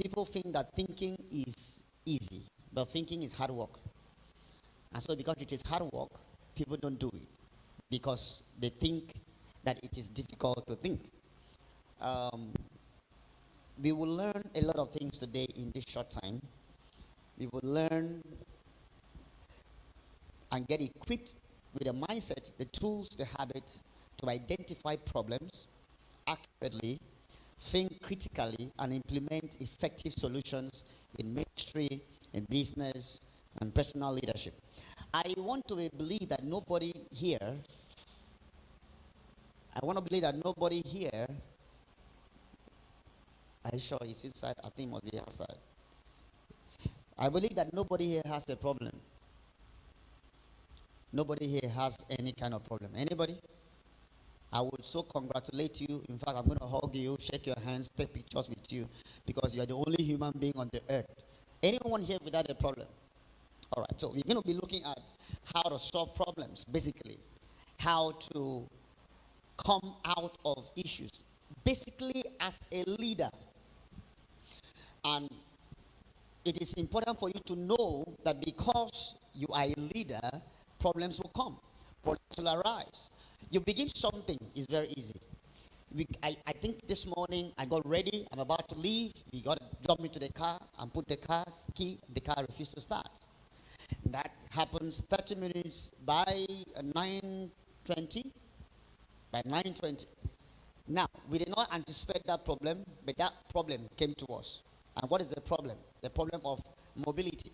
People think that thinking is easy, but thinking is hard work. And so because it is hard work, people don't do it because they think that it is difficult to think. Um, we will learn a lot of things today in this short time. We will learn and get equipped with the mindset, the tools, the habits to identify problems accurately, think critically, and implement effective solutions in ministry, in business, and personal leadership. I want to believe that nobody here, I want to believe that nobody here, are you sure it's inside? I think it must be outside. I believe that nobody here has a problem. Nobody here has any kind of problem. Anybody? I would so congratulate you. In fact, I'm going to hug you, shake your hands, take pictures with you because you are the only human being on the earth. Anyone here without a problem? All right, so we're going to be looking at how to solve problems, basically. How to come out of issues. Basically, as a leader. And it is important for you to know that because you are a leader, problems will come. Problems will arise. You begin something is very easy. I think this morning I got ready. I'm about to leave. We got to jump into the car and put the car's key. The car refused to start. That happens 30 minutes by 9:20. By 9:20. Now, we did not anticipate that problem, but that problem came to us. And what is the problem? The problem of mobility.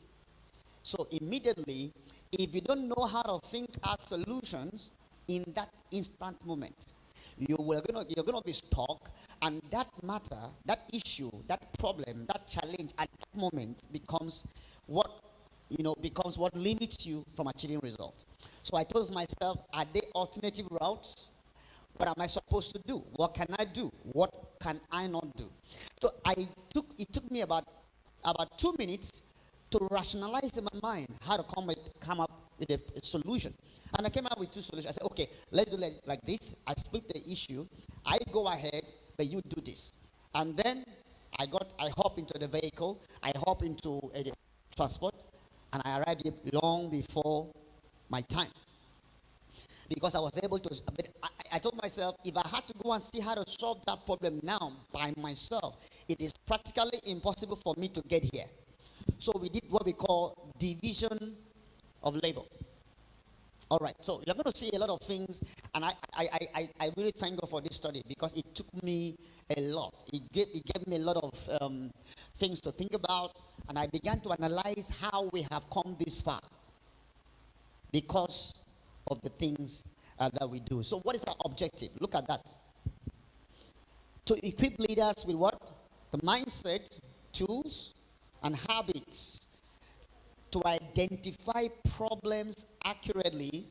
So immediately, if you don't know how to think out solutions in that instant moment, you're gonna be stuck, and that matter, that issue, that problem, that challenge at that moment becomes what limits you from achieving results. So I told myself, are there alternative routes? What am I supposed to do? What can I do? What can I not do? So it took me about 2 minutes to rationalize in my mind how to come up with a solution. And I came up with 2 solutions. I said, okay, let's do it like this. I split the issue. I go ahead, but you do this. And then I hop into the vehicle. I hop into a transport, and I arrived here long before my time. Because I was able to, I told myself, if I had to go and see how to solve that problem now by myself, it is practically impossible for me to get here. So we did what we call division of labor. All right, so you're going to see a lot of things, and I really thank God for this study because it took me a lot. It gave me a lot of things to think about, and I began to analyze how we have come this far because of the things that we do. So what is our objective? Look at that. To equip leaders with what? The mindset, tools, and habits to identify problems accurately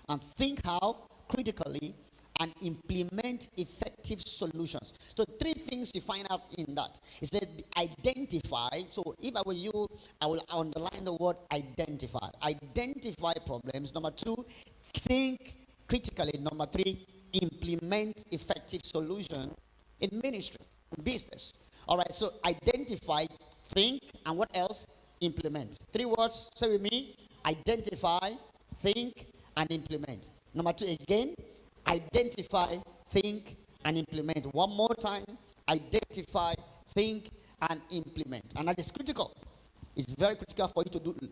and think how critically and implement effective solutions. So 3 things you find out in that. It said identify. So if I were you, I will underline the word identify. Identify problems. Number 2, think critically. Number 3, implement effective solution in ministry, in business. All right, so identify, think, and what else? Implement. 3 words, say with me. Identify, think, and implement. Number 2 again. Identify, think, and implement. One more time. Identify, think, and implement. And that is critical. It's very critical for you to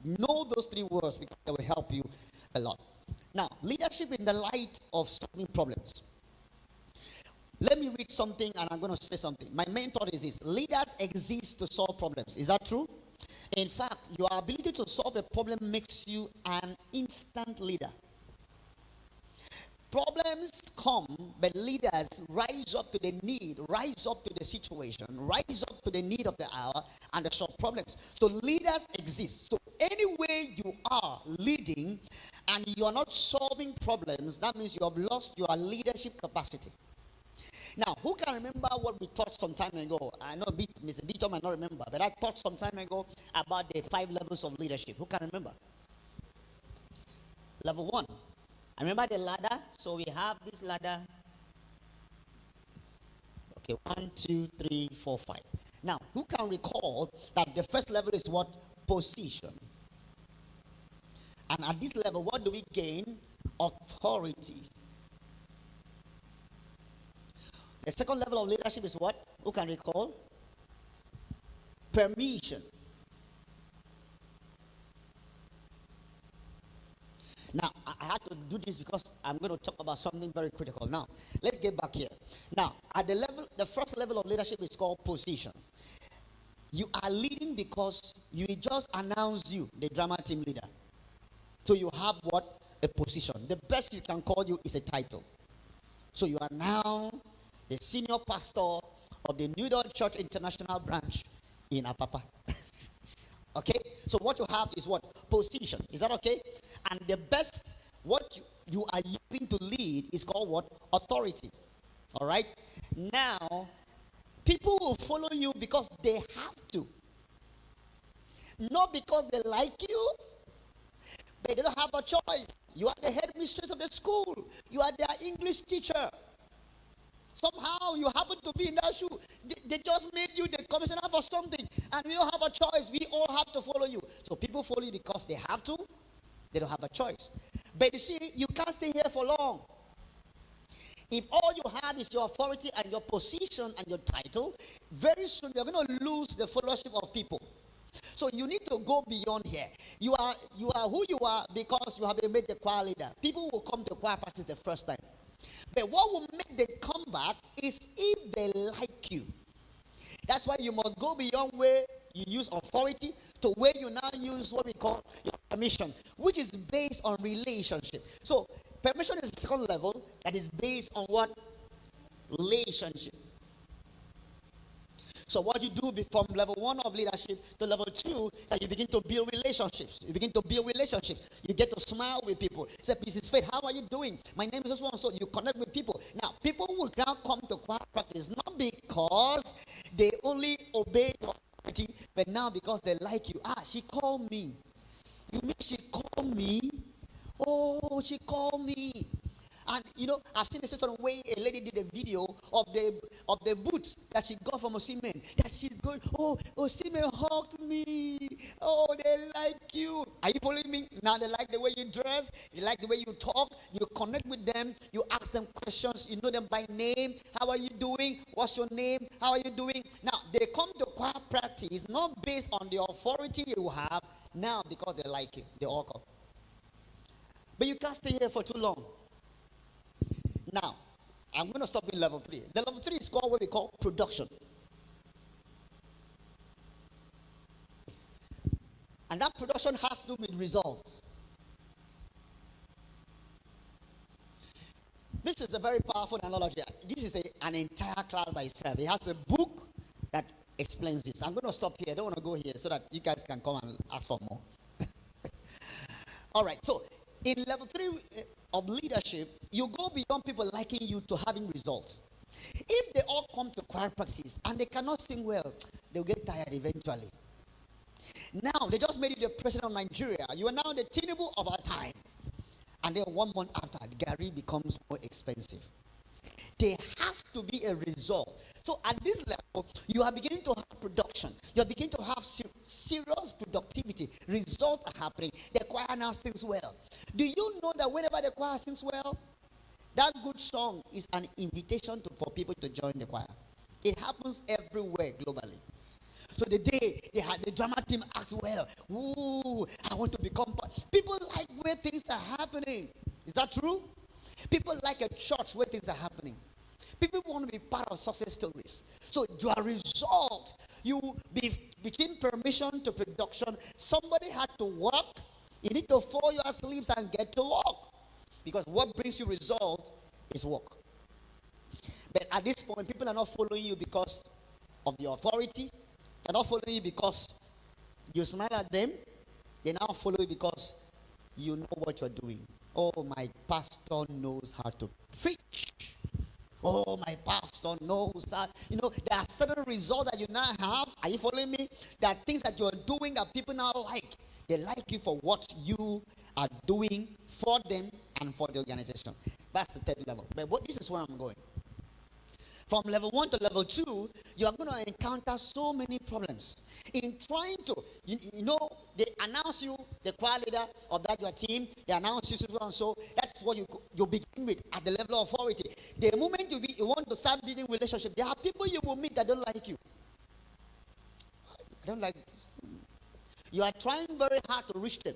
know those 3 words because they will help you a lot. Now, leadership in the light of solving problems. Let me read something and I'm going to say something. My main thought is this. Leaders exist to solve problems. Is that true? In fact, your ability to solve a problem makes you an instant leader. Problems come, but leaders rise up to the need, rise up to the situation, rise up to the need of the hour, and they solve problems. So leaders exist. So anywhere you are leading and you are not solving problems, that means you have lost your leadership capacity. Now, who can remember what we taught some time ago? I know Mr. Vito might not remember, but I taught some time ago about the 5 levels of leadership. Who can remember? Level 1. I remember the ladder. So we have this ladder. Okay, 1, 2, 3, 4, 5. Now, who can recall that the first level is what? Position. And at this level, what do we gain? Authority. The second level of leadership is what? Who can recall? Permission. Now, I had to do this because I'm going to talk about something very critical. Now, let's get back here. Now, at the first level of leadership is called position. You are leading because you just announced you, the drama team leader. So you have what? A position. The best you can call you is a title. So you are now the senior pastor of the New Dawn Church International Branch in Apapa. Okay? So what you have is what? Position. Is that okay? And the best, what you are using to lead is called what? Authority. All right? Now, people will follow you because they have to. Not because they like you, but they don't have a choice. You are the headmistress of the school. You are their English teacher. Somehow you happen to be in that shoe. They just made you the commissioner for something, and we don't have a choice. We all have to follow you. So people follow you because they have to. They don't have a choice. But you see, you can't stay here for long. If all you have is your authority and your position and your title, very soon you're going to lose the fellowship of people. So you need to go beyond here. You are who you are because you have been made the choir leader. People will come to choir practice the first time. But what will make them come back is if they like you. That's why you must go beyond where you use authority to where you now use what we call your permission, which is based on relationship. So permission is the second level that is based on what? Relationship. So what you do from level 1 of leadership to level 2 is that you begin to build relationships. You begin to build relationships. You get to smile with people. Say, Mrs. Faith, how are you doing? My name is this one. So you connect with people. Now, people will now come to choir practice not because they only obey your authority, but now because they like you. She called me. You mean she called me? Oh, she called me. And I've seen a certain way a lady did a video of the boots that she got from Osimhen. That she's going, oh, Osimhen hugged me. Oh, they like you. Are you following me? Now they like the way you dress. They like the way you talk. You connect with them. You ask them questions. You know them by name. How are you doing? What's your name? How are you doing? Now they come to choir practice not based on the authority you have. Now because they like you, they all come. But you can't stay here for too long. Now, I'm going to stop in level 3. The level 3 is called what we call production. And that production has to do with results. This is a very powerful analogy. This is an entire class by itself. It has a book that explains this. I'm going to stop here. I don't want to go here so that you guys can come and ask for more. All right. So, in level 3 of leadership, you go beyond people liking you to having results. If they all come to choir practice and they cannot sing well, they'll get tired eventually. Now, they just made you the president of Nigeria. You are now the Tinubu of our time. And then 1 month after, Gary becomes more expensive. There has to be a result. So at this level, you are beginning to have production. You are beginning to have serious productivity. Results are happening. The choir now sings well. Do you know that whenever the choir sings well, that good song is an invitation for people to join the choir? It happens everywhere globally. So the day they had the drama team act well, ooh, I want to become part. People like where things are happening. Is that true? People like a church where things are happening. People want to be part of success stories. So your result, between permission to production, somebody had to work. You need to fold your sleeves and get to work. Because what brings you result is work. But at this point, people are not following you because of the authority. They're not following you because you smile at them. They now follow you because you know what you're doing. Oh, my pastor knows how to preach. Oh, my pastor knows that. There are certain results that you now have. Are you following me? There are things that you're doing that people now like. They like you for what you are doing for them and for the organization. That's the third level. But this is where I'm going. From level 1 to level 2, you are going to encounter so many problems. In trying to, they announce you, the choir leader of that your team, they announce you so and so. That's what you begin with at the level of authority. The moment you want to start building relationship, there are people you will meet that don't like you. I don't like this. You are trying very hard to reach them.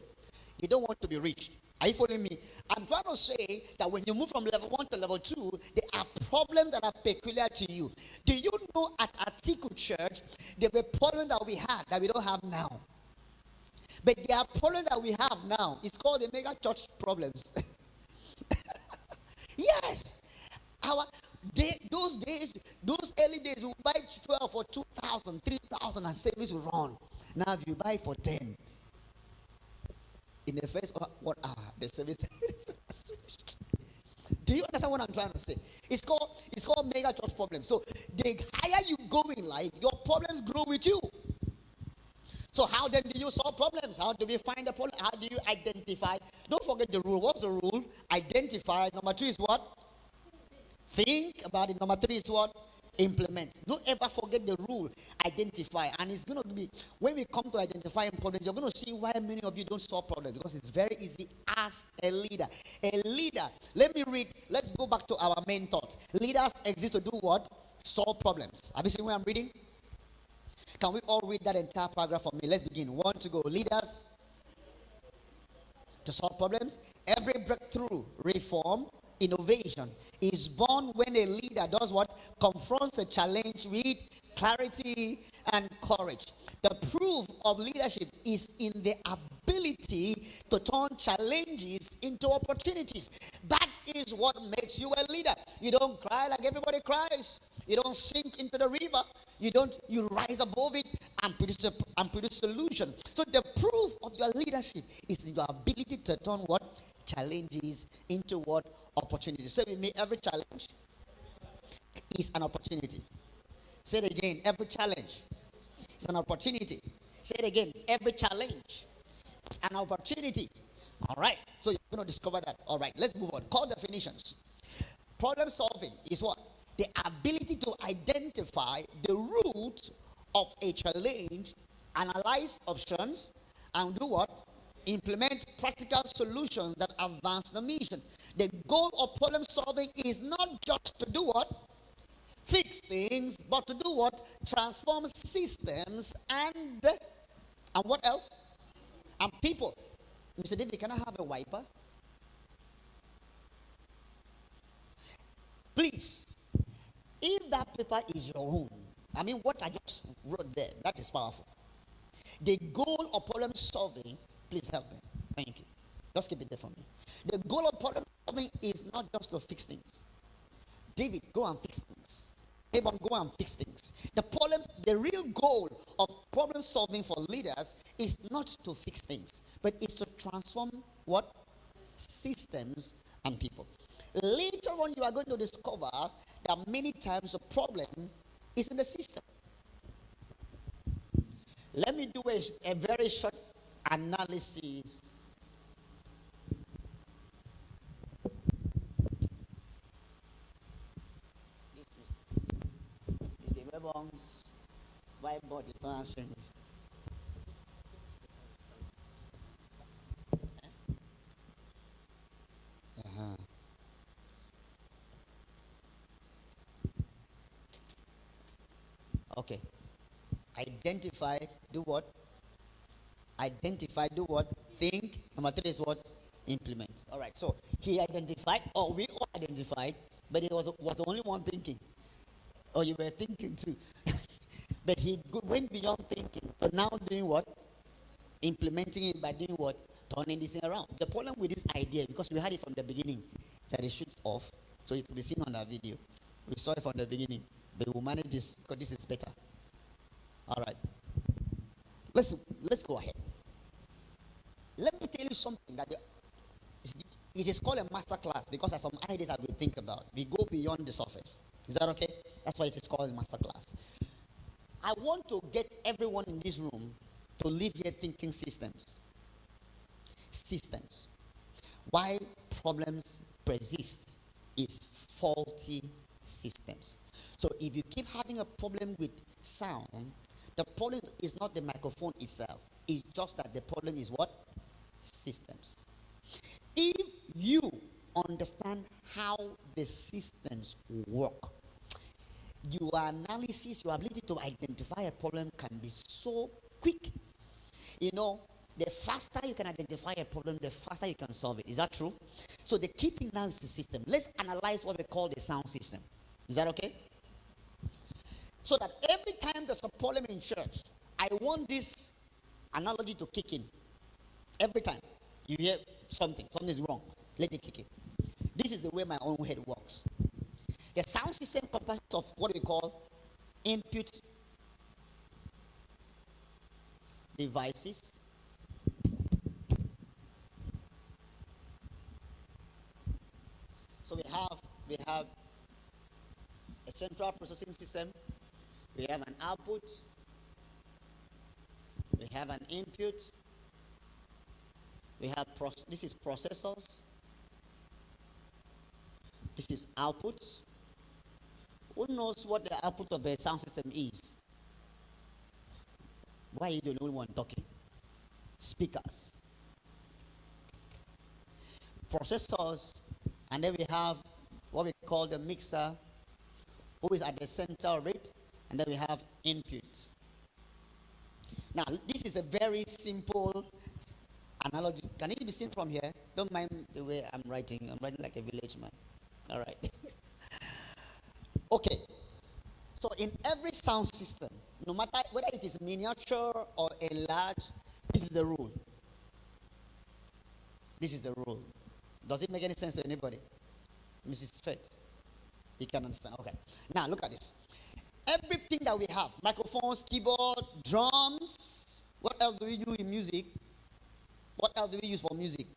They don't want to be reached. Are you following me? I'm trying to say that when you move from level 1 to level 2, there are problems that are peculiar to you. Do you know at Atiku Church, there were problems that we had that we don't have now? But there are problems that we have now. It's called the mega church problems. Yes. Those early days, we would buy 12 for 2,000, 3,000 and service will run. Now if you buy for 10, in the first 1 hour, the service. Do you understand what I'm trying to say? It's called mega church problems. So the higher you go in life, your problems grow with you. So how then do you solve problems? How do we find the problem? How do you identify? Don't forget the rule. What's the rule? Identify. Number 2 is what? Think about it. Number 3 is what? Implement. Don't ever forget the rule. Identify. And it's going to be, when we come to identifying problems, you're going to see why many of you don't solve problems. Because it's very easy as a leader. A leader, let me read. Let's go back to our main thought. Leaders exist to do what? Solve problems. Have you seen where I'm reading? Can we all read that entire paragraph for me? Let's begin. 1 to go. Leaders to solve problems. Every breakthrough, reform, innovation is born when a leader does what? Confronts a challenge with clarity and courage. The proof of leadership is in the ability to turn challenges into opportunities. That is what makes you a leader. You don't cry like everybody cries. You don't sink into the river. You rise above it and produce solution. So the proof of your leadership is your ability to turn what? Challenges into what? Opportunities. Say with me, every challenge is an opportunity. Say it again, every challenge is an opportunity. Say it again, every challenge is an opportunity. All right, so you're going to discover that. All right, let's move on. Core definitions. Problem solving is what? The ability to identify the root of a challenge, analyze options, and do what? Implement practical solutions that advance the mission. The goal of problem solving is not just to do what? Fix things, but to do what? Transform systems and what else? And people. Mr. David, can I have a wiper? Please. If that paper is your own, I mean what I just wrote there, that is powerful. The goal of problem solving, please help me. Thank you. Just keep it there for me. The goal of problem solving is not just to fix things. David, go and fix things. Abram, go and fix things. The real goal of problem solving for leaders is not to fix things, but is to transform what? Systems and people. Later on, you are going to discover that many times the problem is in the system. Let me do a very short analysis. This Mr. Webong's whiteboard is not answering me. Okay. Identify, do what? Identify, do what? Think. Number 3 is what? Implement. All right. So he identified, or we all identified, but he was the only one thinking. Or you were thinking too. But he went beyond thinking to now doing what? Implementing it by doing what? Turning this thing around. The problem with this idea, because we had it from the beginning, is that it shoots off, so it will be seen on our video. We saw it from the beginning, but we'll manage this because this is better. All right. Let's go ahead. Let me tell you something that it is called a masterclass because there are some ideas that we think about. We go beyond the surface. Is that okay? That's why it is called a masterclass. I want to get everyone in this room to live here thinking systems. Systems. Why problems persist is faulty systems. So if you keep having a problem with sound, the problem is not the microphone itself. It's just that the problem is what? Systems. If you understand how the systems work, your analysis, your ability to identify a problem can be so quick. You know, the faster you can identify a problem, the faster you can solve it. Is that true? So the key thing now is the system. Let's analyze what we call the sound system. Is that okay? So that every time there's a problem in church, I want this analogy to kick in. Every time you hear something is wrong, let it kick in. This is the way my own head works. The sound system comprises of what we call input devices. So we have a central processing system, we have an output, we have an input, we have this is processors, this is outputs. Who knows what the output of a sound system is? Why are you the only one talking? Speakers, processors, and then we have what we call the mixer, who is at the center of it, and then we have input. Now, this is a very simple analogy. Can it be seen from here? Don't mind the way I'm writing. I'm writing like a village man. All right. Okay. So in every sound system, no matter whether it is miniature or a large, this is the rule. This is the rule. Does it make any sense to anybody? Mrs. Fett, you can understand. Okay. Now look at this. Everything that we have, microphones, keyboard, drums. What else do we do in music? What else do we use for music?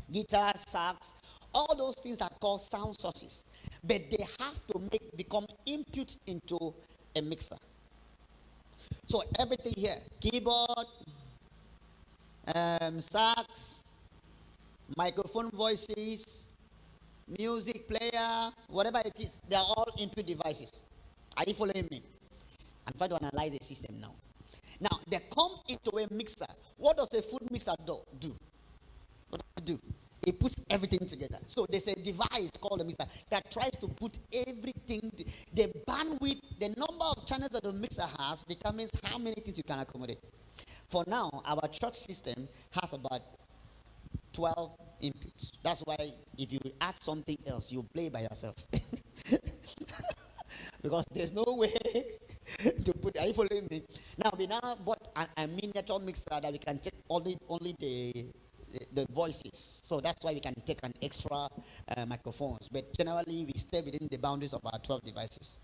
Guitar, sax, all those things are called sound sources. But they have to become input into a mixer. So everything here, keyboard, sax, microphone voices, music player, whatever it is, they are all input devices. Are you following me? I'm trying to analyze the system now. Now, they come into a mixer. What does a food mixer do? What does it do? It puts everything together. So there's a device called a mixer that tries to put everything, the bandwidth, the number of channels that the mixer has determines how many things you can accommodate. For now, our church system has about 12 inputs. That's why if you add something else, you play by yourself. Because there's no way to put. Are you following me? Now we bought a miniature mixer that we can take only the voices. So that's why we can take an extra microphones. But generally we stay within the boundaries of our 12 devices.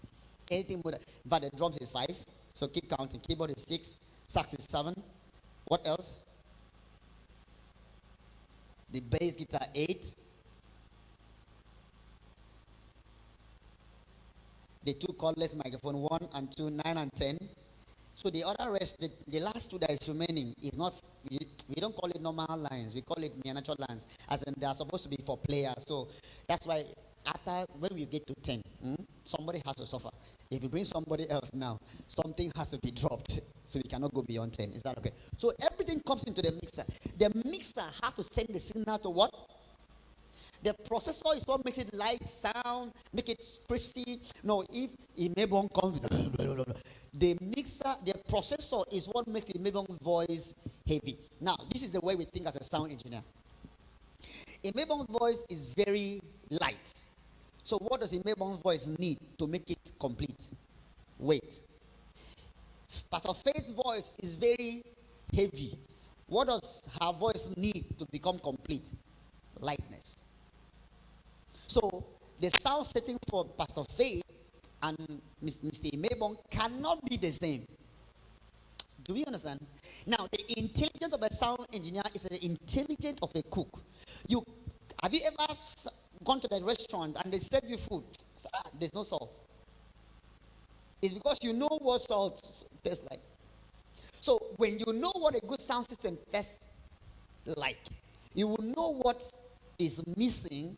Anything more than the drums is 5. So keep counting. Keyboard is 6, sax is 7. What else? The bass guitar 8. The 2 cordless microphone 1 and 2, 9 and 10. So the other rest, the last 2 that is remaining is not, we don't call it normal lines, we call it miniature lines, as in they are supposed to be for players. So that's why when we get to 10, somebody has to suffer. If you bring somebody else now, something has to be dropped, so we cannot go beyond 10. Is that okay? So everything comes into the mixer. The mixer has to send the signal to what? The processor is what makes it light, sound, make it crispy. No, if Ubong comes, the mixer, the processor is what makes Ubong's voice heavy. Now, this is the way we think as a sound engineer. Ubong's voice is very light. So what does Ubong's voice need to make it complete? Weight. Pastor Faith's voice is very heavy. What does her voice need to become complete? Lightness. So the sound setting for Pastor Faith and Mr. Ubong cannot be the same. Do we understand? Now, the intelligence of a sound engineer is the intelligence of a cook. Have you ever gone to the restaurant and they serve you food? There's no salt. It's because you know what salt tastes like. So when you know what a good sound system tastes like, you will know what is missing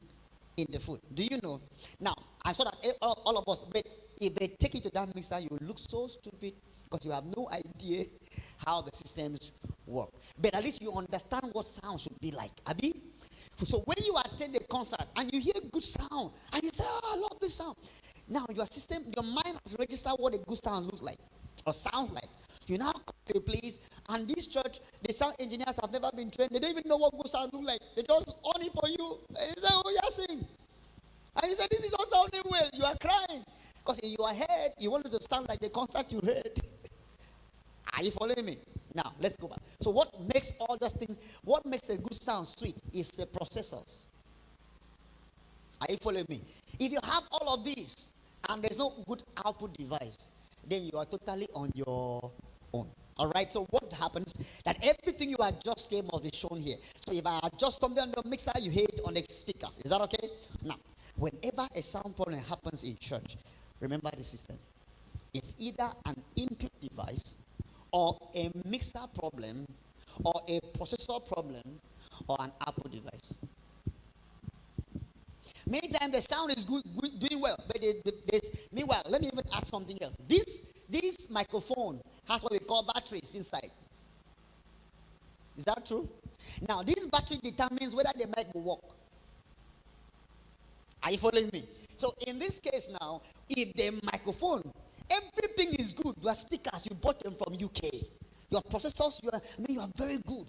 in the food. Do you know? Now, I saw that all of us, but if they take you to that mixer, you look so stupid because you have no idea how the systems work. But at least you understand what sound should be like. Abi? So when you attend a concert and you hear good sound and you say, oh, I love this sound. Now your system, your mind has registered what a good sound looks like or sounds like. You now come to a place and this church, the sound engineers have never been trained. They don't even know what good sound looks like. They just on it for you. And you say, oh, you're singing. And you say, this is not sounding well. You are crying. Because in your head, you want it to sound like the concert you heard. Are you following me? Now, let's go back. So what makes all those things, what makes a good sound sweet is the processors. Are you following me? If you have all of these and there's no good output device, then you are totally on your own. All right, so what happens that everything you adjust here must be shown here. So if I adjust something on the mixer, you hear it on the speakers. Is that okay? Now, whenever a sound problem happens in church, remember the system. It's either an input device or a mixer problem or a processor problem or an output device. Many times the sound is good doing well, but meanwhile, let me even add something else. This microphone has what we call batteries inside. Is that true? Now, this battery determines whether the mic will work. Are you following me? So, in this case now, if the microphone, everything is good, your speakers, you bought them from UK. Your processors, you are very good.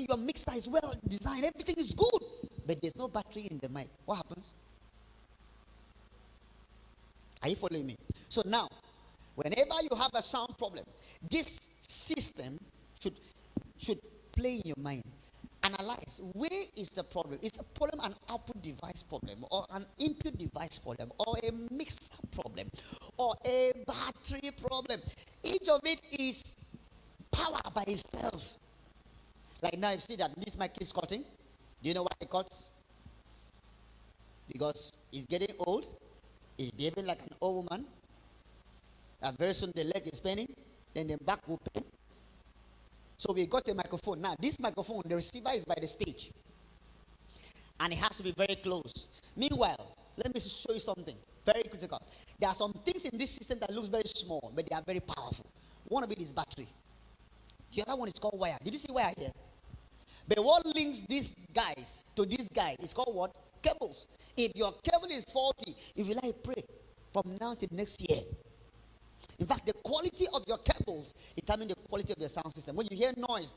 Your mixer is well designed, everything is good. But there's no battery in the mic. What happens? Are you following me? So now, whenever you have a sound problem, this system should play in your mind. Analyze where is the problem. Is a problem an output device problem, or an input device problem, or a mixer problem, or a battery problem? Each of it is power by itself. Like now, you see that this mic keeps cutting. Do you know why it cuts? Because it's getting old. It's behaving like an old woman. And very soon the leg is paining. Then the back will pain. So we got a microphone. Now this microphone, the receiver is by the stage. And it has to be very close. Meanwhile, let me show you something very critical. There are some things in this system that looks very small, but they are very powerful. One of it is battery. The other one is called wire. Did you see wire here? But what links these guys to this guy is called what? Cables. If your cable is faulty, if you like, pray from now to next year. In fact, the quality of your cables determine the quality of your sound system. When you hear noise,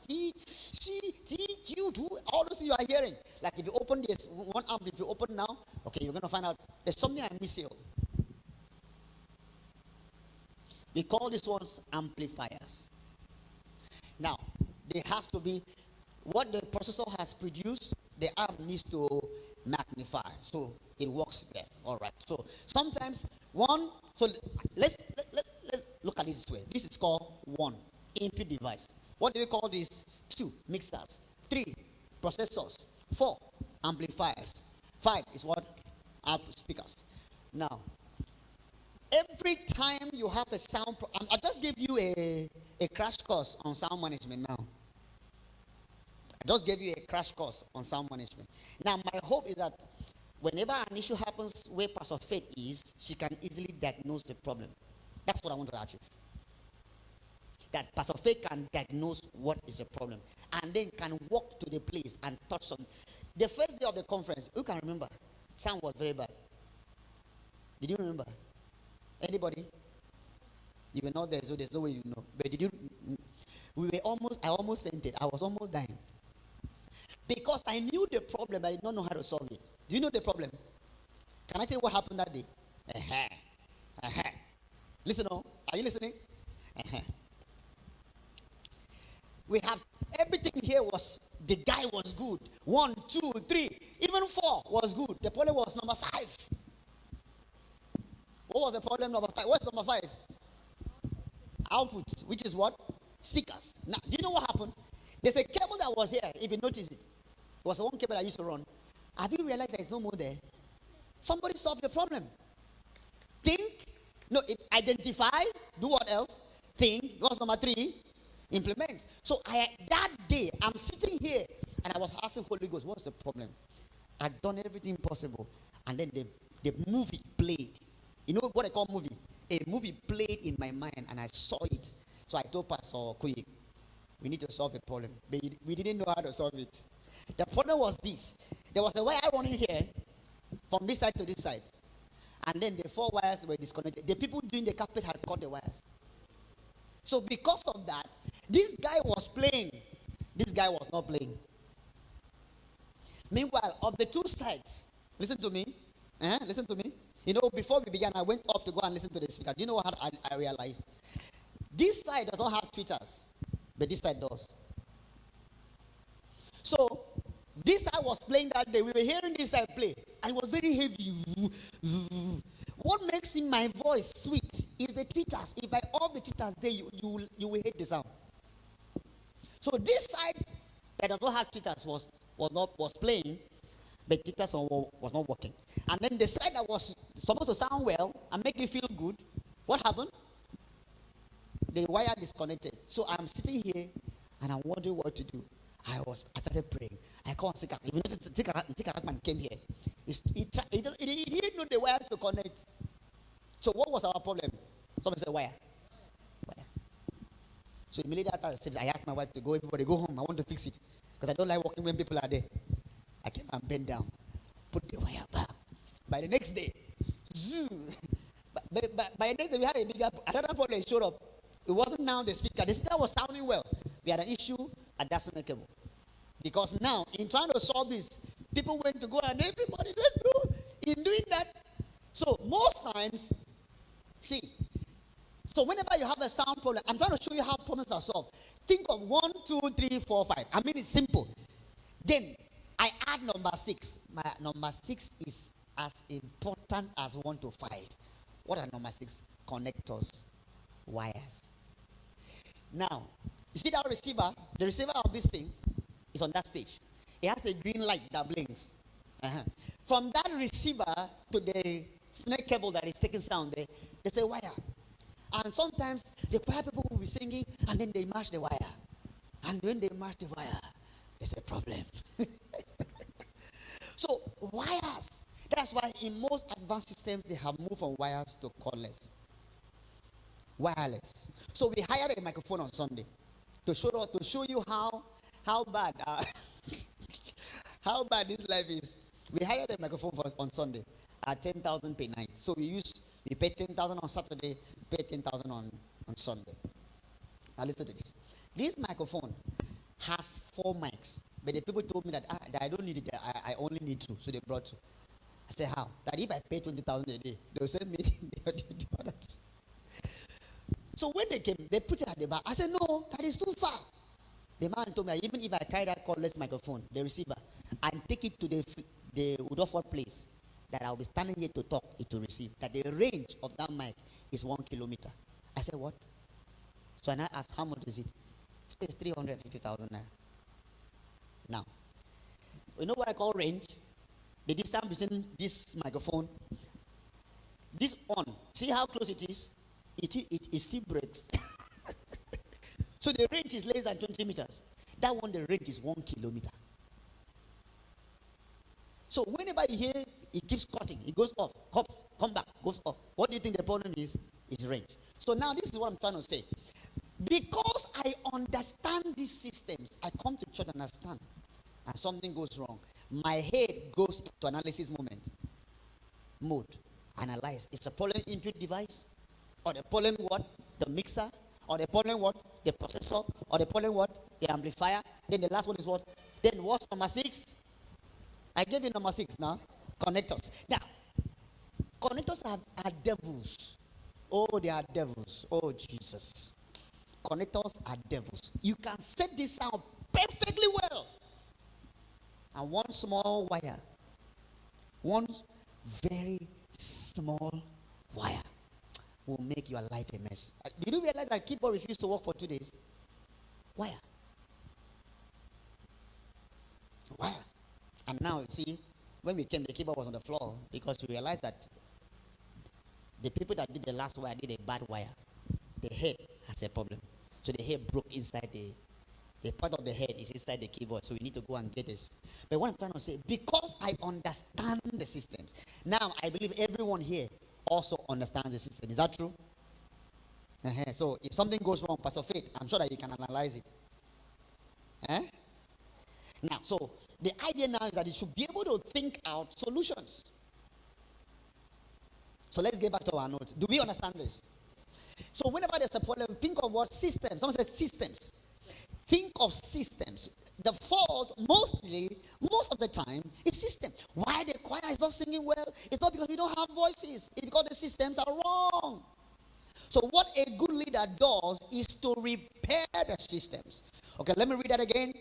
all those things you are hearing. Like if you open this one amp, if you open now, okay, you're going to find out there's something I miss here. We call these ones amplifiers. Now, there has to be what the processor has produced, the amp needs to magnify. So it works there. All right. So sometimes let's look at it this way. This is called one input device. What do we call this? 2 mixers. 3 processors. 4 amplifiers. 5 is what? Output speakers. Now, every time you have a sound, I just gave you a crash course on sound management now. I just gave you a crash course on sound management. Now, my hope is that whenever an issue happens where Pastor Faith is, she can easily diagnose the problem. That's what I want to achieve. That Pastor Faith can diagnose what is the problem and then can walk to the place and touch something. The first day of the conference, who can remember? Sound was very bad. Did you remember? Anybody? You were not there, so there's no way you know. But did you? I almost fainted. I was almost dying. Because I knew the problem, I did not know how to solve it. Do you know the problem? Can I tell you what happened that day? Listen on. Are you listening? We have everything here the guy was good. 1, 2, 3, even 4 was good. The problem was number 5. What was the problem number 5? What's number 5? Outputs, which is what? Speakers. Now, do you know what happened? There's a cable that was here, if you notice it. It was one cable I used to run. Have you realized there's no more there? Somebody solved the problem. Identify, do what else? Think, what's number 3? Implement. So that day, I'm sitting here and I was asking Holy Ghost, what's the problem? I'd done everything possible. And then the movie played. You know what I call movie? A movie played in my mind and I saw it. So I told Pastor Kuyi, we need to solve a problem. But we didn't know how to solve it. The problem was this. There was a wire running here from this side to this side. And then the 4 wires were disconnected. The people doing the carpet had cut the wires. So because of that, this guy was playing. This guy was not playing. Meanwhile, of the 2 sides, listen to me. Listen to me. You know, before we began, I went up to go and listen to the speaker. Do you know what I realized? This side does not have tweeters, but this side does. So, this side was playing that day. We were hearing this side play, and it was very heavy. What makes my voice sweet is the tweeters. If I off the tweeters there, you will hate the sound. So this side that does not have tweeters was playing, but tweeters was not working. And then the side that was supposed to sound well and make you feel good, what happened? The wire disconnected. So I'm sitting here and I'm wondering what to do. I started praying. I called Sika. Even Tika came here. He didn't know the wires to connect. So what was our problem? Someone said wire. So immediately after the service, I asked my wife to go. Everybody go home. I want to fix it because I don't like working when people are there. I came and bent down, put the wire back. By the next day, by the next day we had another problem showed up. It wasn't now the speaker. The speaker was sounding well. We had an issue at that center cable. Because now, in trying to solve this, people went to go and everybody, let's do. In doing that, so most times, see, so whenever you have a sound problem, I'm trying to show you how problems are solved. Think of 1, 2, 3, 4, 5. I mean, it's simple. Then I add number 6. My number 6 is as important as 1 to 5. What are number 6? Connectors, wires. Now, you see that receiver? The receiver of this thing is on that stage. It has the green light that blinks. From that receiver to the snake cable that is taking sound there, there's a wire. And sometimes the choir people will be singing and then they mash the wire. And when they mash the wire, there's a problem. So wires. That's why in most advanced systems they have moved from wires to cordless. Wireless. So we hired a microphone on Sunday to show you how bad how bad this life is. We hired a microphone on Sunday at 10,000 per night. So we pay 10,000 on Saturday, pay 10,000 on Sunday. Now listen to this. This microphone has 4 mics, but the people told me that I don't need it. I only need 2, so they brought 2. I said, how? That if I pay 20,000 a day, they'll send me the others. So when they came, they put it at the back. I said, no, that is too far. The man told me that even if I carry that cordless microphone, the receiver, and take it to the Udoford place, that I'll be standing here to talk, it will receive. That the range of that mic is 1 kilometer. I said, what? So I asked, how much is it? It's 350,000 naira. Now, you know what I call range? The distance between this microphone, this on, see how close it is? It still breaks. So the range is less than 20 meters. That one, the range is 1 kilometer. So whenever you hear it keeps cutting, it goes off, come back, goes off. What do you think the problem is? It's range. So now this is what I'm trying to say. Because I understand these systems, I come to church and understand, and something goes wrong, my head goes into analysis mode. Analyze. It's a problem input device, or the problem what? The mixer, or the problem what? The processor, or the problem what? The amplifier. Then the last one is what? Then what's number 6? I gave you number 6 now. Connectors. Now, connectors are devils. Oh, they are devils. Oh, Jesus. Connectors are devils. You can set this sound perfectly well. And one small wire, one very small wire will make your life a mess. Did you realize that keyboard refused to work for 2 days? Wire. And now, you see, when we came, the keyboard was on the floor because we realized that the people that did the last wire did a bad wire. The head has a problem. So the head broke inside the part of the head is inside the keyboard. So we need to go and get this. But what I'm trying to say, because I understand the systems, now I believe everyone here also understands the system. Is that true? So if something goes wrong, Pastor Faith, I'm sure that you can analyze it. Now, so the idea now is that it should be able to think out solutions. So let's get back to our notes. Do we understand this? So whenever there's a problem, think of what systems. Someone says systems. Think of systems. The fault, most of the time, is system. Why the choir is not singing well? It's not because we don't have voices. It's because the systems are wrong. So what a good leader does is to repair the systems. Okay, let me read that again.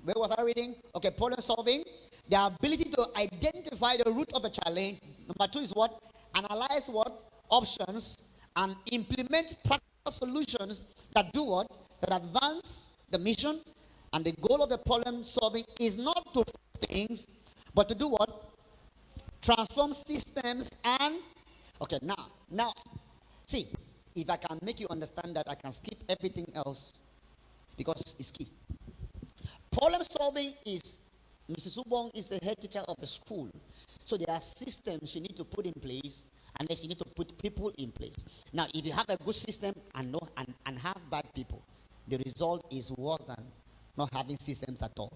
Where was I reading? Okay, problem solving. The ability to identify the root of a challenge. Number 2 is what? Analyze what? Options. And implement practical solutions that do what? That advance the mission. And the goal of the problem solving is not to fix things, but to do what? Transform systems and... Okay, now, see, if I can make you understand that, I can skip everything else because it's key. Problem solving is, Mrs. Ubong is the head teacher of a school. So there are systems she needs to put in place, and then she needs to put people in place. Now, if you have a good system and have bad people, the result is worse than not having systems at all.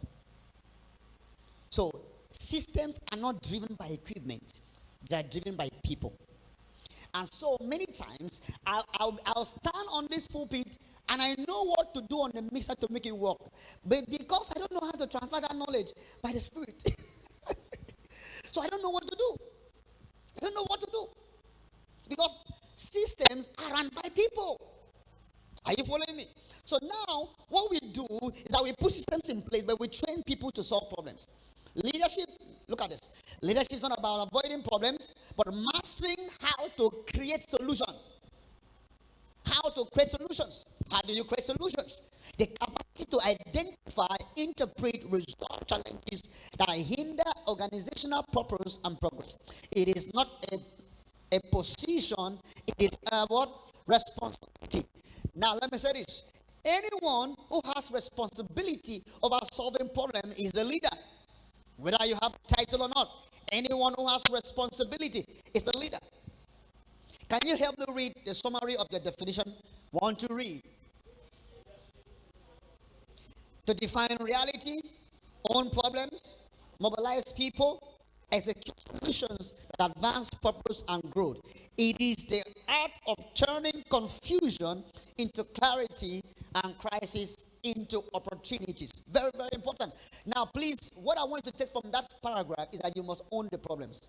So systems are not driven by equipment. They are driven by people. And so many times, I'll stand on this pulpit and I know what to do on the mixer to make it work. But because I don't know how to transfer that knowledge by the Spirit, so I don't know what to do. I don't know what to do. Because systems are run by people. Are you following me? So now, what we do is that we put systems in place, but we train people to solve problems. Leadership, look at this. Leadership is not about avoiding problems, but mastering how to create solutions. How to create solutions. How do you create solutions? The capacity to identify, interpret, resolve challenges that hinder organizational purpose and progress. It is not a position, it is a what? Responsibility. Now let me say this. Anyone who has responsibility over solving problem is a leader. Whether you have a title or not, anyone who has responsibility is the leader. Can you help me read the summary of the definition? Want to read? To define reality, own problems, mobilize people, execute solutions that advance purpose and growth. It is the art of turning confusion into clarity and crisis into opportunities. Very, very important. Now, please, what I want you to take from that paragraph is that you must own the problems.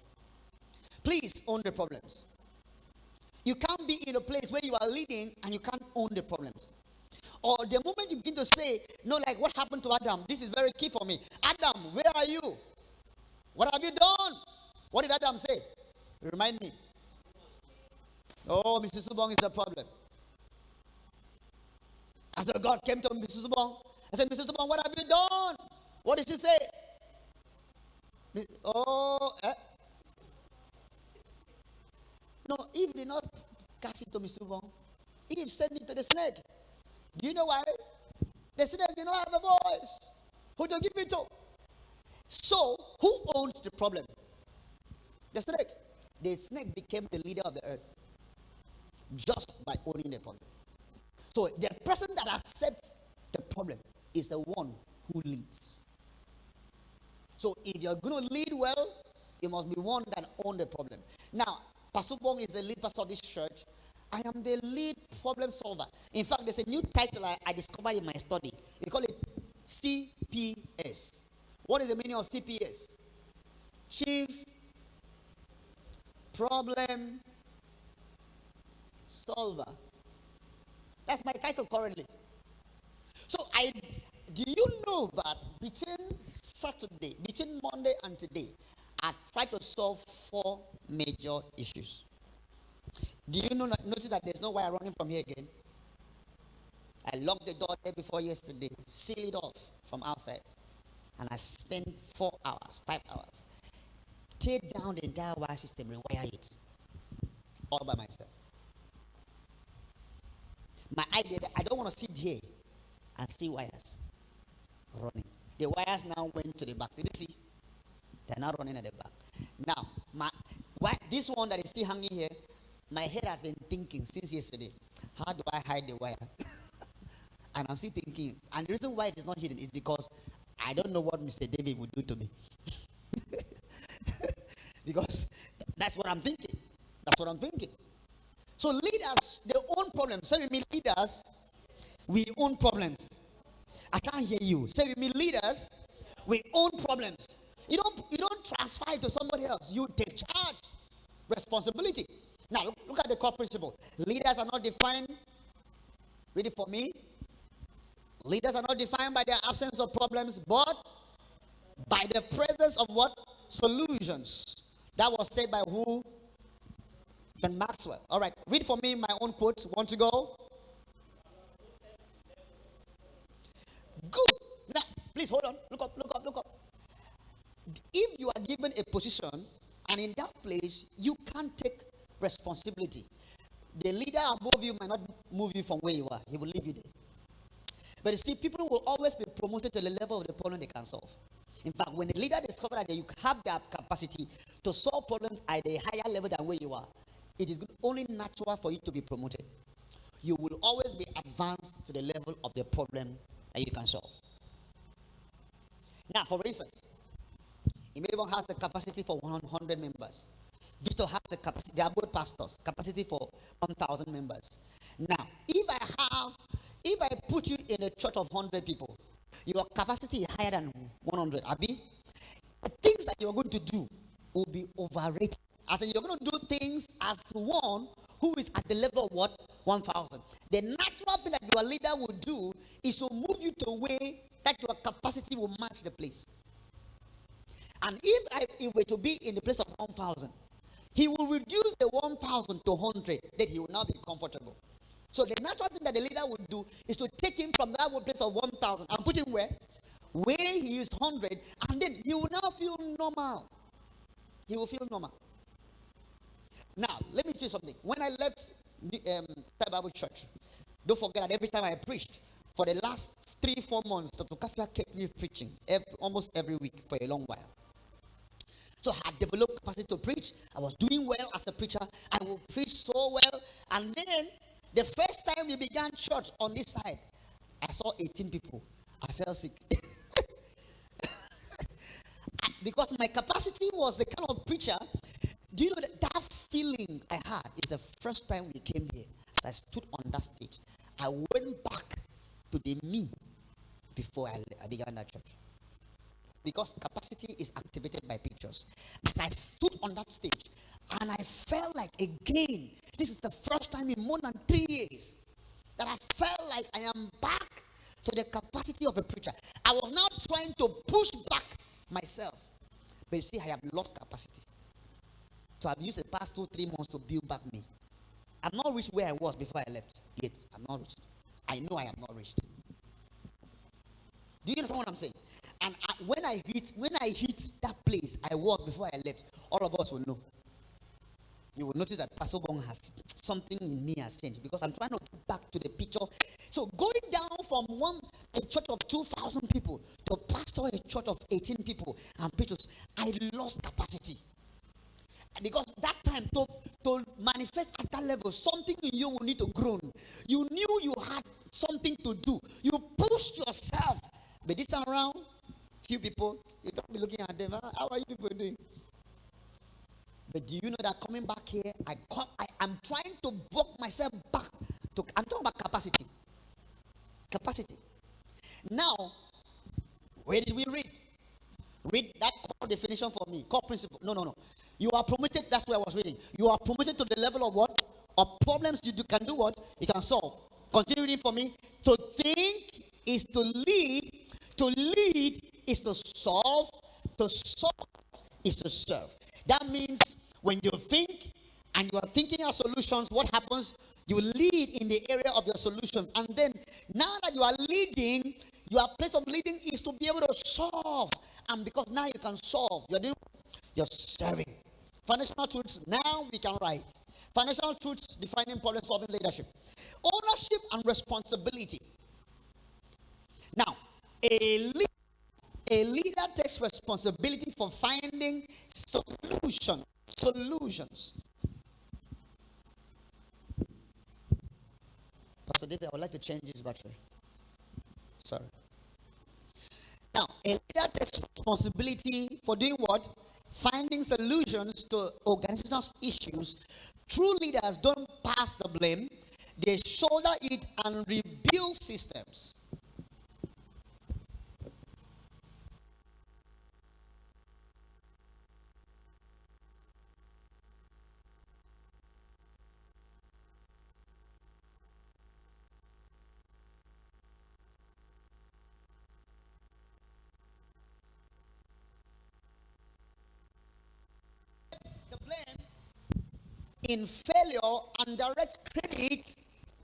Please own the problems. You can't be in a place where you are leading and you can't own the problems. Or the moment you begin to say, no, like what happened to Adam? This is very key for me. Adam, where are you? What have you done? What did Adam say? Remind me. Oh, Mrs. Ubong is a problem. And so God came to Mrs. Ubong. I said, Mrs. Ubong, what have you done? What did she say? No, Eve did not cast it to Mrs. Ubong. Eve sent it to the snake. Do you know why? The snake did not have a voice. Who to give it to? So, who owns the problem? The snake. The snake became the leader of the earth just by owning the problem. So, the person that accepts the problem is the one who leads. So, if you're going to lead well, it must be one that owns the problem. Now, Pastor Bong is the lead pastor of this church. I am the lead problem solver. In fact, there's a new title I discovered in my study. We call it CPS. What is the meaning of CPS? Chief Problem Solver. That's my title currently. So do you know that between Monday and today, I've tried to solve 4 major issues. Do you notice that there's no wire running from here again? I locked the door there before yesterday, seal it off from outside, and I spent 4 hours, 5 hours, tear down the entire wire system, rewire it, all by myself. My idea that I don't want to sit here and see wires running. The wires now went to the back. Did you see? They're not running at the back. Now, My why this one that is still hanging here, my head has been thinking since yesterday. How do I hide the wire? And I'm still thinking. And the reason why it is not hidden is because I don't know what Mr. David would do to me. Because that's what I'm thinking. That's what I'm thinking. So leaders, they own problems. Say with me, leaders, we own problems. I can't hear you. Say with me, leaders, we own problems. You don't transfer it to somebody else. You take charge. Responsibility. Now look at the core principle. Leaders are not defined. Read it for me. Leaders are not defined by their absence of problems, but by the presence of what? Solutions. That was said by who? John Maxwell. All right, read for me my own quote. Want to go? Good. Now, please hold on. Look up, look up, look up. If you are given a position and in that place you can't take responsibility, the leader above you might not move you from where you are. He will leave you there. But you see, people will always be promoted to the level of the problem they can solve. In fact, when the leader discovers that you have that capacity to solve problems at a higher level than where you are, it is only natural for you to be promoted. You will always be advanced to the level of the problem that you can solve. Now, for instance, Ubong has the capacity for 100 members. Victor has the capacity, they are both pastors, capacity for 1,000 members. Now, if I put you in a church of 100 people, your capacity is higher than 100, Abi. The things that you're going to do will be overrated. As in, you're going to do things as one who is at the level of what? 1,000. The natural thing that your leader will do is to move you to a way that your capacity will match the place. And if I were to be in the place of 1,000, he will reduce the 1,000 to 100, then he will now be comfortable. So the natural thing that the leader would do is to take him from that place of 1,000 and put him where? Where he is 100, and then he will now feel normal. He will feel normal. Now, let me tell you something. When I left Bible Church, don't forget that every time I preached, for the last 3-4 months, Dr. Kafia kept me preaching almost every week for a long while. So I had developed capacity to preach. I was doing well as a preacher. I would preach so well. And then, the first time we began church on this side, I saw 18 people. I felt sick. Because my capacity was the kind of preacher. Do you know that feeling I had is the first time we came here. As I stood on that stage, I went back to the me before I began that church. Because capacity is activated by pictures. As I stood on that stage, and I felt like, again, this is the first time in more than 3 years that I felt like I am back to the capacity of a preacher. I was now trying to push back myself. But you see, I have lost capacity. So I've used the past 2-3 months to build back me. I'm not reached where I was before I left. Yet, I'm not reached. I know I am not reached. Do you understand what I'm saying? And when I hit that place I was before I left, all of us will know. You will notice that Pastor Ubong has something in me has changed because I'm trying to get back to the picture. So going down from a church of 2,000 people to pastor a church of 18 people and preachers, I lost capacity. Because that time to manifest at that level, something in you will need to grow. You knew you had something to do. You pushed yourself. But this time around, few people, you don't be looking at them. How are you people doing? But do you know that coming back here, I'm trying to walk myself back. I'm talking about capacity. Capacity. Now, where did we read? Read that core definition for me. Core principle. No. You are promoted. That's where I was reading. You are promoted to the level of what? Of problems you can do what? You can solve. Continue reading for me. To think is to lead. To lead is to solve. To solve is to serve. That means when you think and you are thinking of solutions, what happens? You lead in the area of your solutions. And then now that you are leading, your place of leading is to be able to solve. And because now you can solve, you're serving. Foundational truths, now we can write. Foundational truths defining problem solving leadership. Ownership and responsibility. Now, a leader takes responsibility for finding solutions solutions. Pastor David, I would like to change this battery. Sorry. Now, a leader takes responsibility for doing what? Finding solutions to organizational issues. True leaders don't pass the blame, they shoulder it and rebuild systems. The blame in failure and direct credit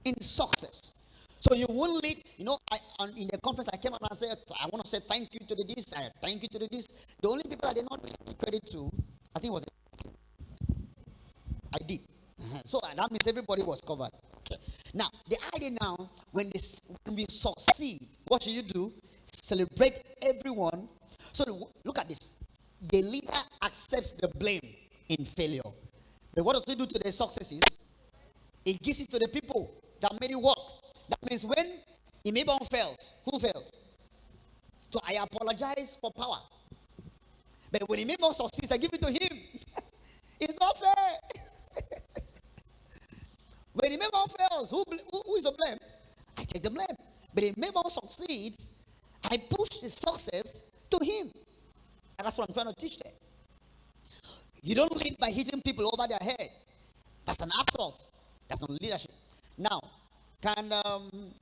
in success. So you won't lead, in the conference I came up and said, I want to say thank you to the this, thank you to the this. The only people I did not really give credit to, I think was I did. So that means everybody was covered. Okay. Now, the idea now, when we succeed, what should you do? Celebrate everyone. So look at this. The leader accepts the blame in failure. But what does he do to the successes? He gives it to the people that made it work. That means when Imebon fails, who failed? So I apologize for power. But when Imebon succeeds, I give it to him. It's not fair. When Imebon fails, who is to blame? I take the blame. But if Imebon succeeds, I push the success to him. And that's what I'm trying to teach them. You don't lead by hitting people over their head. That's an assault. That's not leadership. Now, can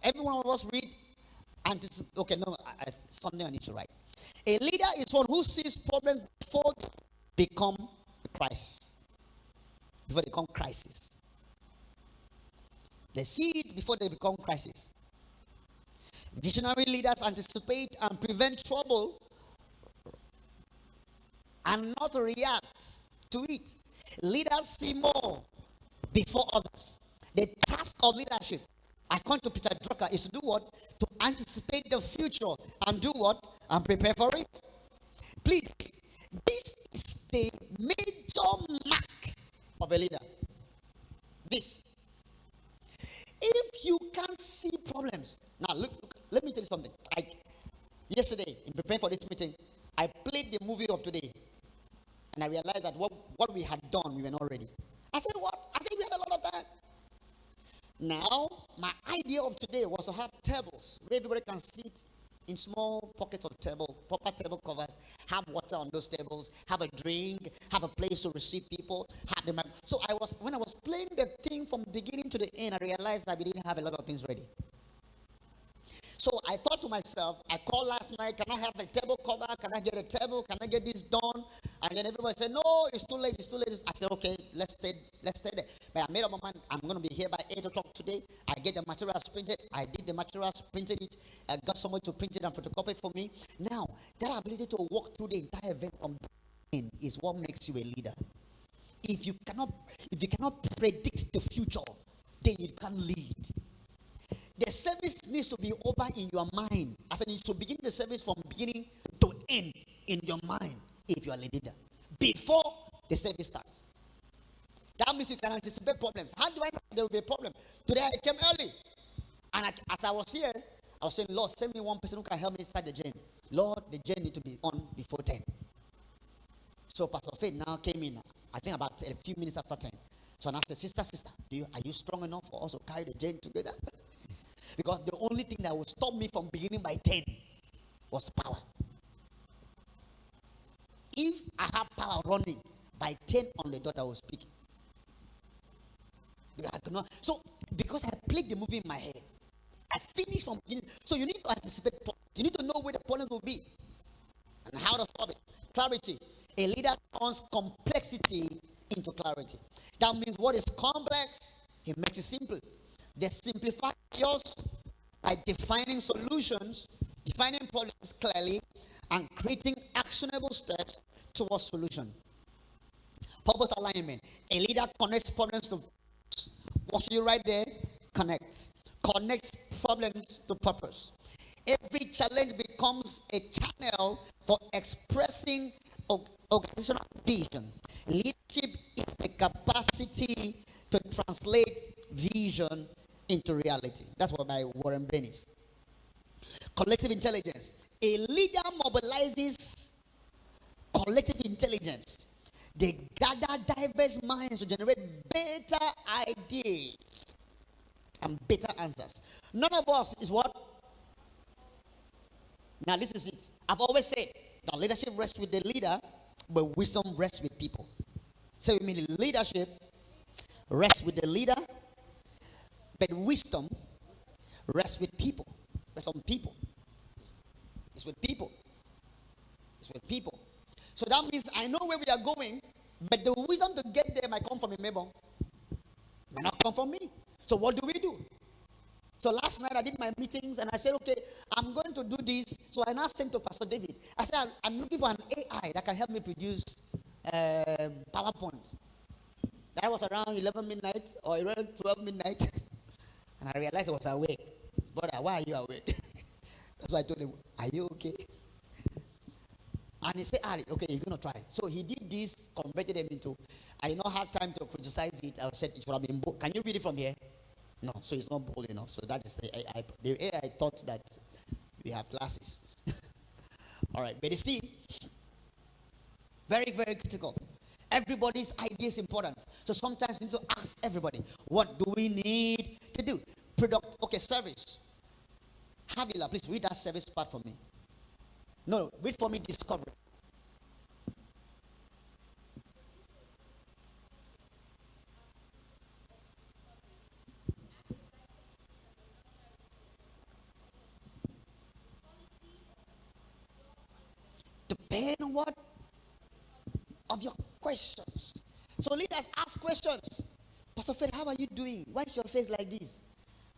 every one of us read? Okay, no, something I need to write. A leader is one who sees problems before they become a crisis. Before they become crisis. They see it before they become crisis. Visionary leaders anticipate and prevent trouble and not react to it. Leaders see more before others. The task of leadership, according to Peter Drucker, is to do what? To anticipate the future and do what? And prepare for it. Please, this is the major mark of a leader. This. If you can't see problems, now look, let me tell you something. Yesterday, in preparing for this meeting, I played the movie of today. And I realized that what we had done, we were not ready. I said, what? I said, we had a lot of time. Now, my idea of today was to have tables where everybody can sit in small pockets of table, proper table covers, have water on those tables, have a drink, have a place to receive people, have them. So when I was playing the thing from beginning to the end, I realized that we didn't have a lot of things ready. So I thought to myself, I called last night, can I have a table cover? Can I get a table? Can I get this done? And then everybody said, no, it's too late, it's too late. I said, okay, let's stay there. But I made up my mind, I'm going to be here by 8 o'clock today. I get the materials printed. I did the materials, printed it. I got someone to print it and photocopy it for me. Now, that ability to walk through the entire event from the end is what makes you a leader. If you cannot predict the future, then you can't lead. The service needs to be over in your mind. As in, you should begin the service from beginning to end in your mind if you are a leader. Before the service starts. That means you can anticipate problems. How do I know there will be a problem? Today I came early. And as I was here, I was saying, Lord, send me one person who can help me start the journey. Lord, the journey needs to be on before 10. So Pastor Faith now came in, I think about a few minutes after 10. So I said, sister, are you strong enough for us to carry the journey together? Because the only thing that would stop me from beginning by 10 was power. If I have power running, by 10 on the dot I was speaking. So, because I played the movie in my head, I finished from beginning. So you need to anticipate. You need to know where the problems will be and how to solve it. Clarity. A leader turns complexity into clarity. That means what is complex, he makes it simple. They simplify yours by defining solutions, defining problems clearly, and creating actionable steps towards solution. Purpose alignment. A leader connects problems to purpose. What should you write there? Connects problems to purpose. Every challenge becomes a channel for expressing Organizational vision. Leadership is the capacity to translate vision into reality. That's what my Warren Ben is. Collective intelligence. A leader mobilizes collective intelligence. They gather diverse minds to generate better ideas and better answers. None of us is what? Now, this is it. I've always said that leadership rests with the leader, but wisdom rests with people. So, we mean leadership rests with the leader, but wisdom rests with people. Rests on people. It's with people. It's with people. So that means I know where we are going, but the wisdom to get there might come from a member. Might not come from me. So what do we do? So last night I did my meetings and I said, okay, I'm going to do this. So I now sent to Pastor David. I said, I'm looking for an AI that can help me produce PowerPoint. That was around 11 midnight or around 12 midnight. And I realized I was awake. Brother, why are you awake? That's why I told him, are you okay? And he said, okay, he's going to try. So he did this, converted them into, I did not have time to criticize it. I said, it should have been bold. Can you read it from here? No, so it's not bold enough. So that is the AI. The AI thought that we have classes. All right, but you see, very, very critical. Everybody's idea is important. So sometimes you need to ask everybody, what do we need to do? Service. Havila, please read that service part for me. No, read for me discovery. Depend on what? Of your questions. So leaders ask questions. Pastor Fred, how are you doing? Why is your face like this?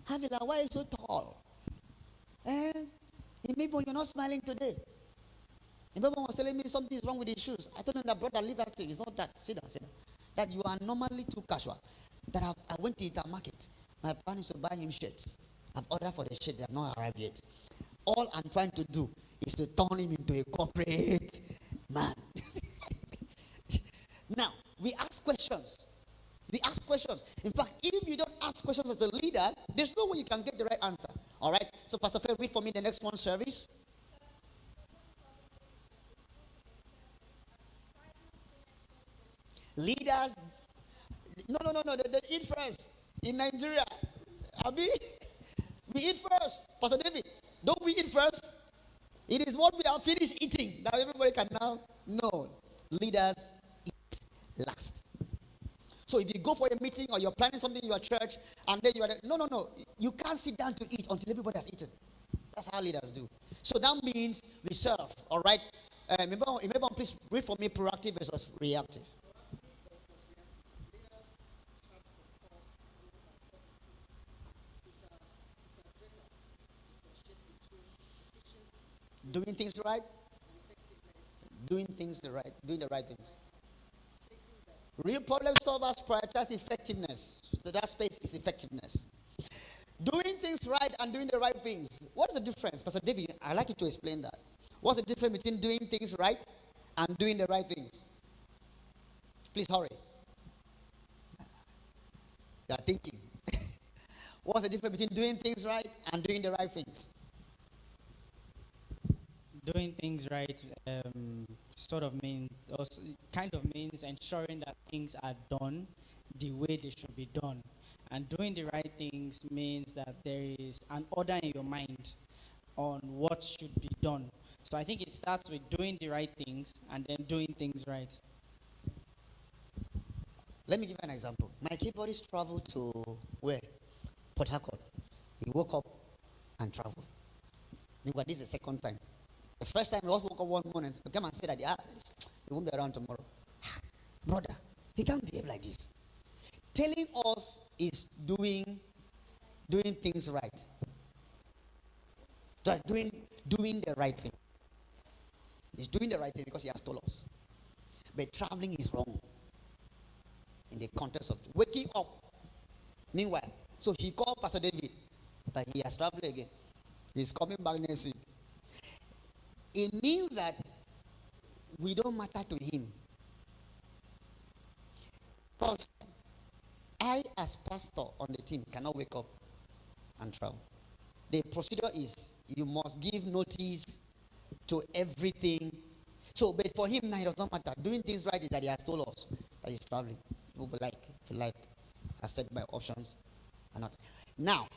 Havila, why are you so tall? Maybe you're not smiling today. Maybe was telling me something is wrong with his shoes. I told him that, brother, leave acting. It's not that. Sit down, sit down. That you are normally too casual. That I went to the market. My plan is to buy him shirts. I've ordered for the shirt. They have not arrived yet. All I'm trying to do is to turn him into a corporate man. Now, we ask questions. We ask questions. In fact, if you don't ask questions as a leader, there's no way you can get the right answer. All right? So, Pastor Fair, read for me the next one service. Leaders, no. They eat first. In Nigeria, Abi, we eat first. Pastor David, don't we eat first? It is what we have finished eating that everybody can now know. Leaders eat last. So if you go for a meeting or you're planning something in your church and then you are no. You can't sit down to eat until everybody has eaten. That's how leaders do. So that means we serve. All right. Remember, please read for me proactive versus reactive. Doing things right. Doing the right things. Real problem solvers prioritize effectiveness. So that space is effectiveness. Doing things right and doing the right things. What is the difference? Pastor David, I'd like you to explain that. What's the difference between doing things right and doing the right things? Please hurry. You are thinking. What's the difference between doing things right and doing the right things? Doing things right sort of means, also kind of means ensuring that things are done the way they should be done. And doing the right things means that there is an order in your mind on what should be done. So I think it starts with doing the right things and then doing things right. Let me give you an example. My keyboardist traveled to where? Port Harcourt. He woke up and traveled. This is the second time. The first time he also woke up one morning and came and said that he won't be around tomorrow. Brother, he can't behave like this. Telling us is doing things right. Just doing the right thing. He's doing the right thing because he has told us. But traveling is wrong in the context of waking up. Meanwhile, so he called Pastor David, but he has traveled again. He's coming back next week. It means that we don't matter to him. Because I, as pastor on the team, cannot wake up and travel. The procedure is you must give notice to everything. So, but for him now, it does not matter. Doing things right is that he has told us that he's traveling. He will be like, if you like, I said my options are not. Now,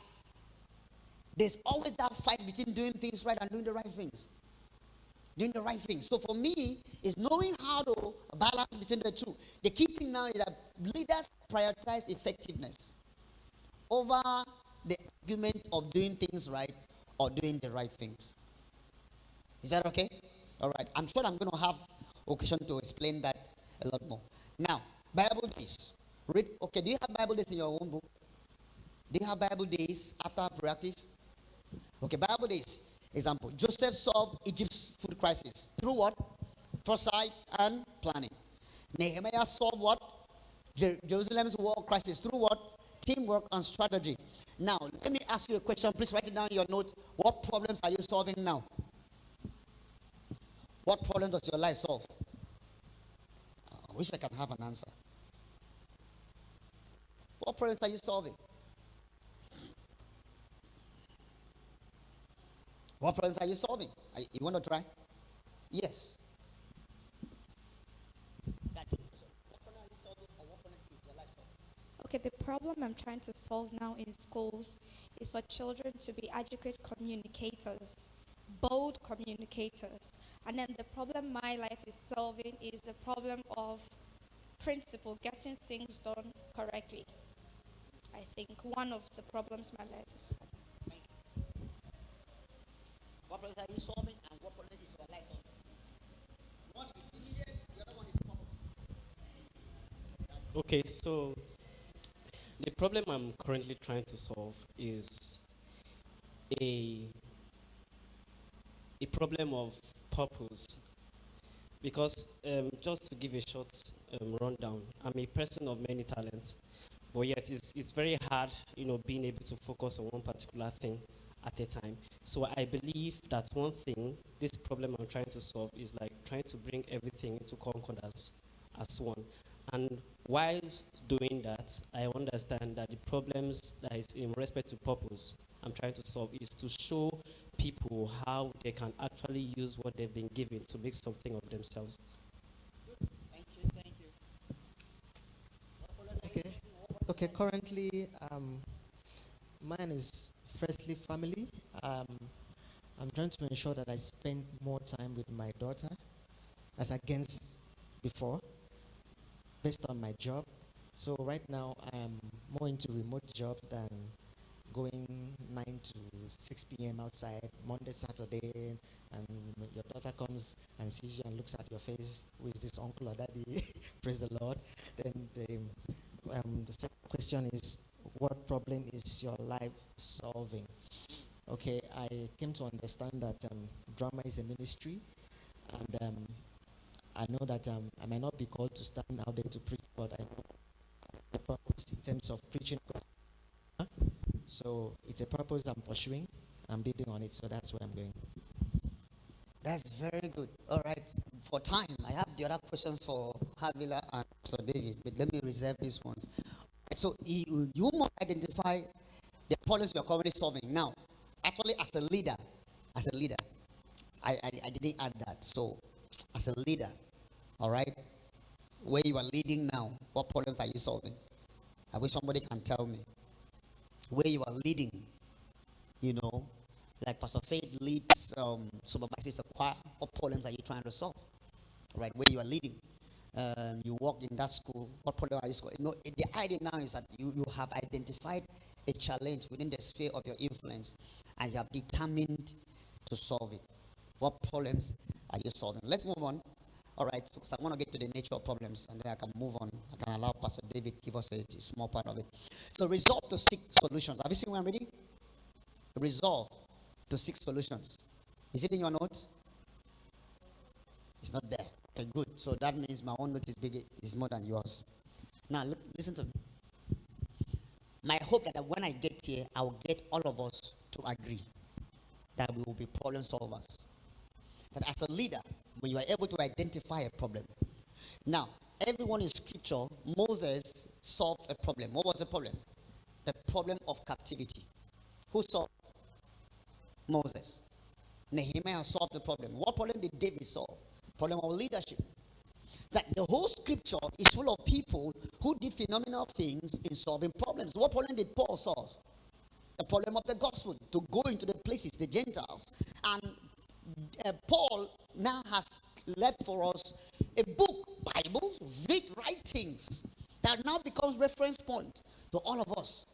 there's always that fight between doing things right and doing the right things. Doing the right things. So for me, is knowing how to balance between the two. The key thing now is that leaders prioritize effectiveness over the argument of doing things right or doing the right things. Is that okay? All right. I'm sure I'm going to have occasion to explain that a lot more. Now, Bible days. Read. Okay, do you have Bible days in your own book? Do you have Bible days after proactive? Okay, Bible days. Example, Joseph solved Egypt's food crisis through what? Foresight and planning. Nehemiah solved what? Jerusalem's war crisis through what? Teamwork and strategy. Now, let me ask you a question. Please write it down in your note. What problems are you solving now? What problem does your life solve? I wish I can have an answer. What problems are you solving? What problems are you solving? You want to try? Yes. Okay, the problem I'm trying to solve now in schools is for children to be adequate communicators, bold communicators. And then the problem my life is solving is the problem of principle, getting things done correctly. I think one of the problems my life is. What problems are you solving and what problem is your life solving? One is immediate, the other one is purpose. Okay, so the problem I'm currently trying to solve is a problem of purpose. Because just to give a short rundown, I'm a person of many talents, but yet it's very hard, being able to focus on one particular thing at a time. So I believe that one thing, this problem I'm trying to solve is like trying to bring everything into concordance as one. And while doing that, I understand that the problems that is in respect to purpose I'm trying to solve is to show people how they can actually use what they've been given to make something of themselves. Thank you, thank you. Okay. Okay. Currently, mine is firstly family. I'm trying to ensure that I spend more time with my daughter, as against before, based on my job. So right now, I am more into remote jobs than going 9 to 6 p.m. outside, Monday, Saturday, and your daughter comes and sees you and looks at your face, who is this uncle or daddy? Praise the Lord. Then the second question is, what problem is your life solving? Okay, I came to understand that drama is a ministry, and I know that I may not be called to stand out there to preach, but I know the purpose in terms of preaching. So it's a purpose I'm pursuing. I'm building on it, so that's where I'm going. That's very good. All right. For time, I have the other questions for Havila and Sir David, but let me reserve these ones. Right, so you must identify the problems you are currently solving. Now, actually, as a leader, I didn't add that. So, as a leader, all right, where you are leading now, what problems are you solving? I wish somebody can tell me. Where you are leading, like Pastor Faith leads, supervises a choir, what problems are you trying to solve? Right, where you are leading, you work in that school, what problem are you solving? The idea now is that you have identified a challenge within the sphere of your influence, and you have determined to solve it. What problems are you solving? Let's move on. All right, so I want to get to the nature of problems, and then I can move on. I can allow Pastor David give us a small part of it. So resolve to seek solutions. Have you seen where I'm reading? Resolve to seek solutions. Is it in your notes? It's not there. Okay, good. So that means my own note is big, is more than yours. Now, listen to me. My hope that when I get here, I will get all of us to agree that we will be problem solvers. But as a leader, when you are able to identify a problem. Now, everyone in scripture, Moses solved a problem. What was the problem? The problem of captivity. Who solved? Moses. Nehemiah solved the problem. What problem did David solve? Problem of leadership. That the whole scripture is full of people who did phenomenal things in solving problems. What problem did Paul solve? The problem of the gospel, to go into the places, the Gentiles. And Paul now has left for us a book, Bibles, writings, that now becomes reference point to all of us.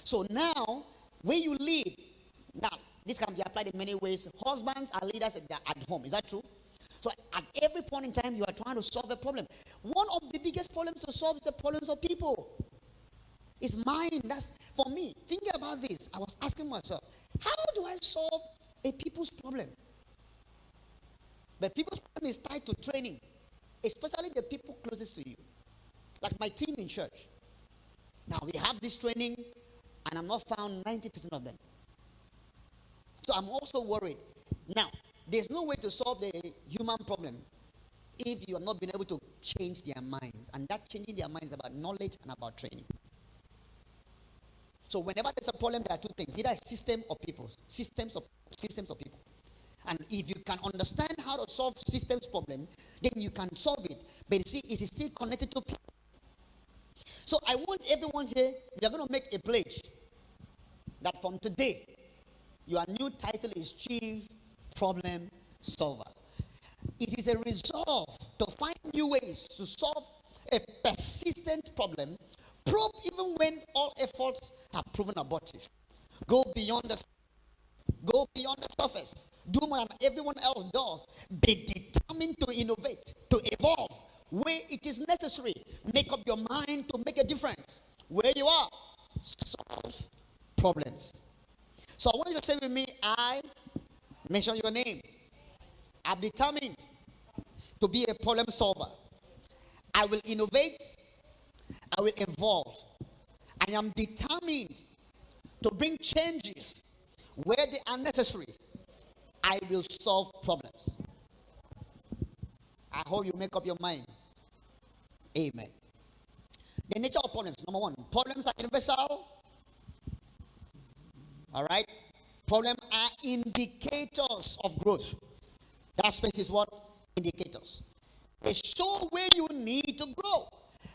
So now, where you lead, now, this can be applied in many ways. Husbands are leaders at home. Is that true? So at every point in time, you are trying to solve a problem. One of the biggest problems to solve is the problems of people. It's mine. That's for me. Thinking about this, I was asking myself, how do I solve a people's problem? But people's problem is tied to training, especially the people closest to you. Like my team in church. Now we have this training, and I'm not found 90% of them. So I'm also worried. Now, there's no way to solve the human problem if you have not been able to change their minds. And that changing their minds is about knowledge and about training. So whenever there's a problem, there are two things. Either a system or people. Systems of people. And if you can understand how to solve systems problem, then you can solve it. But you see, it is still connected to people. So I want everyone here, we are going to make a pledge that from today, your new title is Chief Problem Solver. It is a resolve to find new ways to solve a persistent problem, probe even when all efforts are proven abortive. Go beyond the surface. Do more than everyone else does. Be determined to innovate, to evolve where it is necessary. Make up your mind to make a difference. Where you are, solve problems. So I want you to say with me, I mention your name. I'm determined to be a problem solver. I will innovate. I will evolve. I am determined to bring changes where they are necessary. I will solve problems. I hope you make up your mind. Amen. The nature of problems. Number one, problems are universal. All right? Problems are indicators of growth. That space is what? Indicators. They show where you need to grow.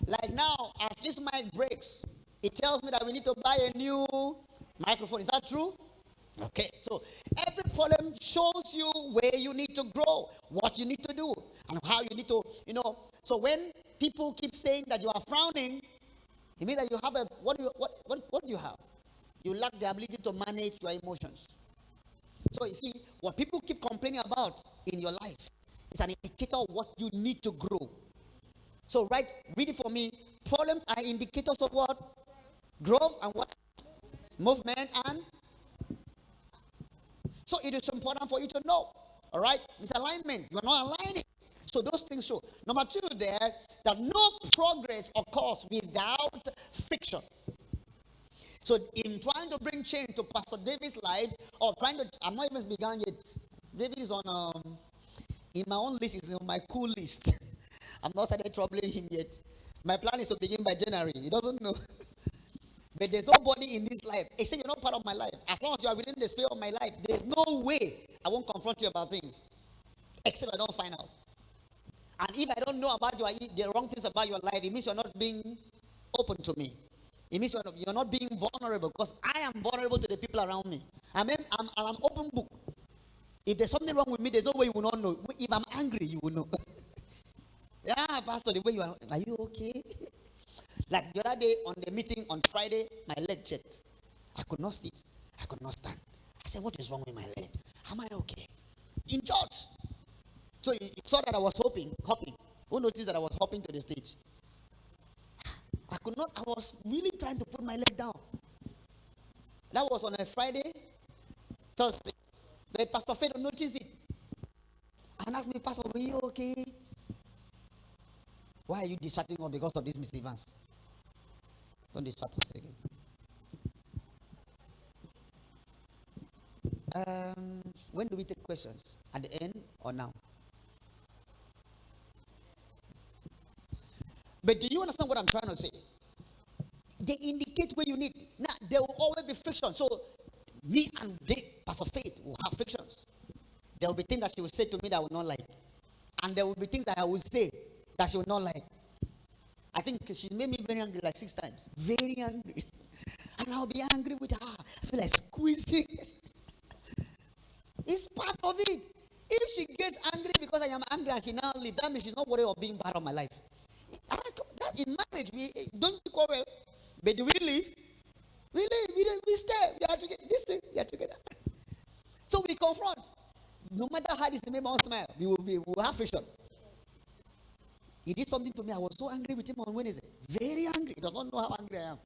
Like now, as this mic breaks, it tells me that we need to buy a new microphone. Is that true? Okay. So every problem shows you where you need to grow, what you need to do, and how you need to, So when people keep saying that you are frowning, it means that you have what do you have? You lack the ability to manage your emotions. So you see, what people keep complaining about in your life is an indicator of what you need to grow. So read it for me. Problems are indicators of what? Growth and what? Movement and. So it is important for you to know. All right? Misalignment. You are not aligning. So those things show. Number two there, that no progress occurs without friction. So in trying to bring change to Pastor David's life, I'm not even begun yet. David is on, in my own list, is on my cool list. I'm not started troubling him yet. My plan is to begin by January. He doesn't know. But there's nobody in this life, except you're not part of my life. As long as you are within the sphere of my life, there's no way I won't confront you about things. Except I don't find out. And if I don't know about the wrong things about your life, it means you're not being open to me. It means you're not being vulnerable, because I am vulnerable to the people around me. I'm open book. If there's something wrong with me, there's no way you will not know. If I'm angry, you will know. Yeah, Pastor, the way you are you okay? Like the other day on the meeting on Friday, my leg checked. I could not sit. I could not stand. I said, what is wrong with my leg? Am I okay? In church. So he saw that I was hopping. Who noticed that I was hopping to the stage? I was really trying to put my leg down. That was on a Friday, Thursday. But Pastor Fedor noticed it and asked me, Pastor, were you okay? Why are you distracting us because of this Miss Evans? Don't distract us again. When do we take questions? At the end or now? But do you understand what I'm trying to say? They indicate where you need. Now, there will always be friction. So, me and Pastor Faith, will have frictions. There will be things that she will say to me that I will not like. And there will be things that I will say that she will not like. I think she made me very angry like 6 times. Very angry. And I'll be angry with her. I feel like squeezing. It's part of it. If she gets angry because I am angry and she now leaves, that means she's not worried of being part of my life. In marriage, we don't quarrel. But do we live? We live. We stay. We are together. We are together. So we confront. No matter how this may not smile, we will have friction. He did something to me. I was so angry with him on Wednesday. Very angry. He does not know how angry I am.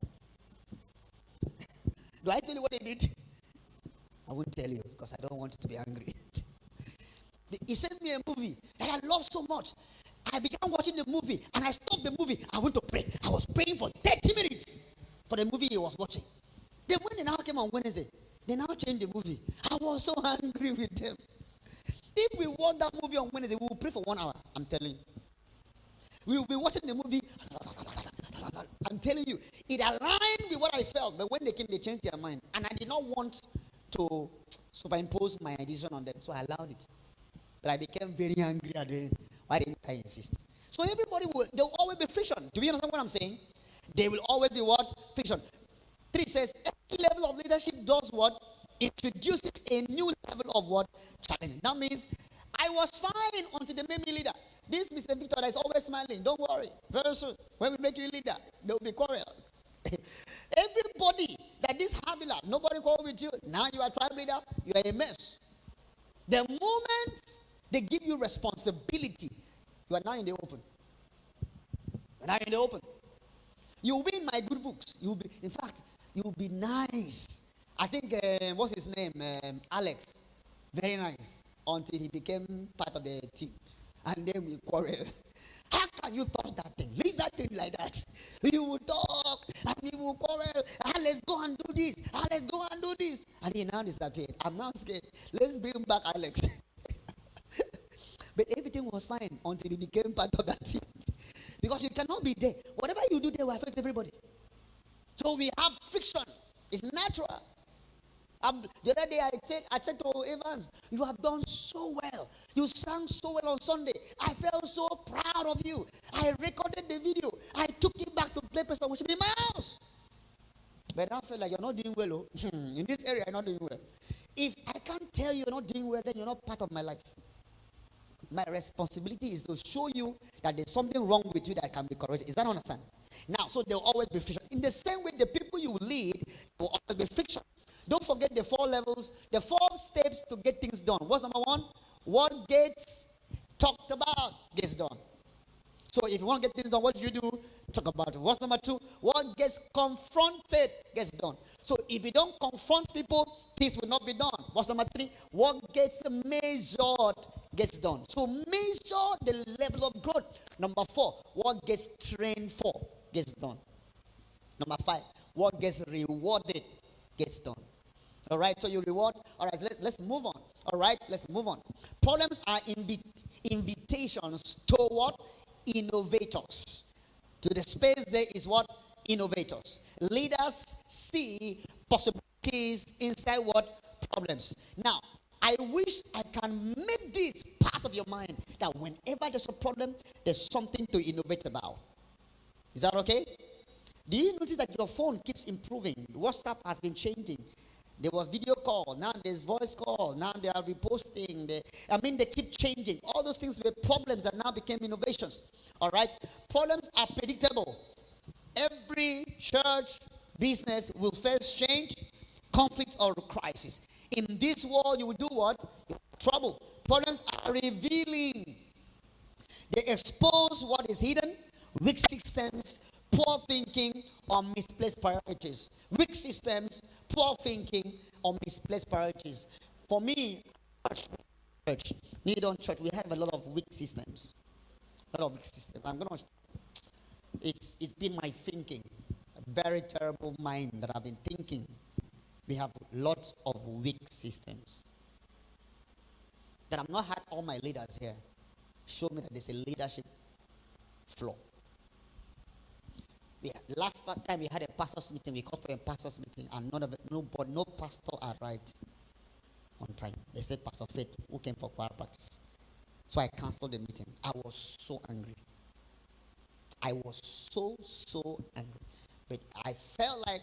Do I tell you what he did? I won't tell you because I don't want you to be angry. He sent me a movie that I love so much. I began watching the movie and I stopped the movie. I went to pray. I was praying for 30 minutes for the movie he was watching. Then when they now came on Wednesday, they now changed the movie. I was so angry with them. If we watch that movie on Wednesday, we will pray for 1 hour. I'm telling you. We will be watching the movie. I'm telling you, it aligned with what I felt. But when they came, they changed their mind. And I did not want to superimpose my decision on them. So I allowed it. But I became very angry at the end. Why didn't I insist? So everybody there will always be friction. Do you understand what I'm saying? There will always be what? Friction. 3 says, every level of leadership does what? Introduces a new level of what? Challenge. That means I was fine until they made me leader. This Mr. Victor that is always smiling, don't worry. Very soon, when we make you leader, there will be quarrel. Everybody that this habila, nobody call with you. Now you are tribe leader, you are a mess. The moment they give you responsibility, you are now in the open. You are now in the open. You will be in my good books. You will be, in fact, you will be nice. I think what's his name? Alex. Very nice. Until he became part of the team. And then we quarrel. How can you touch that thing? Leave that thing like that. You will talk and we will quarrel. Let's go and do this. Let's go and do this. And he now disappeared. I'm now scared. Let's bring back Alex. But everything was fine until he became part of that team. Because you cannot be there. Whatever you do there will affect everybody. So we have friction. It's natural. The other day I said to Evans, you have done so well. You sang so well on Sunday. I felt so proud of you. I recorded the video. I took it back to play praise and worship in my house. But I felt like you're not doing well. Oh. In this area, you're not doing well. If I can't tell you you're not doing well, then you're not part of my life. My responsibility is to show you that there's something wrong with you that can be corrected. Is that understand? Now, so there will always be friction. In the same way, the people you lead will always be friction. Don't forget the 4 levels, the 4 steps to get things done. What's number 1? What gets talked about gets done. So if you want to get things done, what do you do? Talk about it. What's number 2? What gets confronted gets done. So if you don't confront people, things will not be done. What's number 3? What gets measured gets done. So measure the level of growth. Number 4, what gets trained for gets done. Number 5, what gets rewarded gets done. All right, so you reward. All right, let's move on. All right, let's move on. Problems are invitations toward innovators. To the space there is what? Innovators. Leaders see possibilities inside what? Problems. Now, I wish I can make this part of your mind that whenever there's a problem, there's something to innovate about. Is that okay? Do you notice that your phone keeps improving? WhatsApp has been changing. There was video call. Now there's voice call. Now they are reposting. They keep changing. All those things were problems that now became innovations. All right? Problems are predictable. Every church business will face change, conflict, or crisis. In this world, you will do what? You have trouble. Problems are revealing. They expose what is hidden, weak systems, poor thinking, or misplaced priorities. Weak systems, poor thinking, or misplaced priorities. For me, church, we have a lot of weak systems. A lot of weak systems. It's been my thinking, a very terrible mind that I've been thinking. We have lots of weak systems. That I've not had all my leaders here show me that there's a leadership flaw. Time we had a pastor's meeting, we called for a pastor's meeting, and no pastor arrived on time. They said Pastor Faith, who came for choir practice. So I canceled the meeting. I was so angry. I was so angry. But I felt like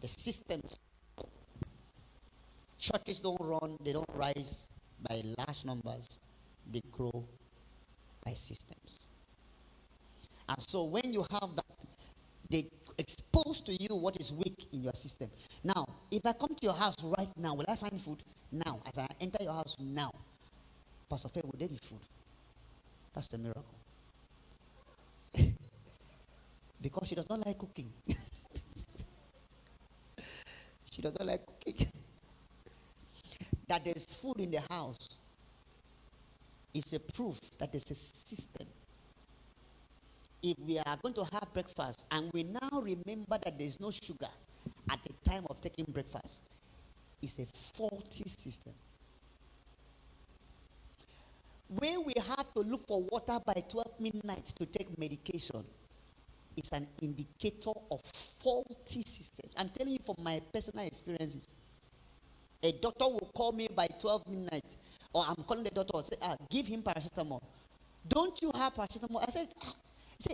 the systems, churches don't run, they don't rise by large numbers, they grow by systems. And so when you have that, they expose to you what is weak in your system. Now, if I come to your house right now, will I find food? Now, as I enter your house now, Pastor Faye, will there be food? That's the miracle. Because she does not like cooking. She does not like cooking. That there's food in the house is a proof that there's a system. If we are going to have breakfast and we now remember that there's no sugar at the time of taking breakfast, it's a faulty system. When we have to look for water by 12 midnight to take medication, it's an indicator of faulty systems. I'm telling you from my personal experiences. A doctor will call me by 12 midnight, or I'm calling the doctor and say, give him paracetamol. Don't you have paracetamol? I said,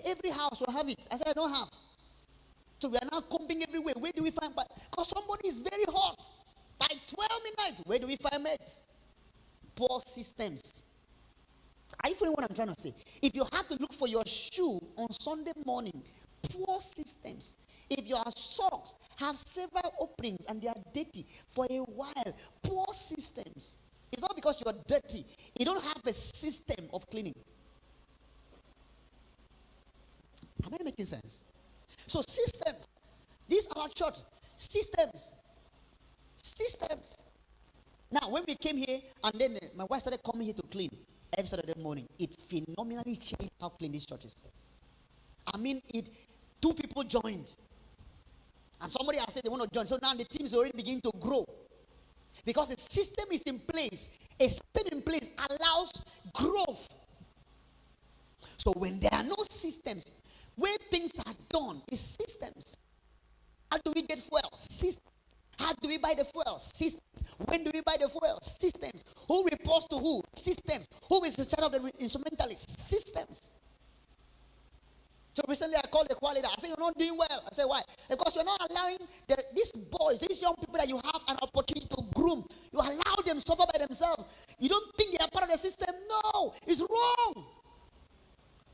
every house will have it. I said, I don't have. So we are now combing everywhere. Where do we find? Because somebody is very hot. By 12 midnight, where do we find meds? Poor systems. Are you following what I'm trying to say? If you have to look for your shoe on Sunday morning, poor systems. If your socks have several openings and they are dirty for a while, poor systems. It's not because you are dirty. You don't have a system of cleaning. Am I making sense? So systems. These are our church. Systems. Systems. Now, when we came here, and then my wife started coming here to clean every Saturday morning, it phenomenally changed how clean this church is. I mean, two people joined. And somebody has said they want to join. So now the team is already beginning to grow. Because the system is in place. A system in place allows growth. So when there are no systems, when things are done, it's systems. How do we get fuel? Systems. How do we buy the fuel? Systems. When do we buy the fuel? Systems. Who reports to who? Systems. Who is in charge of the instrumentalist? Systems. So recently I called the quality. I said, you're not doing well. I said, why? Because you're not allowing these boys, these young people that you have an opportunity to groom. You allow them suffer by themselves. You don't think they are part of the system? No, it's wrong.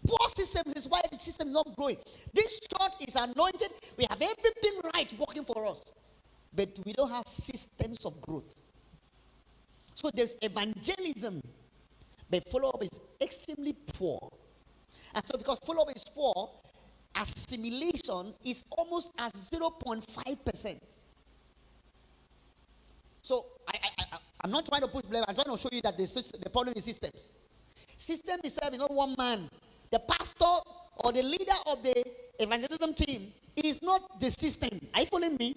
Poor systems is why the system is not growing. This church is anointed. We have everything right working for us. But we don't have systems of growth. So there's evangelism, but follow-up is extremely poor. And so because follow-up is poor, assimilation is almost at 0.5%. So I'm not trying to put blame. I'm trying to show you that the problem is systems. System itself is not one man. The pastor or the leader of the evangelism team is not the system. Are you following me?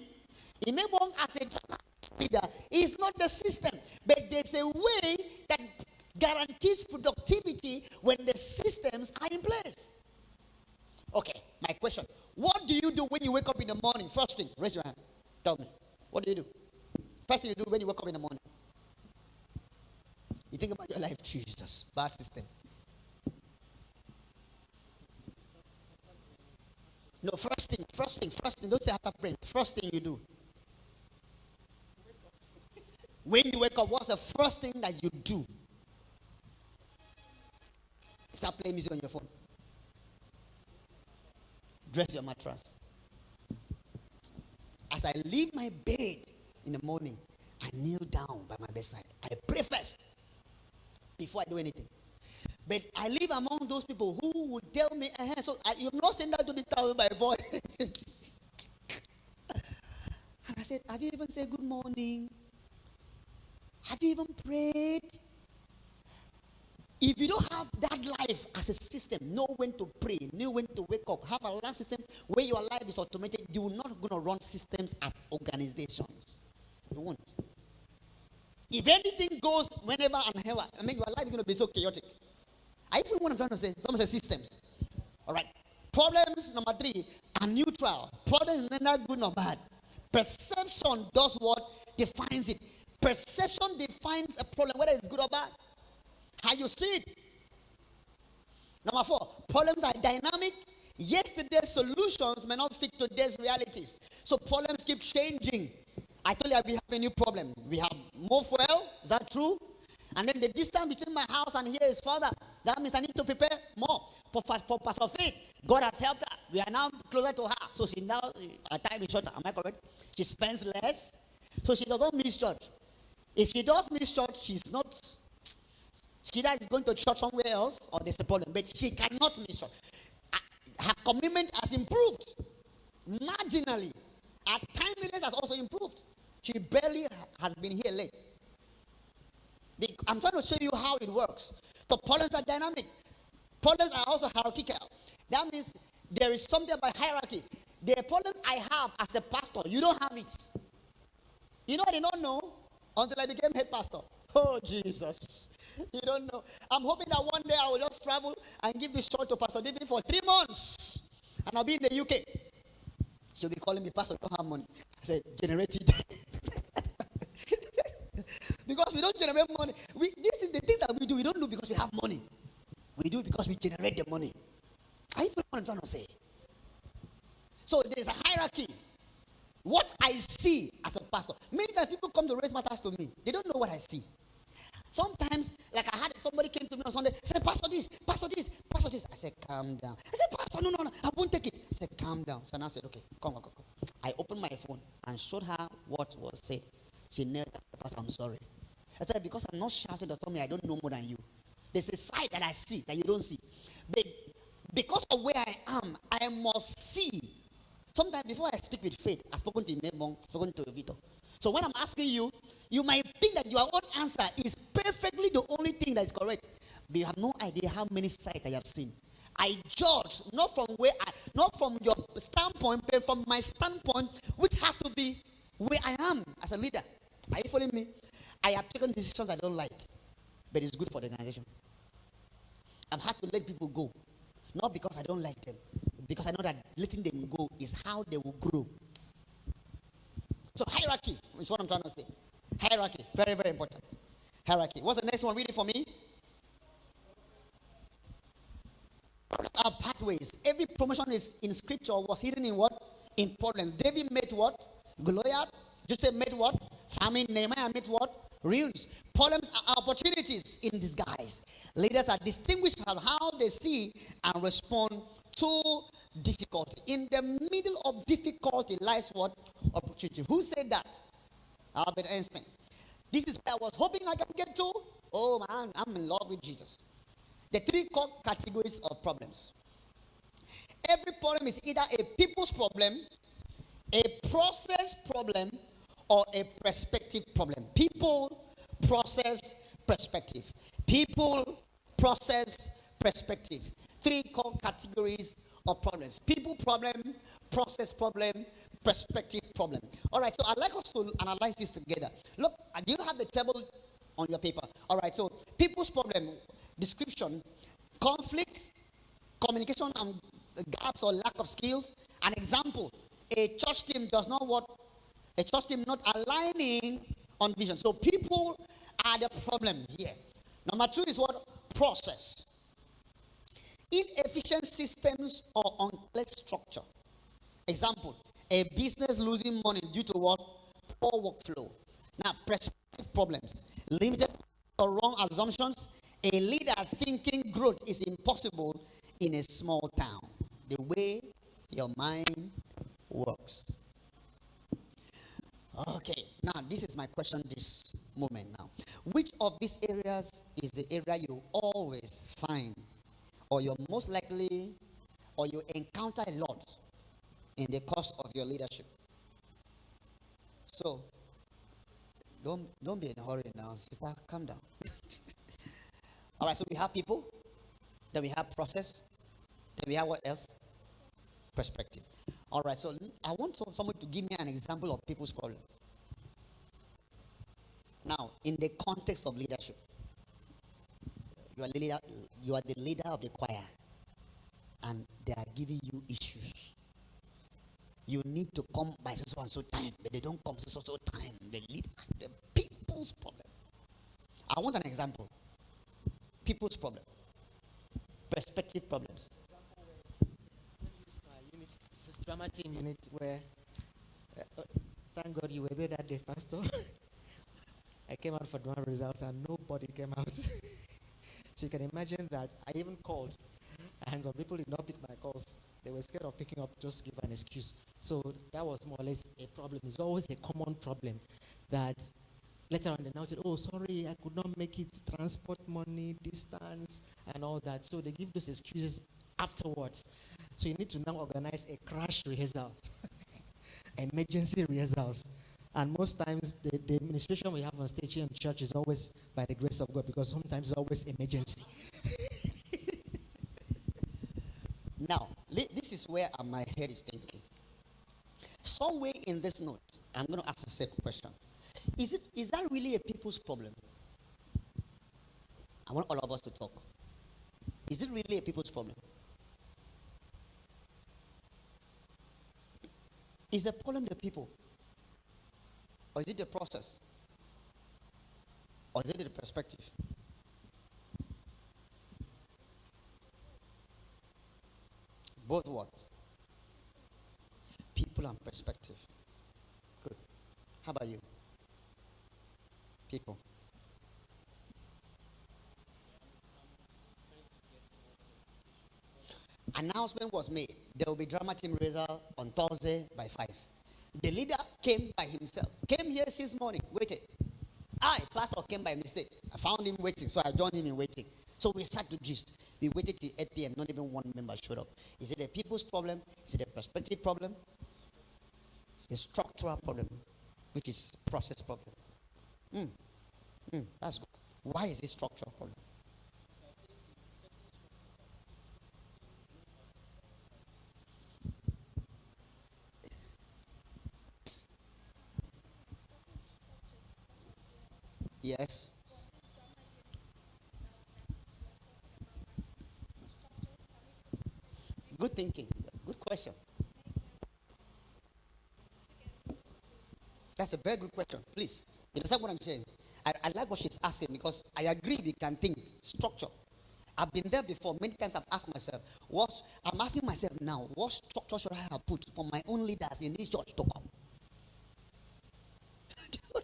Imebong as a leader is not the system, but there's a way that guarantees productivity when the systems are in place. Okay, my question. What do you do when you wake up in the morning? First thing, raise your hand. Tell me. What do you do? First thing you do when you wake up in the morning. You think about your life. Jesus, bad system. No, first thing. Don't say after praying. First thing you do. When you wake up, what's the first thing that you do? Start playing music on your phone. Dress your mattress. As I leave my bed in the morning, I kneel down by my bedside. I pray first before I do anything. But I live among those people who would tell me, so you've not sent that to be told by voice. And I said, have you even said good morning? Have you even prayed? If you don't have that life as a system, know when to pray, know when to wake up, have a life system where your life is automated, you're not going to run systems as organizations. You won't. If anything goes whenever and however, your life is going to be so chaotic. I feel what I'm trying to say. Someone says systems. All right. Problems, number 3, are neutral. Problems is neither good nor bad. Perception does what? Defines it. Perception defines a problem, whether it's good or bad. How you see it. Number 4, problems are dynamic. Yesterday's solutions may not fit today's realities. So problems keep changing. I told you we have a new problem. We have more fuel. Is that true? And then the distance between my house and here is further. That means I need to prepare more. For Pastor Faith, God has helped her. We are now closer to her. So she now, her time is shorter. Am I correct? She spends less. So she does not miss church. If she does miss church, she's not. She is going to church somewhere else or there's a problem. But she cannot miss church. Her commitment has improved. Marginally. Her timeliness has also improved. She barely has been here late. I'm trying to show you how it works. The problems are dynamic. Problems are also hierarchical. That means there is something about hierarchy. The problems I have as a pastor, you don't have it. You know, I did not know until I became head pastor. Oh, Jesus. You don't know. I'm hoping that one day I will just travel and give this church to Pastor David for 3 months. And I'll be in the UK. She'll be calling me, Pastor, I don't have money. I said, generate it. Because we don't generate money. This is the thing that we do. We don't do because we have money. We do it because we generate the money. Are you following what I'm trying to say? So there's a hierarchy. What I see as a pastor. Many times people come to raise matters to me. They don't know what I see. Sometimes, like I had somebody came to me on Sunday, said, Pastor this, Pastor this, Pastor this. I said, calm down. I said, Pastor, no, I won't take it. I said, calm down. So I said, okay, come. I opened my phone and showed her what was said. She knelt down. Pastor, I'm sorry. I said, because I'm not shouting to tell me I don't know more than you. There's a side that I see that you don't see. But because of where I am, I must see. Sometimes before I speak with faith, I've spoken to Nebong, spoken to Vito. So when I'm asking you, you might think that your own answer is perfectly the only thing that is correct. But you have no idea how many sites I have seen. I judge not from your standpoint, but from my standpoint, which has to be where I am as a leader. Are you following me? I have taken decisions I don't like, but it's good for the organization. I've had to let people go, not because I don't like them, because I know that letting them go is how they will grow. So hierarchy is what I'm trying to say. Hierarchy, very, very important. Hierarchy. What's the next one? Read it for me. Our pathways. Every promotion is in scripture was hidden in what? In problems. David met what? Goliath. Joseph met what? Famine. Nehemiah met what? Ruins. Problems are opportunities in disguise. Leaders are distinguished by how they see and respond to difficulty. In the middle of difficulty lies what? Opportunity. Who said that? Albert Einstein. This is where I was hoping I can get to. Oh man, I'm in love with Jesus. The 3 core categories of problems. Every problem is either a people's problem, a process problem, or a perspective problem. People, process, perspective. People, process, perspective. 3 core categories of problems. People problem, process problem, perspective problem. All right, so I'd like us to analyze this together. Look, do you have the table on your paper? All right, so people's problem, description, conflict, communication and gaps or lack of skills. An example, a church team does not what? A church team not aligning on vision. So people are the problem here. Number 2 is what? Process. Inefficient systems or unclear structure. Example, a business losing money due to what? Poor workflow. Now, perspective problems. Limited or wrong assumptions. A leader thinking growth is impossible in a small town. The way your mind works. Okay, now this is my question this moment now. Which of these areas is the area you always find, or you're most likely, or you encounter a lot in the course of your leadership? So, don't be in a hurry now, sister, calm down. All right, so we have people, then we have process, then we have what else? Perspective. All right, so I want someone to give me an example of people's problem. Now, in the context of leadership, you are the leader of the choir. and they are giving you issues. You need to come by so and so time, but they don't come so time. They lead the people's problem. I want an example. People's problem. Perspective problems. Unit, this is drama team unit where, thank God you were there that day, Pastor. I came out for drama results and nobody came out. So you can imagine that I even called, and some people did not pick my calls. They were scared of picking up just to give an excuse. So that was more or less a problem. It's always a common problem that later on they now said, oh, sorry, I could not make it, transport money, distance, and all that. So they give those excuses afterwards. So you need to now organize a crash rehearsal, emergency rehearsals. And most times the administration we have on stage here in church is always by the grace of God, because sometimes it's always emergency. Now, this is where my head is thinking. Somewhere in this note, I'm going to ask the same question. Is that really a people's problem? I want all of us to talk. Is it really a people's problem? Is the problem the people? Or is it the process? Or is it the perspective? Both what? People and perspective. Good. How about you? People. Announcement was made. There will be drama team result on Thursday by 5. The leader came by himself. Came here since morning, waited. Pastor came by mistake. I found him waiting, so I joined him in waiting. So we sat to gist. We waited till 8 p.m. Not even one member showed up. Is it a people's problem? Is it a perspective problem? It's a structural problem, which is process problem. That's good. Why is it structural problem? Yes. Good thinking. Good question. That's a very good question. Please. You understand what I'm saying? I like what she's asking, because I agree we can think structure. I've been there before. Many times I've asked myself, I'm asking myself now, what structure should I have put for my own leaders in this church to come?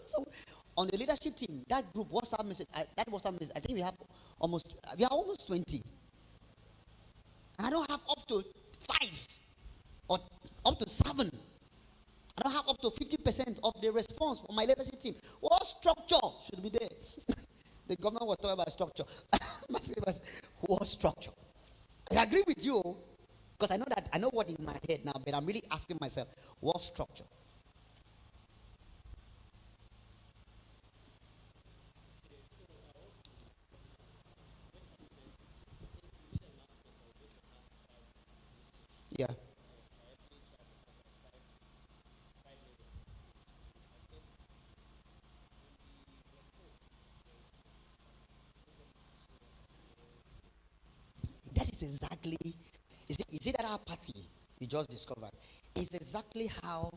So, on the leadership team, that group, WhatsApp message, I think we are almost 20. And I don't have up to 5 or up to 7. I don't have up to 50% of the response from my leadership team. What structure should be there? The governor was talking about structure. What structure? I agree with you, because I know what in my head now, but I'm really asking myself, what structure? Yeah. That is exactly, is it that apathy you just discovered? It's exactly how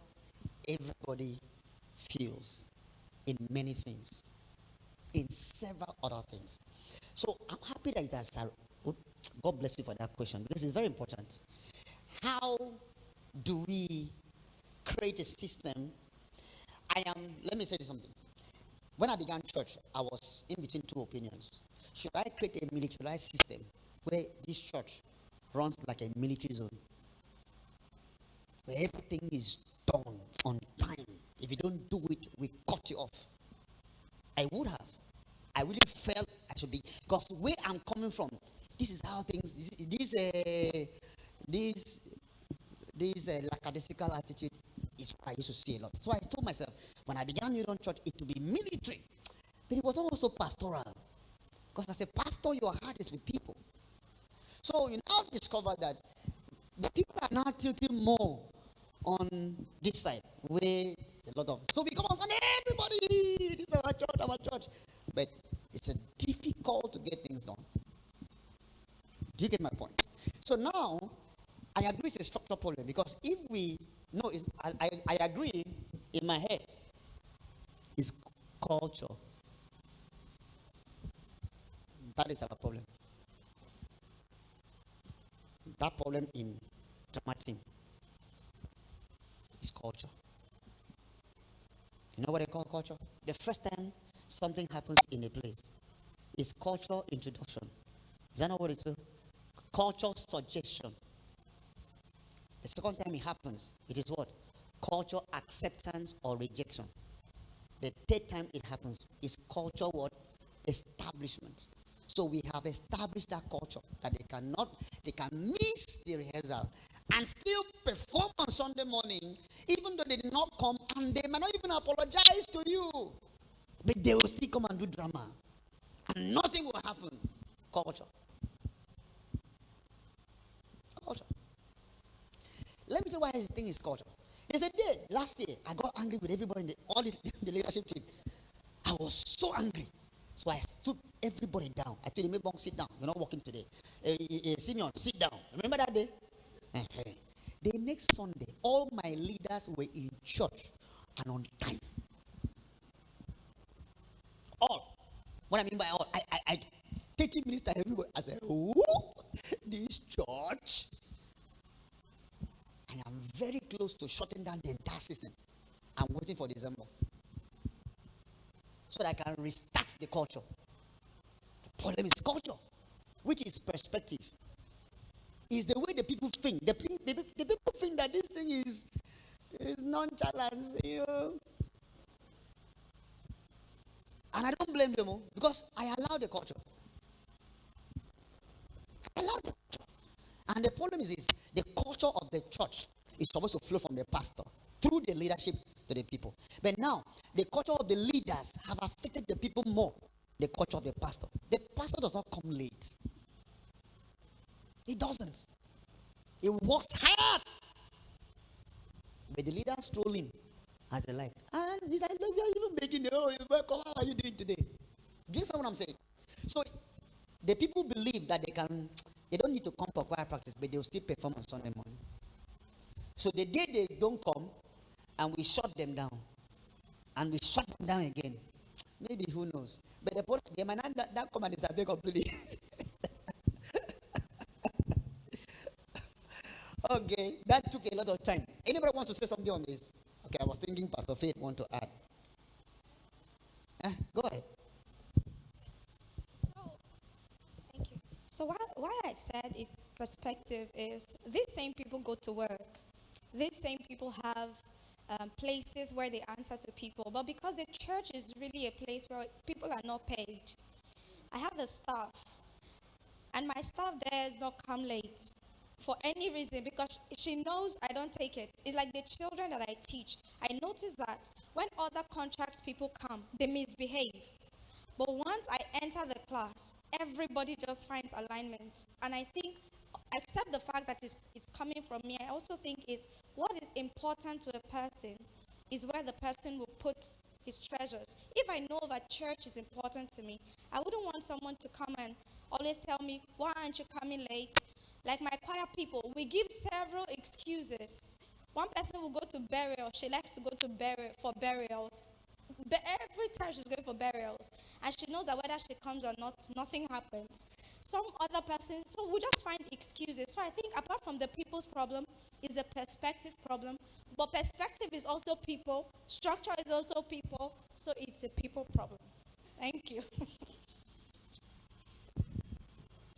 everybody feels in many things, in several other things. So I'm happy that it has, God bless you for that question, because it's very important. How do we create a system? Let me say something. When I began church, I was in between two opinions. Should I create a militarized system where this church runs like a military zone, where everything is done on time? If you don't do it, we cut you off. I would have. I really felt I should be, because where I'm coming from, this is how things, this lackadaisical attitude is what I used to see a lot. So I told myself, when I began Union Church, it to be military, but it was also pastoral. Because as a pastor, your heart is with people. So you now discover that the people are now tilting more on this side, where there's a lot of, so we come on Sunday, everybody, this is our church. But it's difficult to get things done. Do you get my point? So now, I agree it's a structural problem because if we know, I agree in my head, it's culture. That is our problem. That problem in drama team is culture. You know what they call culture? The first time something happens in a place is culture introduction. Is that not what it's called? Culture suggestion. The second time it happens, it is what? Culture acceptance or rejection. The third time it happens is culture what? Establishment. So we have established that culture that they can miss the rehearsal and still perform on Sunday morning, even though they did not come, and they may not even apologize to you. But they will still come and do drama. And nothing will happen. Culture. Culture. Let me tell you why this thing is culture. There's a day last year I got angry with everybody in the leadership team. I was so angry. So I stood everybody down. I told him, Ubong, sit down. You're not working today. Simeon, sit down. Remember that day? The next Sunday, all my leaders were in church and on time. All. What I mean by all, I 30 minutes to everybody. I said, who? This church? I am very close to shutting down the entire system. I'm waiting for December so that I can restart the culture. The problem is culture, which is perspective. Is the way the people think. The people think that this thing is nonchalant, you know. And I don't blame them all because I allow the culture. I allow the culture. And the problem is the culture of the church is supposed to flow from the pastor through the leadership to the people. But now, the culture of the leaders have affected the people more than the culture of the pastor. The pastor does not come late. He doesn't. He works hard. But the leaders stroll in as they like. And he's like, look, we are even making the, oh, welcome, how are you doing today? Do you see what I'm saying? So, the people believe that they don't need to come for choir practice, but they'll still perform on Sunday morning. So the day they don't come, and we shut them down, and we shut them down again, maybe who knows? But they might not come and disappear completely. Okay, that took a lot of time. Anybody wants to say something on this? Okay, I was thinking Pastor Faith want to add. Go ahead. Thank you. So why I said it's perspective is these same people go to work. These same people have places where they answer to people. But because the church is really a place where people are not paid, I have a staff. And my staff there does not come late for any reason because she knows I don't take it. It's like the children that I teach. I notice that when other contract people come, they misbehave. But once I enter the class, everybody just finds alignment. And I think, except the fact that it's coming from me, I also think is what is important to a person is where the person will put his treasures. If I know that church is important to me, I wouldn't want someone to come and always tell me, why aren't you coming late? Like my choir people, we give several excuses. One person will go to burial. She likes to go to for burials. But every time she's going for burials, and she knows that whether she comes or not, nothing happens. Some other person, so we just find excuses. So I think apart from the people's problem, is a perspective problem. But perspective is also people. Structure is also people. So it's a people problem. Thank you.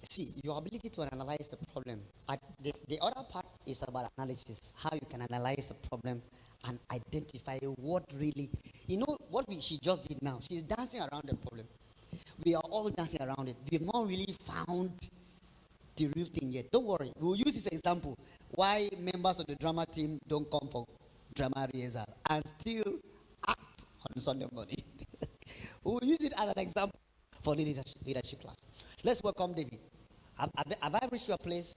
See, your ability to analyze the problem. The other part is about analysis. How you can analyze the problem and identify what really, you know what she just did now. She's dancing around the problem. We are all dancing around it. We've not really found the real thing yet. Don't worry. We'll use this example. Why members of the drama team don't come for drama rehearsal and still act on Sunday morning. We'll use it as an example for the leadership class. Let's welcome David. Have I reached your place?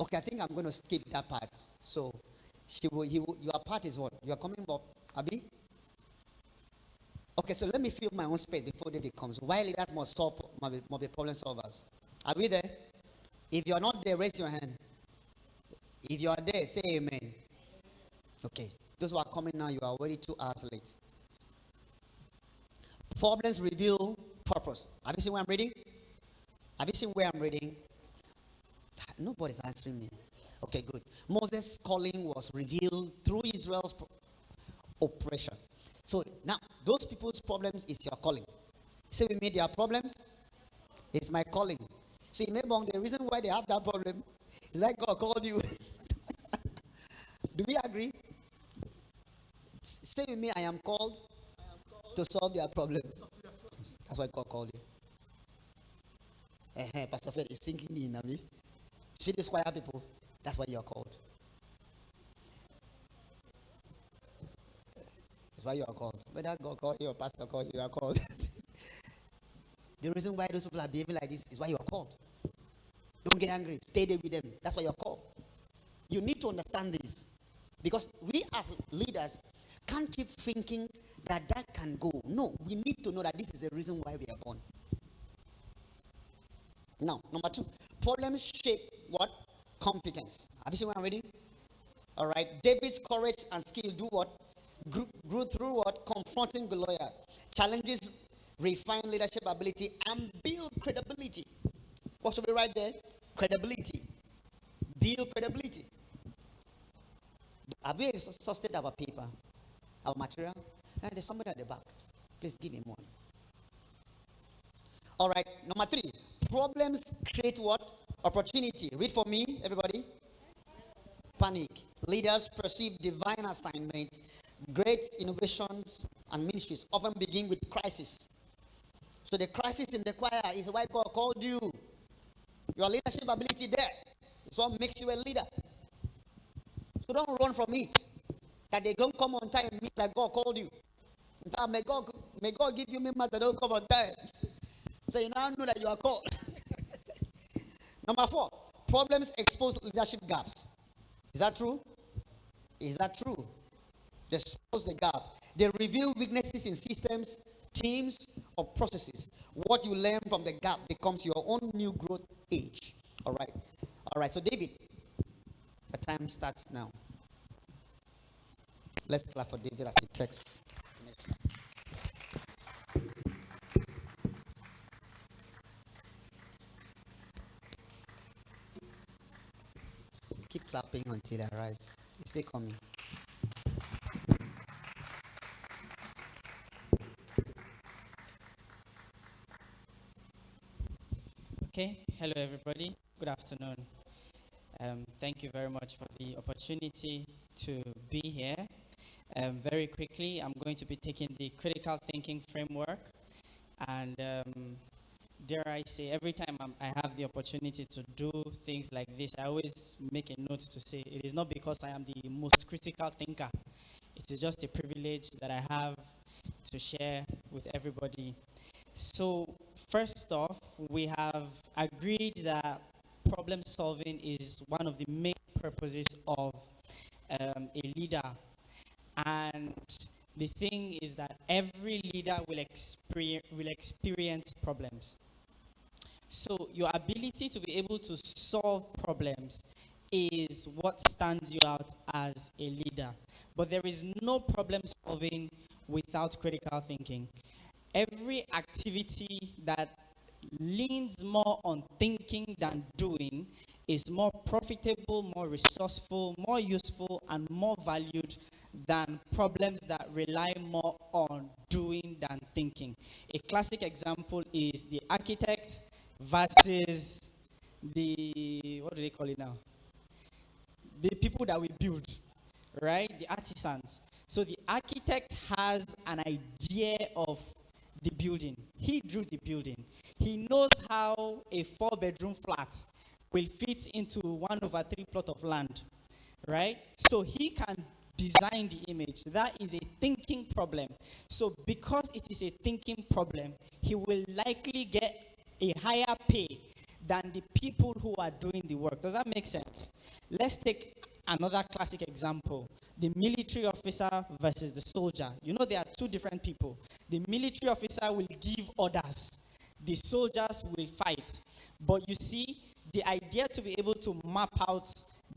Okay, I think I'm going to skip that part. So, your part is what? You are coming up, Abi? Okay, so let me fill my own space before David comes. Why leaders must be problem solvers. Are we there? If you're not there, raise your hand. If you are there, say amen. Okay. Those who are coming now, you are already 2 hours late. Problems reveal purpose. Have you seen where I'm reading? Have you seen where I'm reading? Nobody's answering me. Okay, good. Moses' calling was revealed through Israel's oppression. So now, those people's problems is your calling. Say with me, their problems is my calling. So remember, the reason why they have that problem is like God called you. Do we agree? Say with me, I am called to solve their problems. That's why God called you. Pastor Fred is sinking in. See these choir people? That's why you are called. That's why you are called. Whether God called you or pastor called you, you are called. The reason why those people are behaving like this is why you are called. Don't get angry. Stay there with them. That's why you are called. You need to understand this. Because we as leaders can't keep thinking that can go. No, we need to know that this is the reason why we are born. Now, number 2, problems shape what? Competence. Have you seen what I'm reading? All right. David's courage and skill do what? Grew through what? Confronting Goliath. Challenges refine leadership ability and build credibility. What should be right there? Credibility. Build credibility. Have we exhausted our paper, our material? And there's somebody at the back. Please give him one. All right. Number 3. Problems create what? Opportunity. Read for me, everybody. Panic. Leaders perceive divine assignment. Great innovations and ministries often begin with crisis. So the crisis in the choir is why God called you. Your leadership ability there is what makes you a leader. So don't run from it. That they don't come on time means that God called you. In fact, may God give you members that don't come on time. So you now know that you are called. Number 4, problems expose leadership gaps. Is that true? Is that true? They expose the gap. They reveal weaknesses in systems, teams, or processes. What you learn from the gap becomes your own new growth age. All right. All right. So David, the time starts now. Let's clap for David as he texts. Keep clapping until it arrives. It's still coming. Okay, hello everybody. Good afternoon. Thank you very much for the opportunity to be here. Very quickly, I'm going to be taking the critical thinking framework, and dare I say, every time I have the opportunity to do things like this, I always make a note to say it is not because I am the most critical thinker. It is just a privilege that I have to share with everybody. So, first off, we have agreed that problem solving is one of the main purposes of a leader. And the thing is that every leader will experience problems. So your ability to be able to solve problems is what stands you out as a leader. But there is no problem solving without critical thinking. Every activity that leans more on thinking than doing is more profitable, more resourceful, more useful, and more valued than problems that rely more on doing than thinking. A classic example is the architect versus the, what do they call it now? The people that we build, right? The artisans. So the architect has an idea of the building. He drew the building. He knows how a 4-bedroom flat will fit into 1/3 plot of land, right? So he can design the image. That is a thinking problem. So because it is a thinking problem, he will likely get a higher pay than the people who are doing the work. Does that make sense? Let's take another classic example. The military officer versus the soldier. You know, there are two different people. The military officer will give orders. the soldiers will fight. But you see, the idea to be able to map out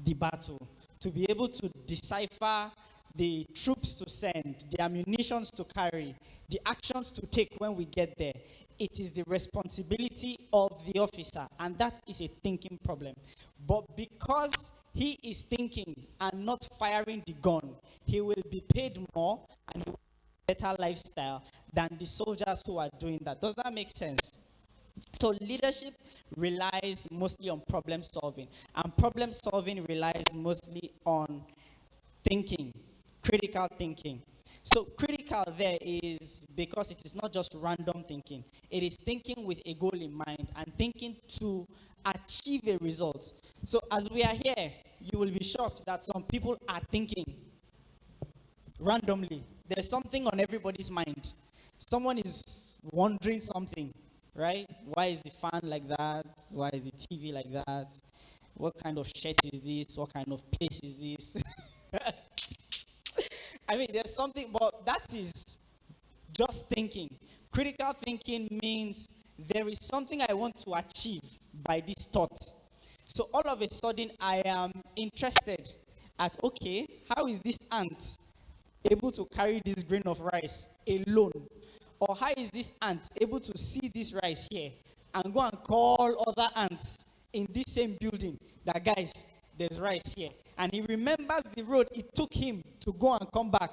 the battle, to be able to decipher the troops to send, the ammunitions to carry, the actions to take when we get there, it is the responsibility of the officer, and that is a thinking problem. But because he is thinking and not firing the gun, he will be paid more and he will have a better lifestyle than the soldiers who are doing that. Does that make sense? So leadership relies mostly on problem solving, and problem solving relies mostly on thinking, critical thinking. So critical there is because it is not just random thinking. It is thinking with a goal in mind and thinking to achieve a result. So as we are here, you will be shocked that some people are thinking randomly. There's something on everybody's mind. Someone is wondering something, right? Why is the fan like that? Why is the TV like that? What kind of shirt is this? What kind of place is this? I mean, there's something, but that is just thinking. Critical thinking means there is something I want to achieve by this thought. So all of a sudden, I am interested at, okay, how is this ant able to carry this grain of rice alone? Or how is this ant able to see this rice here and go and call other ants in this same building that, guys, there's rice here. And he remembers the road it took him to go and come back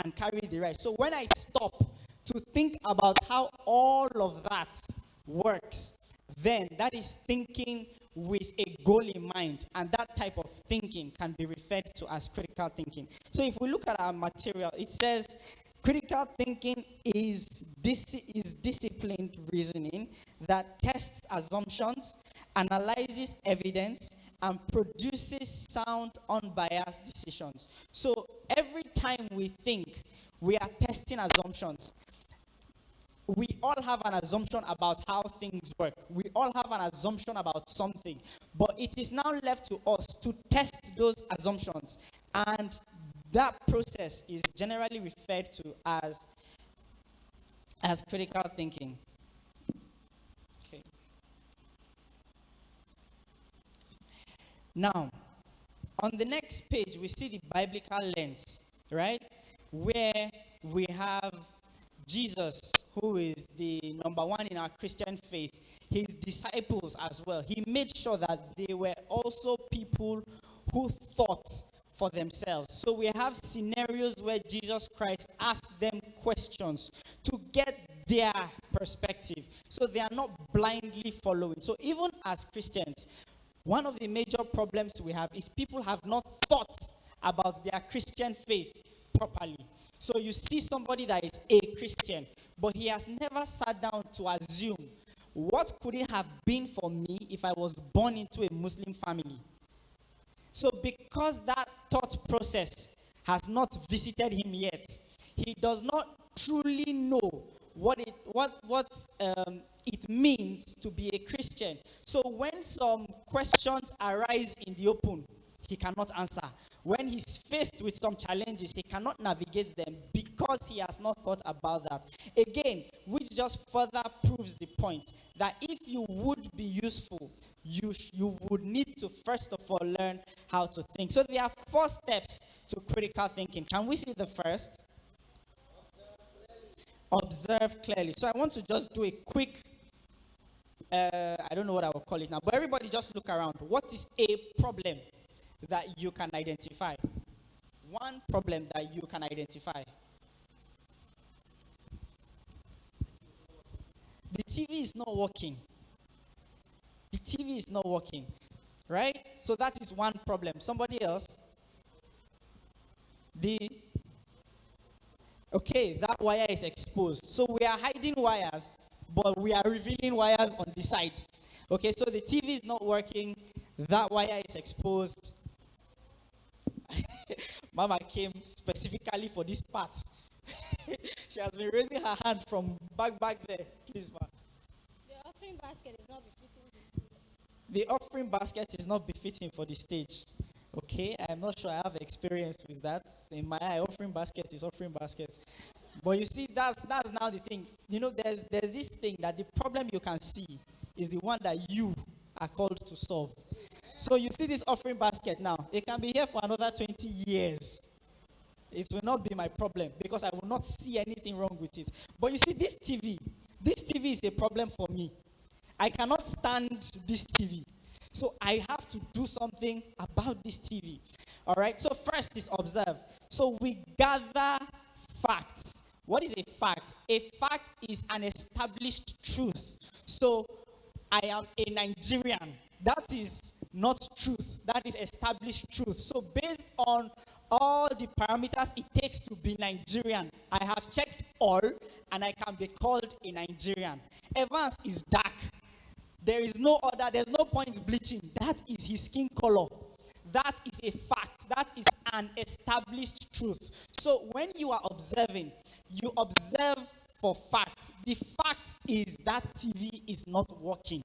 and carry the rice. So when I stop to think about how all of that works, then that is thinking with a goal in mind. And that type of thinking can be referred to as critical thinking. So if we look at our material, it says critical thinking is disciplined reasoning that tests assumptions, analyzes evidence, and produces sound, unbiased decisions. So every time we think, we are testing assumptions. We all have an assumption about how things work. We all have an assumption about something. But it is now left to us to test those assumptions. And that process is generally referred to as critical thinking. Okay. Now, on the next page, we see the biblical lens, right? Where we have Jesus, who is the number one in our Christian faith, his disciples as well. He made sure that they were also people who thought for themselves. So we have scenarios where Jesus Christ asked them questions to get their perspective. So they are not blindly following. So even as Christians, one of the major problems we have is people have not thought about their Christian faith properly. So you see somebody that is a Christian, but he has never sat down to assume, what could it have been for me if I was born into a Muslim family? So because that thought process has not visited him yet, he does not truly know what it means to be a Christian. So when some questions arise in the open, he cannot answer. When he's faced with some challenges, he cannot navigate them because he has not thought about that. Again, which just further proves the point that if you would be useful, you would need to first of all learn how to think. So there are 4 steps to critical thinking. Can we see the first? Observe clearly. So I want to just do a quick, I don't know what I will call it now, but everybody just look around. What is a problem that you can identify? One problem that you can identify. The TV is not working. The TV is not working, right? So that is one problem. Somebody else? Okay, that wire is exposed. So we are hiding wires, but we are revealing wires on the side. Okay, so the TV is not working. That wire is exposed. Mama came specifically for this part. She has been raising her hand from back there. Please, ma. The offering basket is not befitting. The offering basket is not befitting for the stage. Okay, I'm not sure I have experience with that. In my eye, offering basket is offering basket. But you see, that's now the thing. You know, there's this thing that the problem you can see is the one that you are called to solve. So you see this offering basket now. It can be here for another 20 years. It will not be my problem because I will not see anything wrong with it. But you see, this TV is a problem for me. I cannot stand this TV. So I have to do something about this TV. All right. So first is observe. So we gather facts. What is a fact? A fact is an established truth. So I am a Nigerian. That is not truth. That is established truth. So based on all the parameters it takes to be Nigerian, I have checked all and I can be called a Nigerian. Evans is dark. There's no point bleaching. That is his skin color. That is a fact. That is an established truth. So when you are observing, you observe for fact. The fact is that TV is not working.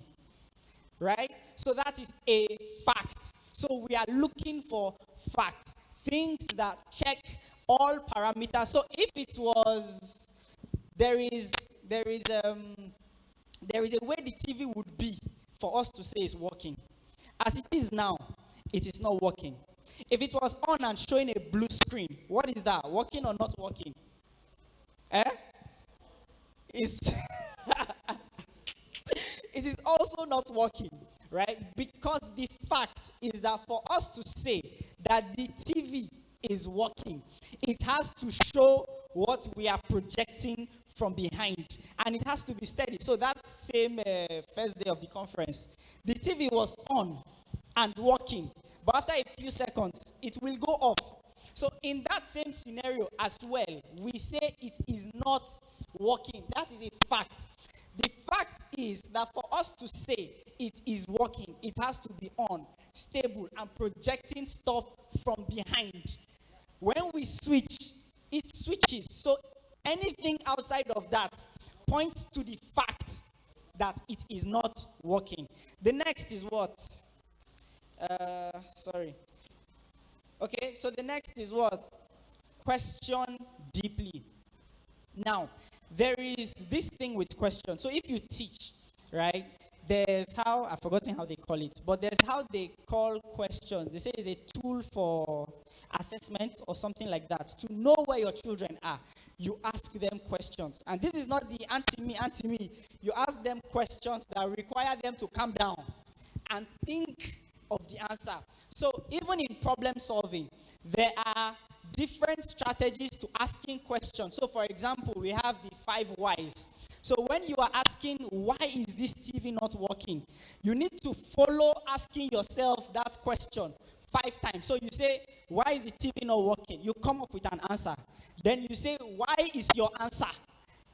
Right? So that is a fact. So we are looking for facts. Things that check all parameters. So if it was, there is a way the TV would be for us to say it's working. As it is now, it is not working. If it was on and showing a blue screen, what is that? Working or not working? It's it is also not working, right? Because the fact is that for us to say that the TV is working, it has to show what we are projecting from behind, and it has to be steady. So that same first day of the conference, the TV was on and working, but after a few seconds, it will go off. So in that same scenario as well, we say it is not working. That is a fact. The fact is that for us to say it is working, it has to be on, stable, and projecting stuff from behind. When we switch, it switches. So anything outside of that points to the fact that it is not working. The next is what? Okay, so the next is what? Question deeply. Now, there is this thing with questions. So if you teach, right, there's how, I've forgotten how they call it, but there's how they call questions. They say it's a tool for assessment or something like that. To know where your children are, you ask them questions. And this is not the anti-me. You ask them questions that require them to calm down and think of the answer. So even in problem solving, there are different strategies to asking questions. So for example, we have the 5 whys. So when you are asking, why is this TV not working? You need to follow asking yourself that question 5 times. So you say, why is the TV not working? You come up with an answer. Then you say, why is your answer?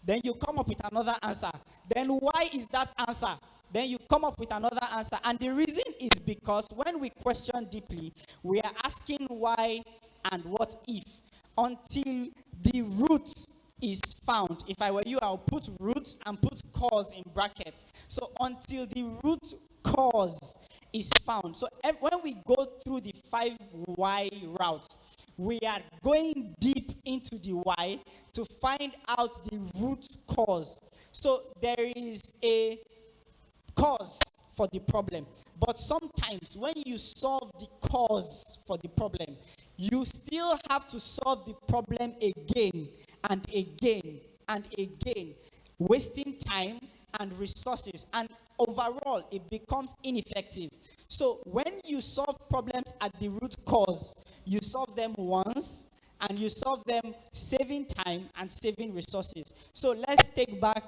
Then you come up with another answer. Then why is that answer? Then you come up with another answer. And the reason is because when we question deeply, we are asking why and what if until the root is found. If I were you, I'll put root and put cause in brackets. So until the root cause is found. So when we go through the 5 why routes, we are going deep into the why to find out the root cause. So there is a cause for the problem. But sometimes when you solve the cause for the problem, you still have to solve the problem again and again and again, wasting time and resources, and overall it becomes ineffective. So when you solve problems at the root cause, you solve them once and you solve them saving time and saving resources. So let's take back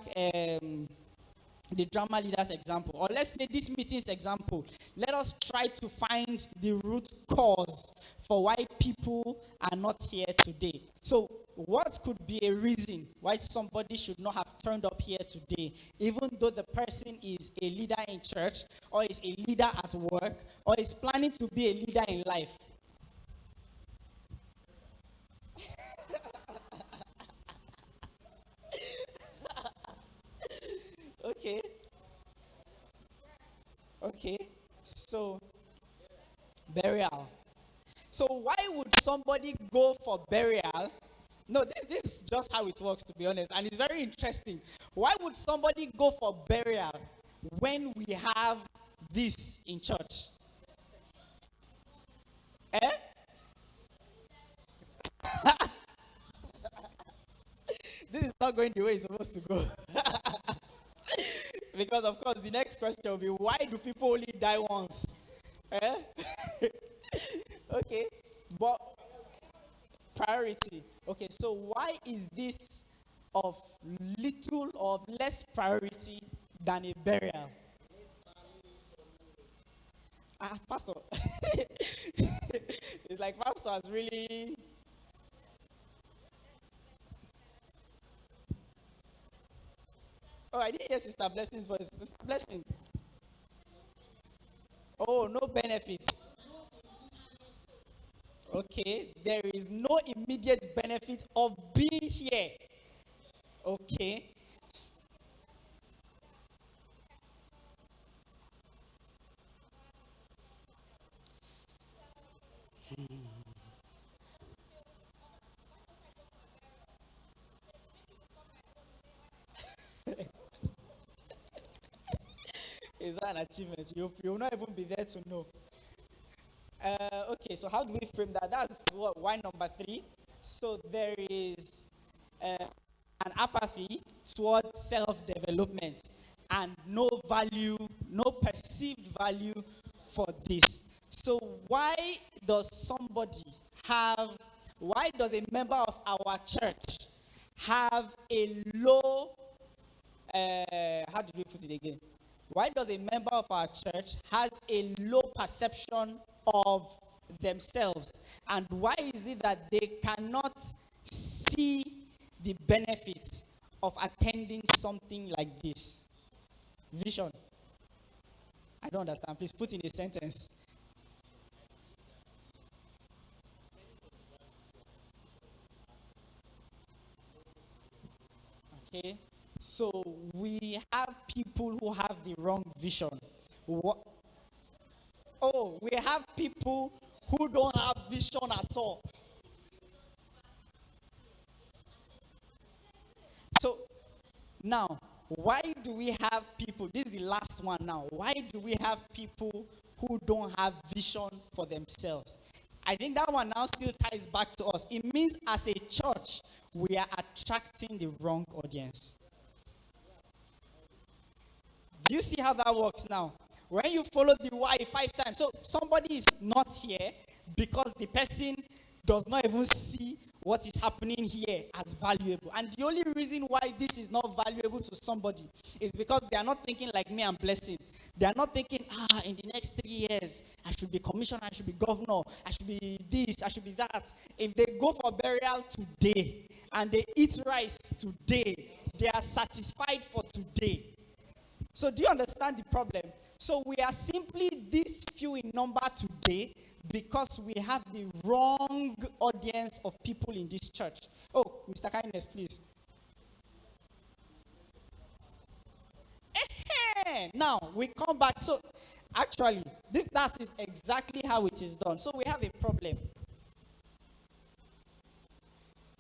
the drama leaders example, or let's say this meeting's example. Let us try to find the root cause for why people are not here today. So what could be a reason why somebody should not have turned up here today, even though the person is a leader in church, or is a leader at work, or is planning to be a leader in life? Okay. So, burial. So why would somebody go for burial No, this is just how it works, to be honest, and it's very interesting. Why would somebody go for burial when we have this in church? Eh? This is not going the way it's supposed to go. Because, of course, the next question will be, why do people only die once? Eh? Okay, but priority. Okay, so why is this of little or of less priority than a burial? Ah, Pastor. It's like Pastor has really. Oh, I didn't hear Sister Blessing's voice. Sister Blessing. Oh, no benefit. Okay, there is no immediate benefit of being here. Okay. Is that an achievement? You'll not even be there to know. Okay, so how do we frame that? That's what why number 3. So there is an apathy towards self-development and no value, no perceived value for this. So have, why does a member of our church have a low, how do we put it again? Why does a member of our church has a low perception of themselves? And why is it that they cannot see the benefit of attending something like this? Vision. I don't understand. Please put in a sentence. Okay. So we have people who have the wrong vision. Oh, we have people who don't have vision at all. So now, why do we have people? This is the last one now. Why do we have people who don't have vision for themselves? I think that one now still ties back to us. It means as a church, we are attracting the wrong audience. Do you see how that works now? When you follow the why 5 times, so somebody is not here because the person does not even see what is happening here as valuable. And the only reason why this is not valuable to somebody is because they are not thinking like me and Blessing. They are not thinking, in the next 3 years, I should be commissioner, I should be governor, I should be this, I should be that. If they go for burial today and they eat rice today, they are satisfied for today. So do you understand the problem? So we are simply this few in number today because we have the wrong audience of people in this church. Oh, Mr. Kindness, please. Now we come back. So actually, that is exactly how it is done. So we have a problem.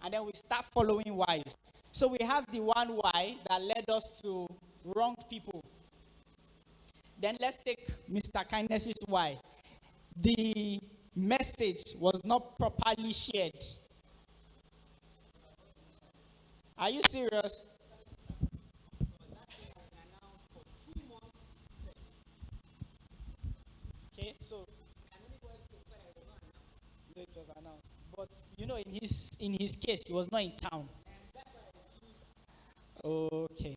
And then we start following whys. So we have the one why that led us to wrong people. Then let's take Mr. Kindness's why. The message was not properly shared. Are you serious? Okay, so it was announced. But in his case, he was not in town. Okay.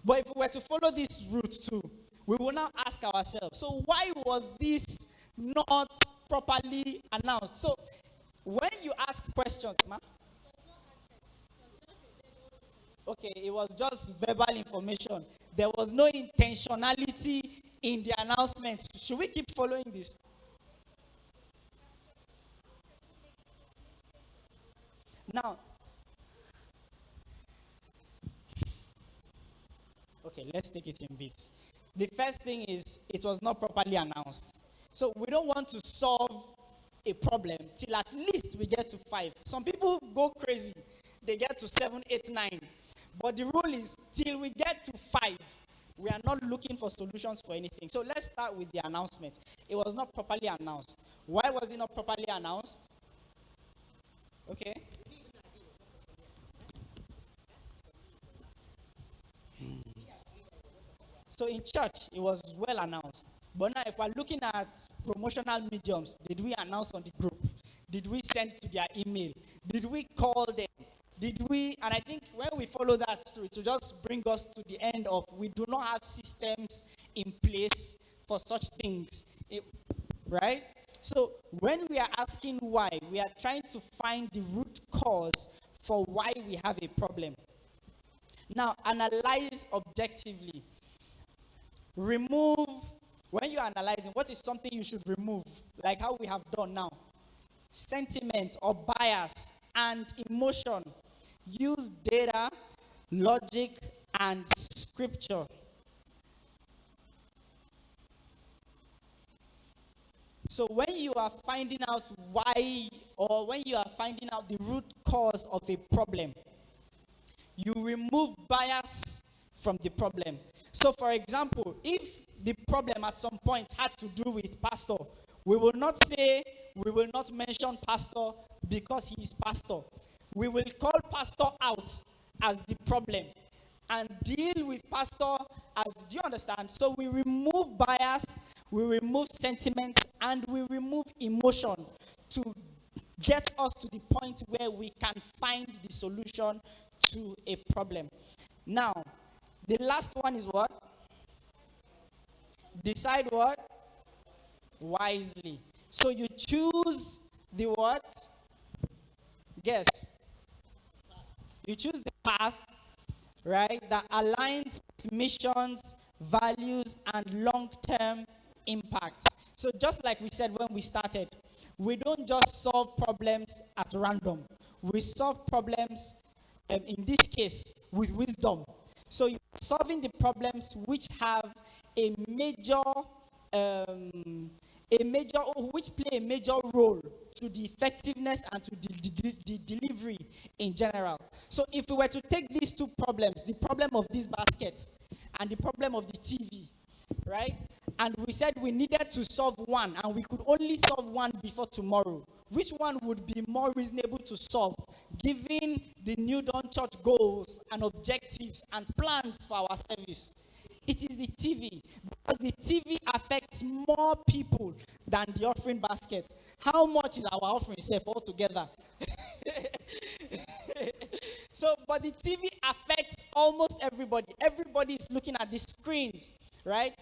But if we were to follow this route too, we will now ask ourselves, so why was this not properly announced? So when you ask questions, okay, it was just verbal information. There was no intentionality in the announcement. Should we keep following this? Now, okay, let's take it in bits. The first thing is it was not properly announced. So we don't want to solve a problem till at least we get to 5. Some people go crazy. They get to 7, 8, 9. But the rule is till we get to 5, we are not looking for solutions for anything. So let's start with the announcement. It was not properly announced. Why was it not properly announced? Okay. So in church, it was well announced. But now, if we're looking at promotional mediums, did we announce on the group? Did we send to their email? Did we call them? Did we? And I think when we follow that through, it will just bring us to the end of we do not have systems in place for such things, right? So when we are asking why, we are trying to find the root cause for why we have a problem. Now, analyze objectively. Remove, when you're analyzing, what is something you should remove? Like how we have done now. Sentiment or bias and emotion. Use data, logic, and scripture. So when you are finding out why, or when you are finding out the root cause of a problem, you remove bias from the problem. So for example, if the problem at some point had to do with pastor, we will not mention pastor because he is pastor. We will call pastor out as the problem and deal with pastor as, do you understand? So we remove bias, we remove sentiment, and we remove emotion to get us to the point where we can find the solution to a problem. Now, the last one is what? Decide what? Wisely. So you choose the what? Guess. You choose the path, right, that aligns with missions, values, and long-term impact. So just like we said when we started, we don't just solve problems at random. We solve problems, in this case, with wisdom. So you're solving the problems which have a major, which play a major role to the effectiveness and to the delivery in general. So if we were to take these two problems, the problem of this basket and the problem of the TV, right? And we said we needed to solve one and we could only solve one before tomorrow. Which one would be more reasonable to solve, given the New Dawn Church goals and objectives and plans for our service? It is the TV, because the TV affects more people than the offering basket. How much is our offering safe altogether? So, but the TV affects almost everybody. Everybody is looking at the screens, right?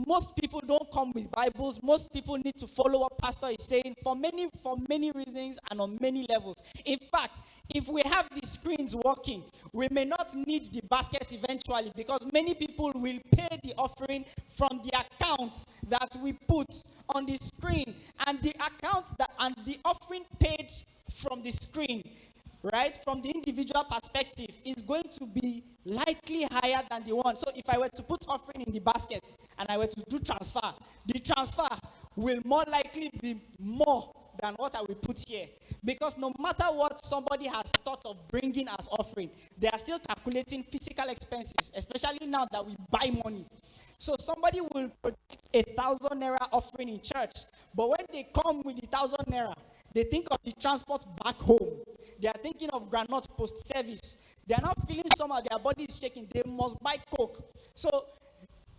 Most people don't come with Bibles. Most people need to follow what pastor is saying for many reasons and on many levels. In fact, if we have the screens working, we may not need the basket eventually, because many people will pay the offering from the account that we put on the screen, and the account that and the offering paid from the screen, right, from the individual perspective, is going to be likely higher than the one. So if I were to put offering in the basket and I were to do transfer, the transfer will more likely be more than what I will put here. Because no matter what somebody has thought of bringing as offering, they are still calculating physical expenses, especially now that we buy money. So somebody will project 1,000 naira offering in church, but when they come with the 1,000 naira, they think of the transport back home. They are thinking of granite post-service. They are not feeling somehow, their body is shaking. They must buy Coke. So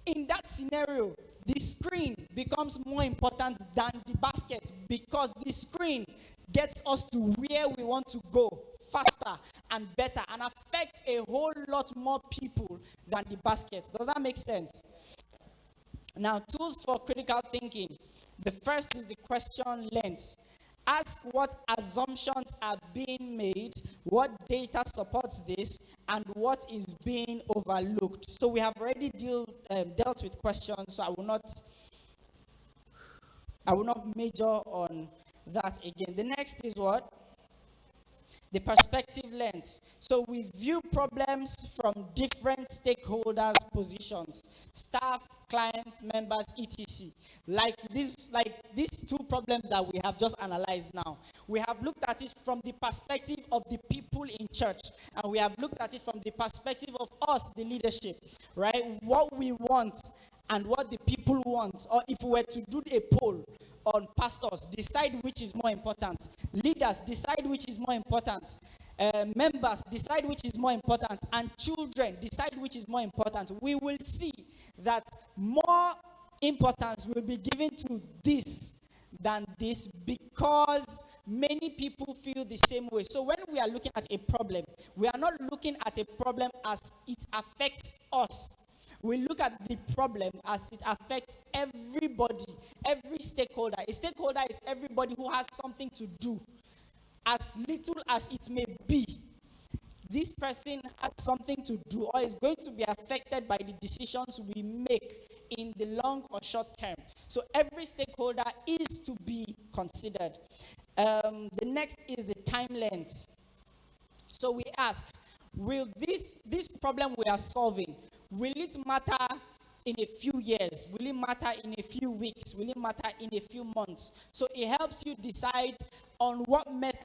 in that scenario, the screen becomes more important than the basket, because the screen gets us to where we want to go faster and better and affects a whole lot more people than the basket. Does that make sense? Now, tools for critical thinking. The first is the question lens. Ask what assumptions are being made, what data supports this, and what is being overlooked. So we have already dealt with questions, so I will not major on that again. The next is what? The perspective lens. So we view problems from different stakeholders' positions, staff, clients, members, etc. These two problems that we have just analyzed now. We have looked at it from the perspective of the people in church, and we have looked at it from the perspective of us, the leadership, right? What we want and what the people want. Or if we were to do a poll on pastors, decide which is more important. Leaders, decide which is more important. Members, decide which is more important. And children, decide which is more important. We will see that more importance will be given to this than this, because many people feel the same way. So when we are looking at a problem, we are not looking at a problem as it affects us. We look at the problem as it affects everybody, every stakeholder. A stakeholder is everybody who has something to do, as little as it may be. This person has something to do or is going to be affected by the decisions we make in the long or short term. So every stakeholder is to be considered. The next is the time lens. So we ask, will this problem we are solving, will it matter in a few years? Will it matter in a few weeks? Will it matter in a few months? So it helps you decide on what method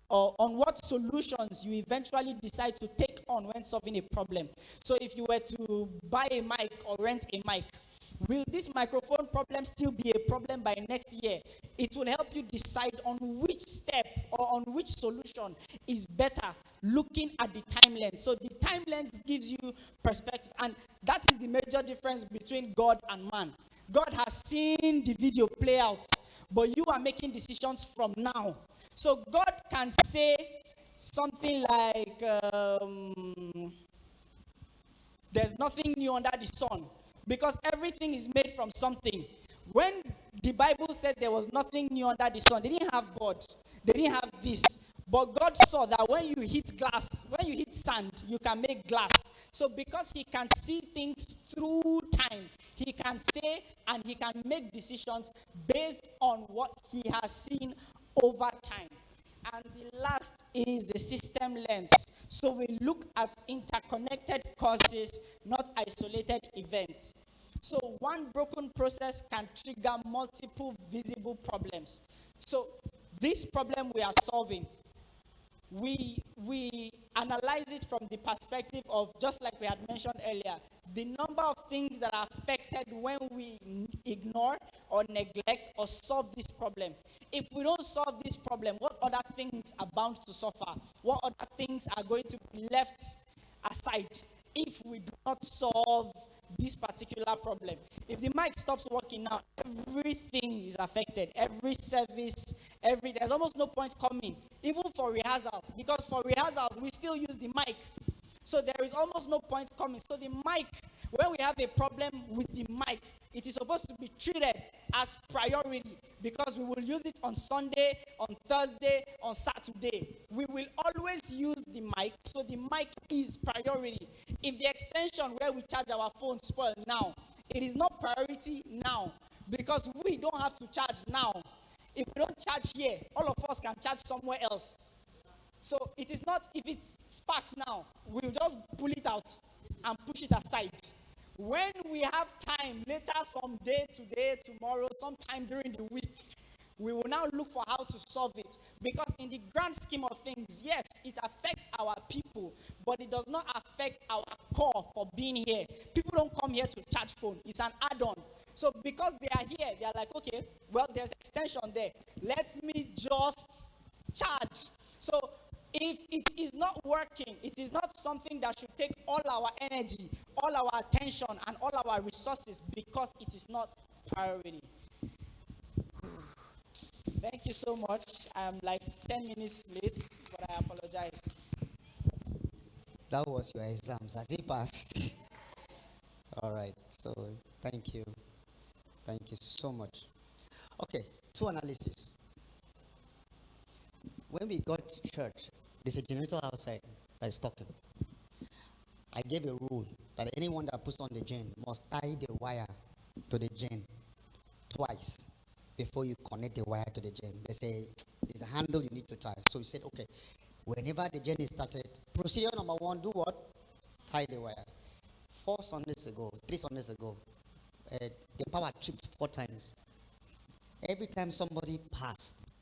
or on what solutions you eventually decide to take on when solving a problem. So if you were to buy a mic or rent a mic, will this microphone problem still be a problem by next year? It will help you decide on which step or on which solution is better, looking at the time lens. So the time lens gives you perspective, and that is the major difference between God and man. God has seen the video play out, but you are making decisions from now. So God can say something like, there's nothing new under the sun, because everything is made from something. When the Bible said there was nothing new under the sun, they didn't have God, they didn't have this. But God saw that when you hit glass, when you hit sand, you can make glass. So because he can see things through time, he can say and he can make decisions based on what he has seen over time. And the last is the system lens. So we look at interconnected causes, not isolated events. So one broken process can trigger multiple visible problems. So this problem we are solving, we analyze it from the perspective of, just like we had mentioned earlier, the number of things that are affected when we ignore or neglect or solve this problem. If we don't solve this problem, what other things are bound to suffer? What other things are going to be left aside if we do not solve this particular problem? If the mic stops working now, everything is affected. Every service, there's almost no point coming, even for rehearsals, because for rehearsals we still use the mic. So there is almost no point coming. So the mic, when we have a problem with the mic, it is supposed to be treated as priority, because we will use it on Sunday, on Thursday, on Saturday. We will always use the mic, so the mic is priority. If the extension where we charge our phone spoil now, it is not priority now, because we don't have to charge now. If we don't charge here, all of us can charge somewhere else. So it is not, if it sparks now, we'll just pull it out and push it aside. When we have time later, someday, today, tomorrow, sometime during the week, we will now look for how to solve it. Because in the grand scheme of things, yes, it affects our people, but it does not affect our core for being here. People don't come here to charge phone. It's an add-on. So because they are here, they are like, okay, well, there's extension there. Let me just charge. So if it is not working, it is not something that should take all our energy, all our attention, and all our resources, because it is not priority. Thank you so much. I'm like 10 minutes late, but I apologize. That was your exams. Has it passed? All right. So thank you. Thank you so much. Okay, two analysis. When we got to church, there's a generator outside that is talking. I gave a rule that anyone that puts on the gen must tie the wire to the gen twice before you connect the wire to the gen. There's a handle you need to tie. So we said, okay, Whenever the journey started, procedure number one, do what? Tie the wire. 3 Sundays ago, the power tripped 4 times. Every time somebody passed,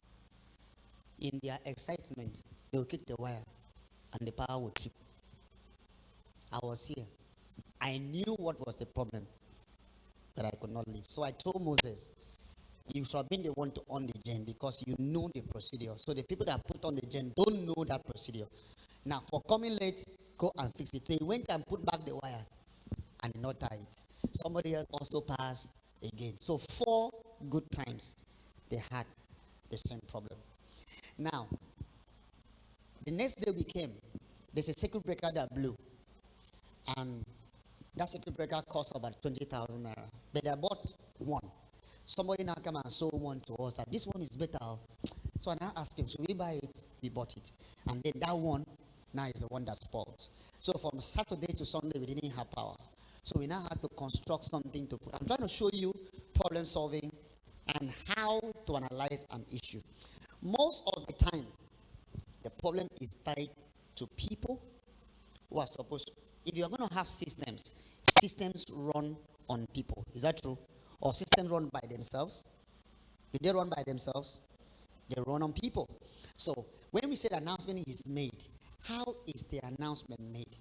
in their excitement, they would kick the wire and the power would trip. I was here. I knew what was the problem that I could not leave. So I told Moses, you should have been the one to on the gen because you know the procedure. So the people that put on the gen don't know that procedure. Now, for coming late, go and fix it. So he went and put back the wire and did not tie it. Somebody else also passed again. So 4 good times they had the same problem. Now, the next day we came, there's a circuit breaker that blew. And that circuit breaker cost about 20,000 naira. But I bought one. Somebody now come and sold one to us that this one is better. So I now asked him, should we buy it? We bought it. And then that one now is the one that spoiled. So from Saturday to Sunday, we didn't have power. So we now had to construct something to put. I'm trying to show you problem solving and how to analyze an issue. Most of the time, the problem is tied to people who are supposed to. If you're going to have systems, systems run on people. Is that true? Or systems run by themselves? Do they run by themselves? They run on people. So when we say the announcement is made, how is the announcement made?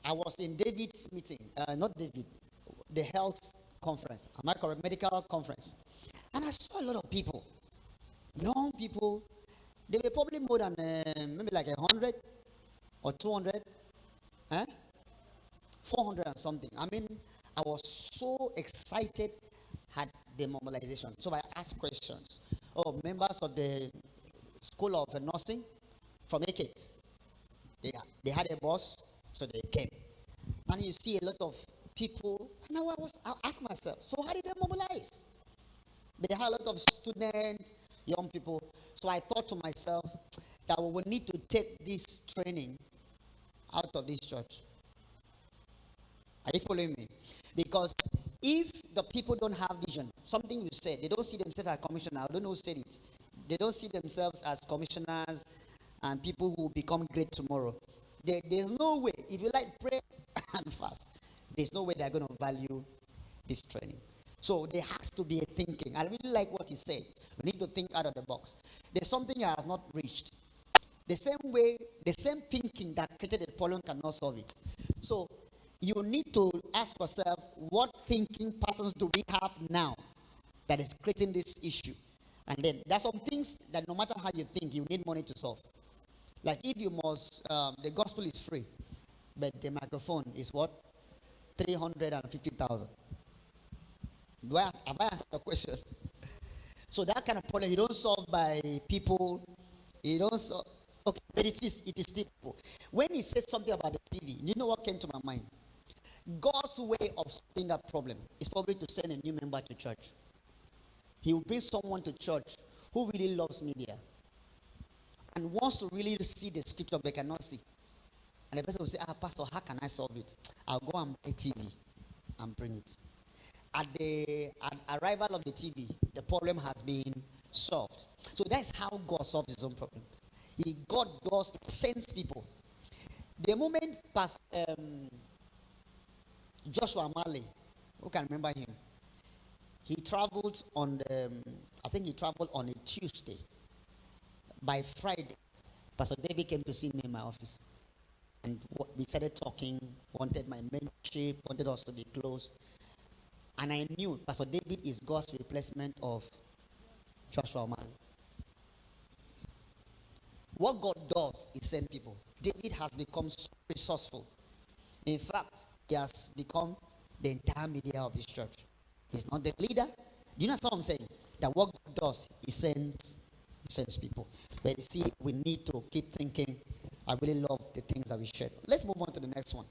I was in David's meeting, not David, the health conference. Am I correct? Medical conference. And I saw a lot of people, young people. They were probably more than maybe like 100 or 200, 400 and something. I mean, I was so excited at the mobilization. So I asked questions. Oh, members of the School of Nursing from Ekit. They had a boss, so they came. And you see a lot of people. And now I asked myself, so how did they mobilize? But they had a lot of students, young people. So I thought to myself that we will need to take this training out of this church. Are you following me? Because if the people don't have vision, something you said, they don't see themselves as commissioners. I don't know who said it. They don't see themselves as commissioners and people who will become great tomorrow. There's no way, if you like pray and fast, there's no way they're going to value this training. So there has to be a thinking. I really like what he said. We need to think out of the box. There's something that has not reached. The same way, the same thinking that created the problem cannot solve it. So you need to ask yourself, what thinking patterns do we have now that is creating this issue? And then there's some things that no matter how you think, you need money to solve. Like if you must, the gospel is free, but the microphone is what? 350,000. Have I answered the question? So that kind of problem you don't solve by people. You don't solve. Okay, but it is still people. When he said something about the TV, you know what came to my mind? God's way of solving that problem is probably to send a new member to church. He will bring someone to church who really loves media and wants to really see the scripture they cannot see. And the person will say, Pastor, how can I solve it? I'll go and buy TV and bring it. At the arrival of the TV, the problem has been solved. So that's how God solves his own problem. God sends people. The moment Joshua Marley, who can remember him? He traveled on a Tuesday. By Friday, Pastor David came to see me in my office. And we started talking, wanted my mentorship, wanted us to be close. And I knew Pastor David is God's replacement of Joshua Marley. What God does is send people. David has become so resourceful. In fact, he has become the entire media of this church. He's not the leader. Do you know what I'm saying? That what God does, he sends people. But you see, we need to keep thinking. I really love the things that we shared. Let's move on to the next one.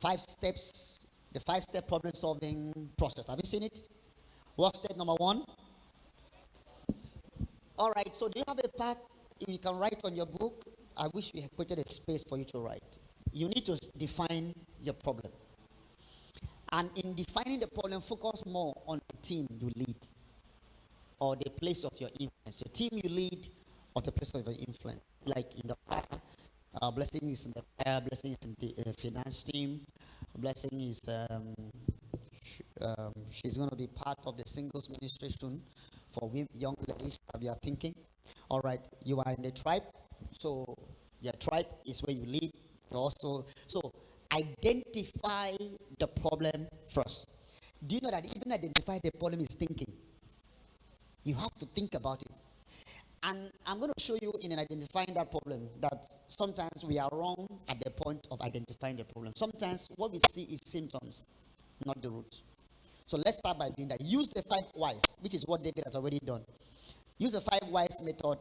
5 steps, the 5-step problem solving process. Have you seen it? What's step number 1? All right, so do you have a part you can write on your book? I wish we had created a space for you to write. You need to define your problem. And in defining the problem, focus more on the team you lead or the place of your influence. The team you lead or the place of your influence. Like in the choir, blessing is in the choir, blessing is in the finance team, blessing is she's going to be part of the singles ministry soon for young ladies that we are thinking. All right, you are in the tribe, so your tribe is where you lead. You also, so identify the problem first. Do you know that even identify the problem is thinking? You have to think about it. And I'm going to show you in identifying that problem that sometimes we are wrong at the point of identifying the problem. Sometimes what we see is symptoms, not the root. So let's start by doing that. Use the 5 whys, which is what David has already done. Use the 5 whys method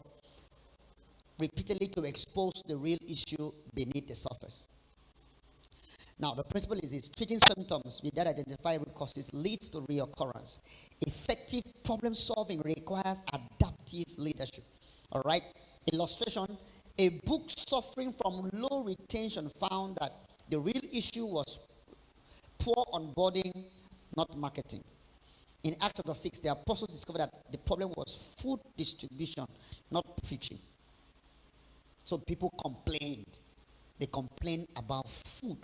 repeatedly to expose the real issue beneath the surface. Now, the principle is this: treating symptoms without identifying root causes leads to reoccurrence. Effective problem solving requires adaptive leadership. All right? Illustration: a book suffering from low retention found that the real issue was poor onboarding, not marketing. In Acts chapter 6, the apostles discovered that the problem was food distribution, not preaching. So people complained. They complained about food.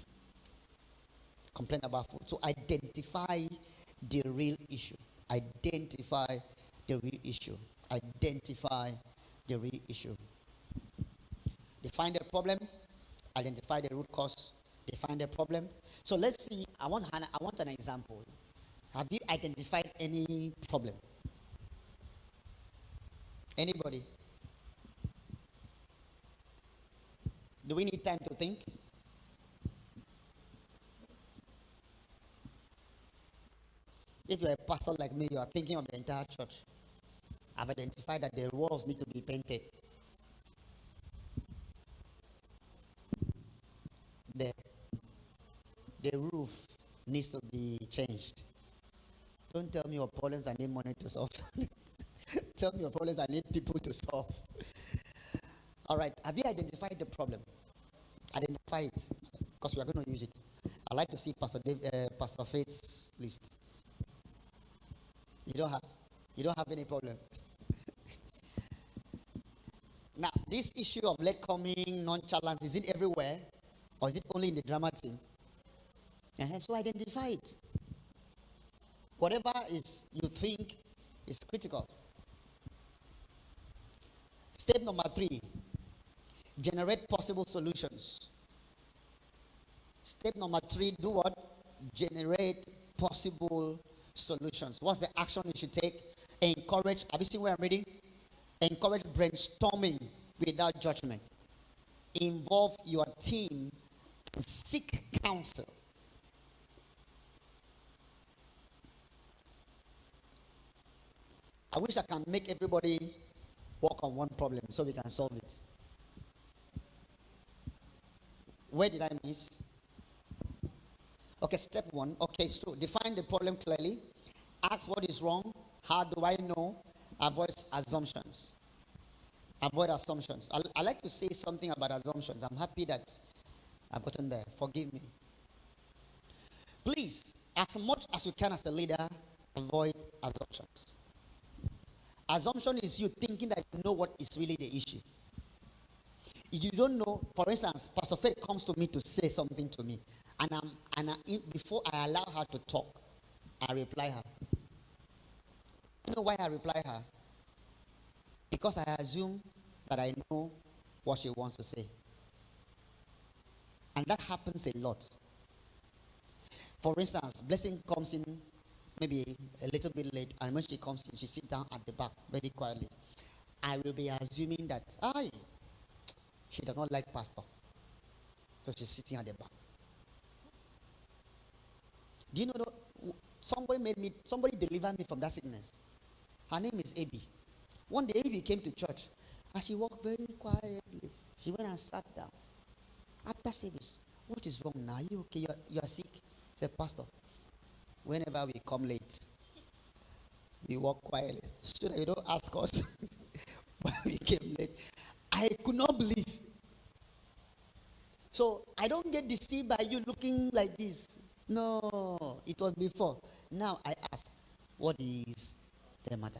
Complain about food. So identify the real issue. Identify the real issue. Identify the real issue. Define the problem. Identify the root cause. Define the problem. So let's see. I want an example. Have you identified any problem? Anybody? Do we need time to think? If you're a pastor like me, you are thinking of the entire church. I've identified that the walls need to be painted. The roof needs to be changed. Don't tell me your problems I need money to solve. Tell me your problems I need people to solve. All right. Have you identified the problem? Identify it, because we are going to use it. I'd like to see Pastor Faith's list. You don't have any problem. Now, this issue of late coming, nonchalance, is it everywhere, or is it only in the drama team? So identify it. Whatever is you think is critical. Step number 3, generate possible solutions. Step number 3, do what? Generate possible solutions. What's the action you should take? Encourage, have you seen where I'm reading? Encourage brainstorming without judgment. Involve your team and seek counsel. I wish I can make everybody work on one problem so we can solve it. Where did I miss? Okay, step 1. Okay, so define the problem clearly. Ask what is wrong. How do I know? Avoid assumptions. Avoid assumptions. I like to say something about assumptions. I'm happy that I've gotten there. Forgive me. Please, as much as you can as a leader, avoid assumptions. Assumption is you thinking that you know what is really the issue. If you don't know, for instance, Pastor Faith comes to me to say something to me, before I allow her to talk, I reply her. You know why I reply her? Because I assume that I know what she wants to say. And that happens a lot. For instance, Blessing comes in maybe a little bit late, and when she comes in, she sits down at the back very quietly. I will be assuming that, she does not like pastor. So she's sitting at the back. Do you know somebody delivered me from that sickness? Her name is Abby. One day Abby came to church and she walked very quietly. She went and sat down. After service, what is wrong now? Are you okay? You are sick? I said, Pastor, whenever we come late, we walk quietly so that you don't ask us why we came late. I could not believe. So I don't get deceived by you looking like this. No, it was before. Now I ask, what is the matter?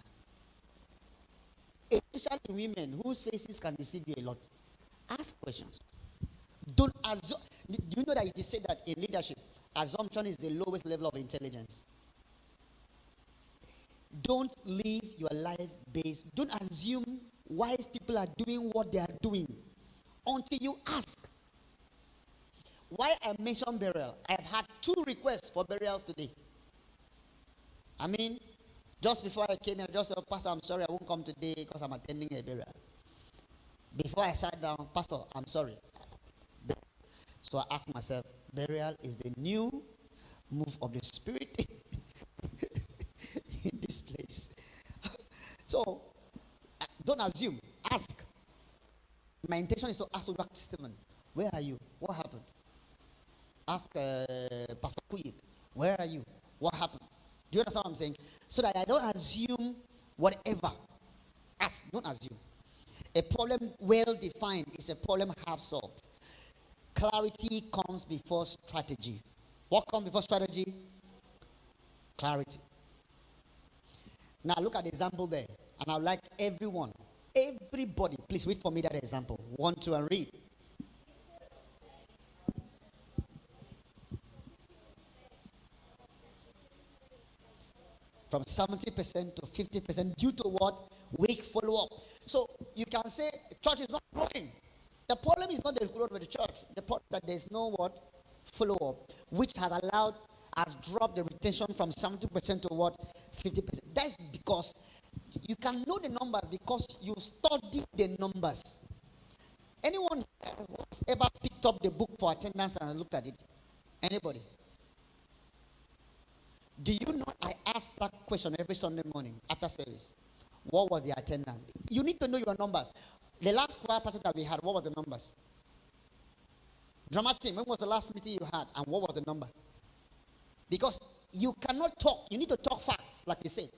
Especially women whose faces can deceive you a lot. Ask questions. Don't assume. Do you know that it is said that in leadership, assumption is the lowest level of intelligence? Don't live your life based. Don't assume wise people are doing what they are doing until you ask. Why I mentioned burial? I've had 2 requests for burials today. I mean, just before I came here, I just said, Pastor, I'm sorry, I won't come today because I'm attending a burial. Before I sat down, Pastor, I'm sorry. So I asked myself, burial is the new move of the Spirit in this place. So, don't assume. Ask. My intention is to ask Stephen, where are you? What happened? Ask Pastor Kuyik, where are you? What happened? Do you understand what I'm saying? So that I don't assume whatever. Ask, don't assume. A problem well defined is a problem half solved. Clarity comes before strategy. What comes before strategy? Clarity. Now look at the example there. And I'd like everybody, please read for me that example. 1, 2, and read. From 70% to 50% due to what? Weak follow-up. So you can say church is not growing. The problem is not the growth of the church. The problem is that there's no what? Follow-up, which has dropped the retention from 70% to what? 50%. That's because you can know the numbers because you study the numbers. Anyone who has ever picked up the book for attendance and looked at it? Anybody? Do you know I ask that question every Sunday morning after service? What was the attendance? You need to know your numbers. The last choir practice that we had, what was the numbers? Drama team, when was the last meeting you had and what was the number? Because you cannot talk. You need to talk facts, like you said.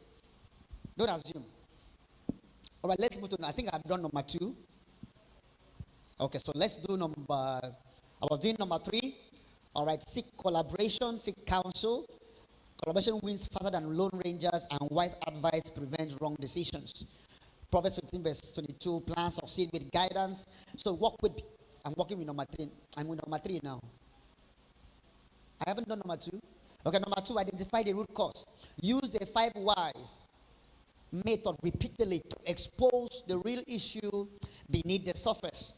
Don't assume. All right, let's move to, I think I've done number 2. Okay, so let's do I was doing number 3. All right, seek collaboration, seek counsel. Collaboration wins faster than lone rangers, and wise advice prevents wrong decisions. Proverbs 15 verse 22, plans succeed with guidance. So I'm working with number 3. I'm with number 3 now. I haven't done number 2. Okay, number 2, identify the root cause. Use the 5 whys method repeatedly to expose the real issue beneath the surface.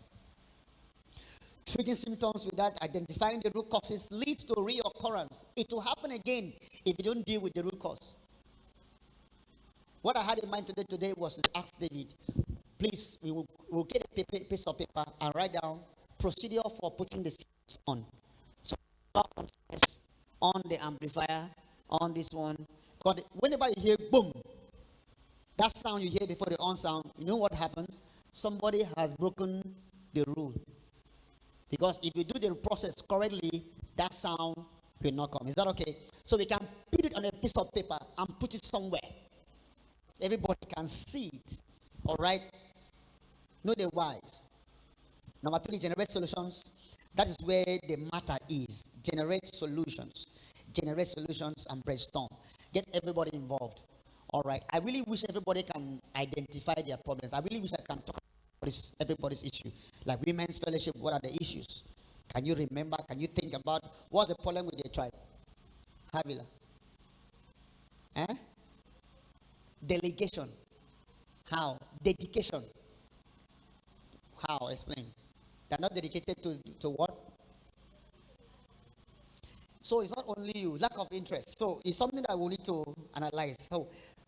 Treating symptoms without identifying the root causes leads to reoccurrence. It will happen again if you don't deal with the root cause. What I had in mind today was to ask David, please, we'll get a piece of paper and write down procedure for putting the systems on. So, on the amplifier, on this one. Because whenever you hear boom, that sound you hear before the on sound, you know what happens? Somebody has broken the rule. Because if you do the process correctly, that sound will not come. Is that okay? So we can put it on a piece of paper and put it somewhere. Everybody can see it. All right? Know the whys. Number 3, generate solutions. That is where the matter is. Generate solutions. Generate solutions and brainstorm. Get everybody involved. All right? I really wish everybody can identify their problems. I really wish I can talk about everybody's issue. Like women's fellowship, what are the issues? Can you remember? Can you think about what's the problem with the tribe? Havila. Delegation. How? Dedication. How? Explain. They're not dedicated to what? So it's not only you, lack of interest. So it's something that we need to analyze. So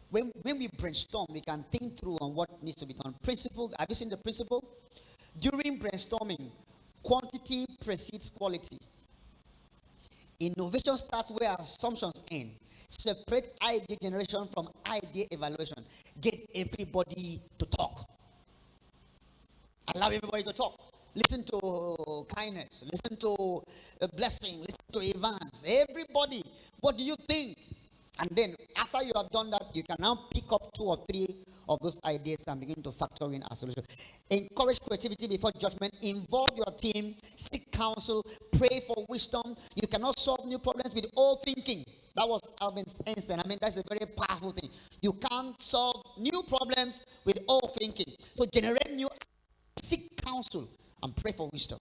when we brainstorm, we can think through on what needs to be done. Principle, have you seen the principle? During brainstorming, quantity precedes quality. Innovation starts where assumptions end. Separate idea generation from idea evaluation. Get everybody to talk. Allow everybody to talk. Listen to kindness. Listen to blessing. Listen to Evans. Everybody, what do you think? And then after you have done that, you can now pick up 2 or 3 of those ideas and begin to factor in a solution. Encourage creativity before judgment. Involve your team. Seek counsel. Pray for wisdom. You cannot solve new problems with old thinking. That was Albert Einstein. I mean, that's a very powerful thing. You can't solve new problems with old thinking. So generate new, seek counsel, and pray for wisdom.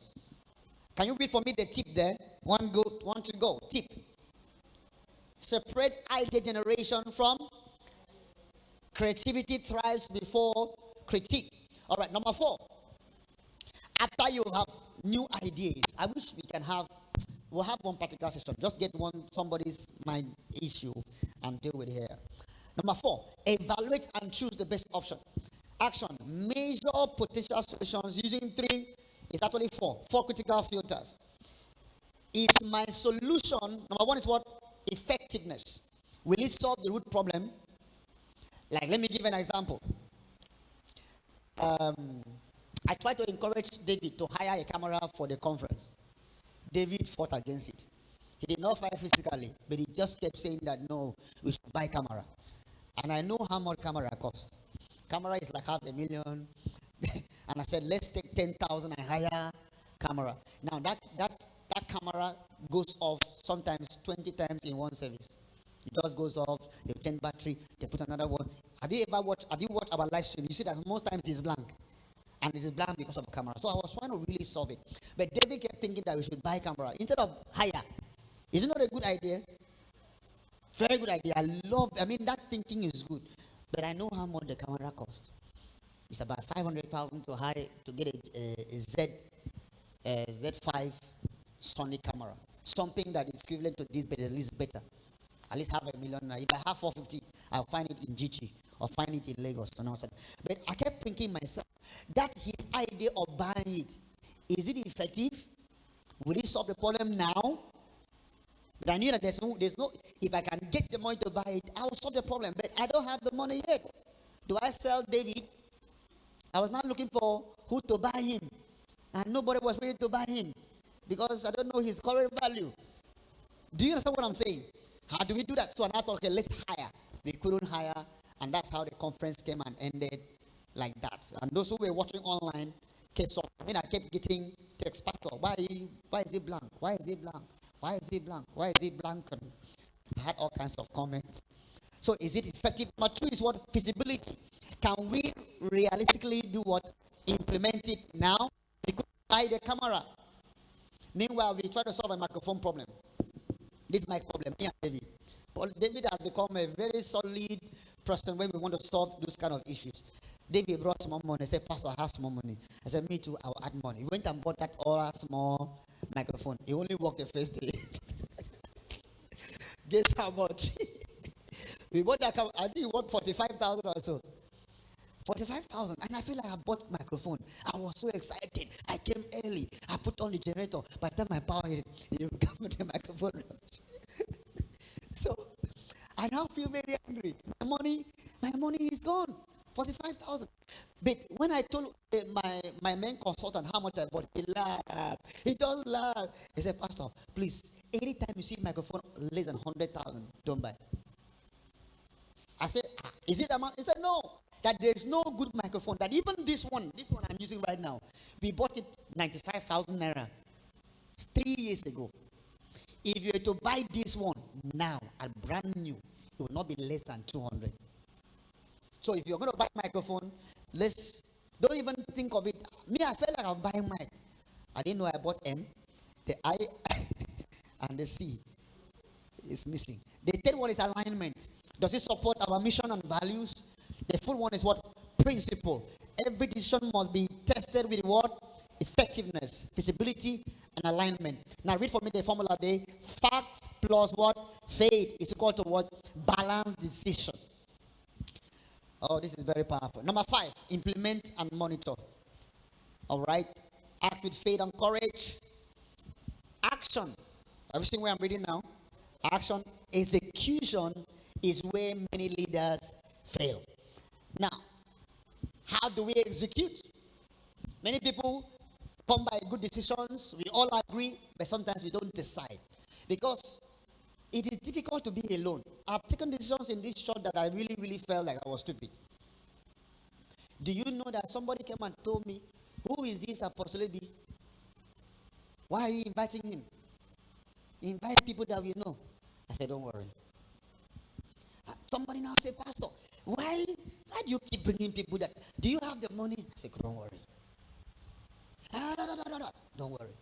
Can you read for me the tip there? One to go. Tip. Separate idea generation from creativity thrives before critique. All right, number 4. After you have new ideas, I wish we'll have one particular session. Just get somebody's mind issue and deal with it here. Number 4, evaluate and choose the best option. Action, measure potential solutions using 3, it's actually 4 critical filters. Is my solution, number 1 is what? Effectiveness. Will it solve the root problem? Like, let me give an example. I tried to encourage David to hire a camera for the conference. David fought against it. He did not fight physically, but he just kept saying that no, we should buy camera. And I know how much camera costs. Camera is like $500,000. And I said, let's take 10,000 and hire camera. Now that camera goes off sometimes 20 times in one service. It just goes off, they change battery, they put another one. Have you watched our live stream? You see that most times it's blank. And it is blank because of the camera. So I was trying to really solve it. But David kept thinking that we should buy camera instead of hire. Is it not a good idea? Very good idea. That thinking is good. But I know how much the camera costs. It's about 500,000 to get a Z5 Sony camera. Something that is equivalent to this, but at least better. At least $500,000. If I have 450, I'll find it in GG or find it in Lagos. But I kept thinking myself, that his idea of buying it, is it effective? Will it solve the problem now? But I knew that there's no, if I can get the money to buy it, I will solve the problem. But I don't have the money yet. Do I sell David? I was not looking for who to buy him. And nobody was ready to buy him because I don't know his current value. Do you understand what I'm saying? How do we do that? So I thought, okay, let's hire. We couldn't hire, and that's how the conference came and ended like that. And those who were watching online kept I kept getting text, Pastor, why is it blank? Why is it blank? Why is it blank? Why is it blank? And I had all kinds of comments. So is it effective? Number 2 is what? Feasibility. Can we realistically do what? Implement it now? We could buy the camera. Meanwhile, we try to solve a microphone problem. This is my problem, me and David. But David has become a very solid person when we want to solve those kind of issues. David brought some money. I said, Pastor, I have some money. I said, me too, I'll add money. He went and bought that small microphone. He only worked the first day. Guess how much? We bought that, I think he bought 45,000 or so. 45,000, and I feel like I bought microphone. I was so excited. I came early. I put on the generator. By the time my power hit, you come with the microphone. So I now feel very angry. My money is gone. 45,000. But when I told my main consultant how much I bought, he laughed. He doesn't laugh. He said, Pastor, please, anytime you see microphone less than 100,000, don't buy. I said, is it amount? He said, no. That there is no good microphone. That even this one I'm using right now, we bought it 95,000 naira 3 years ago. If you were to buy this one now, at brand new, it will not be less than 200. So if you're going to buy a microphone, don't even think of it. Me, I felt like I'm buying mic. I didn't know I bought M. The I and the C is missing. The third one is alignment. Does it support our mission and values? The fourth one is what? Principle. Every decision must be tested with what? Effectiveness, feasibility, and alignment. Now read for me the formula there. Fact plus what? Faith is equal to what? Balanced decision. Oh, this is very powerful. Number 5, implement and monitor. All right. Act with faith and courage. Action. Have you seen where I'm reading now? Action. Execution is where many leaders fail. Now, how do we execute? Many people come by good decisions. We all agree, but sometimes we don't decide. Because it is difficult to be alone. I've taken decisions in this church that I really, really felt like I was stupid. Do you know that somebody came and told me, who is this Apostle B? Why are you inviting him? Invite people that we know. I said, don't worry. Somebody now say, Pastor, why do you keep bringing people that, do you have the money? I say, don't worry. Don't worry.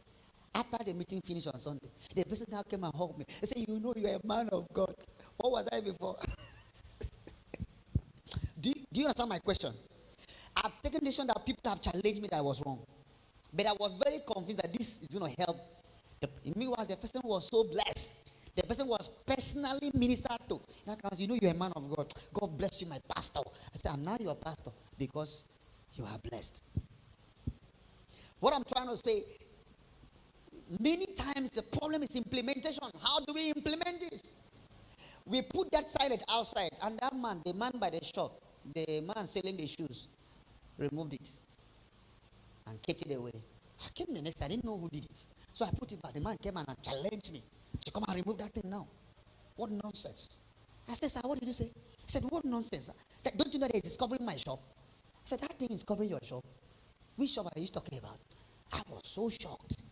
After the meeting finished on Sunday, the person now came and hugged me. They said, you know, you're a man of God. What was I before? Do you understand my question? I've taken the decision that people have challenged me that I was wrong. But I was very convinced that this is going to help. Meanwhile, the person was so blessed. The person was personally ministered to. That comes, you know, you're a man of God. God bless you, my pastor. I said, I'm now your pastor because you are blessed. What I'm trying to say, many times the problem is implementation. How do we implement this? We put that signage outside, and that man, the man by the shop, the man selling the shoes, removed it and kept it away. I came the next day, I didn't know who did it. So I put it back. The man came and challenged me. So come and remove that thing now. What nonsense. I said, sir, what did you say? He said, what nonsense? Don't you know that it's covering my shop? I said, that thing is covering your shop. Which shop are you talking about? I was so shocked.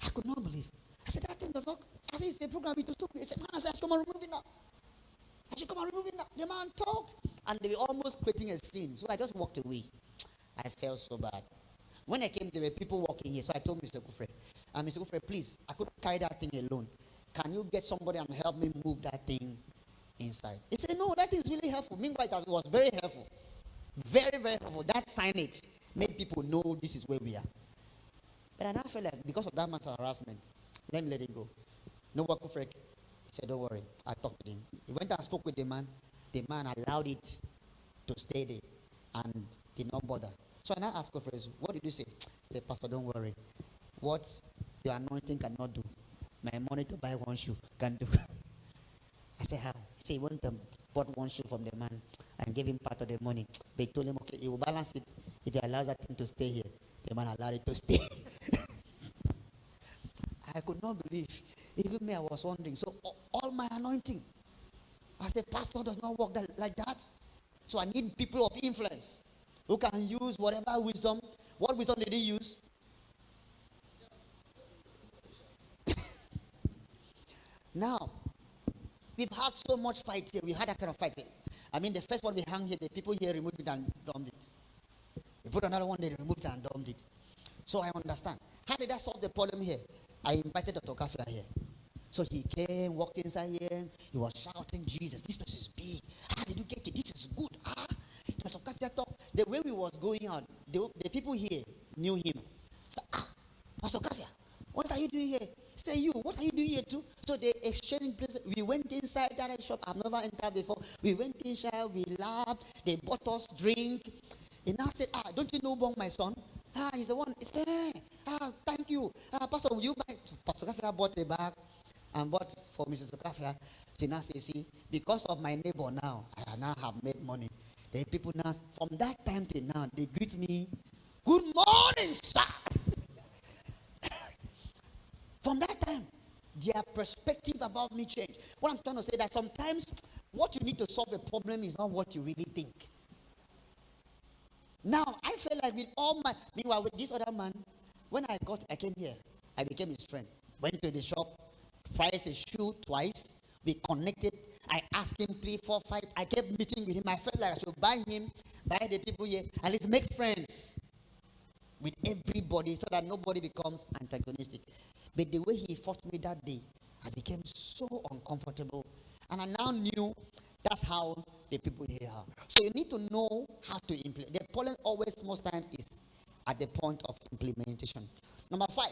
I could not believe. I said, that thing does not. I said, it's a program. It was stupid. He said, man, I said, come and remove it now. I said, come and remove it now. The man talked. And they were almost creating a scene. So I just walked away. I felt so bad. When I came, there were people walking here. So I told Mr. Kufre, Mr. Kufre, please, I couldn't carry that thing alone. Can you get somebody and help me move that thing inside? He said, no, that thing is really helpful. Meanwhile, it was very helpful. Very, very helpful. That signage made people know this is where we are. But I now felt like because of that man's harassment, let me let it go. No work for Fred. He said, don't worry. I talked to him. He went and spoke with the man. The man allowed it to stay there and did not bother. So I now asked Fred, what did you say? He said, Pastor, don't worry. What your anointing cannot do, my money to buy one shoe can do. I said, how? He said, he went and bought one shoe from the man and gave him part of the money. They told him, okay, he will balance it if he allows that thing to stay here. The man allowed it to stay. I could not believe. Even me, I was wondering. So all my anointing, as a pastor, does not work like that. So I need people of influence who can use whatever wisdom. What wisdom did he use? Now, we've had so much fight here. We've had that kind of fighting. I mean, the first one we hung here, the people here removed it and dumped it. They put another one, they removed it and dumped it. So I understand. How did that solve the problem here? I invited Dr. Kafia here. So he came, walked inside here. He was shouting, Jesus, this place is big. How did you get it? This is good. Dr. Kafia talked. The way we was going out, the people here knew him. So, Pastor Kafia, what are you doing here? Say you, what are you doing here too? So they exchanged places. We went inside that shop. I've never entered before. We went inside, we laughed. They bought us drink. And now said, don't you know Ubong, my son? He's the one. He said, thank you. Pastor, will you buy? Pastor Kafia bought a bag and bought for Mrs. Kafia. She now says, see, because of my neighbor now, I now have made money. The people now, from that time till now, they greet me, good morning, sir. From that time, their perspective about me changed. What I'm trying to say is that sometimes what you need to solve a problem is not what you really think. Now, I feel like meanwhile with this other man, when I came here, I became his friend. Went to the shop, priced a shoe twice. We connected. I asked him 3, 4, 5. I kept meeting with him. I felt like I should buy the people here, and let's make friends with everybody so that nobody becomes antagonistic. But the way he fought me that day, I became so uncomfortable. And I now knew that's how the people here are. So you need to know how to implement. The problem always, most times, is at the point of implementation. Number 5,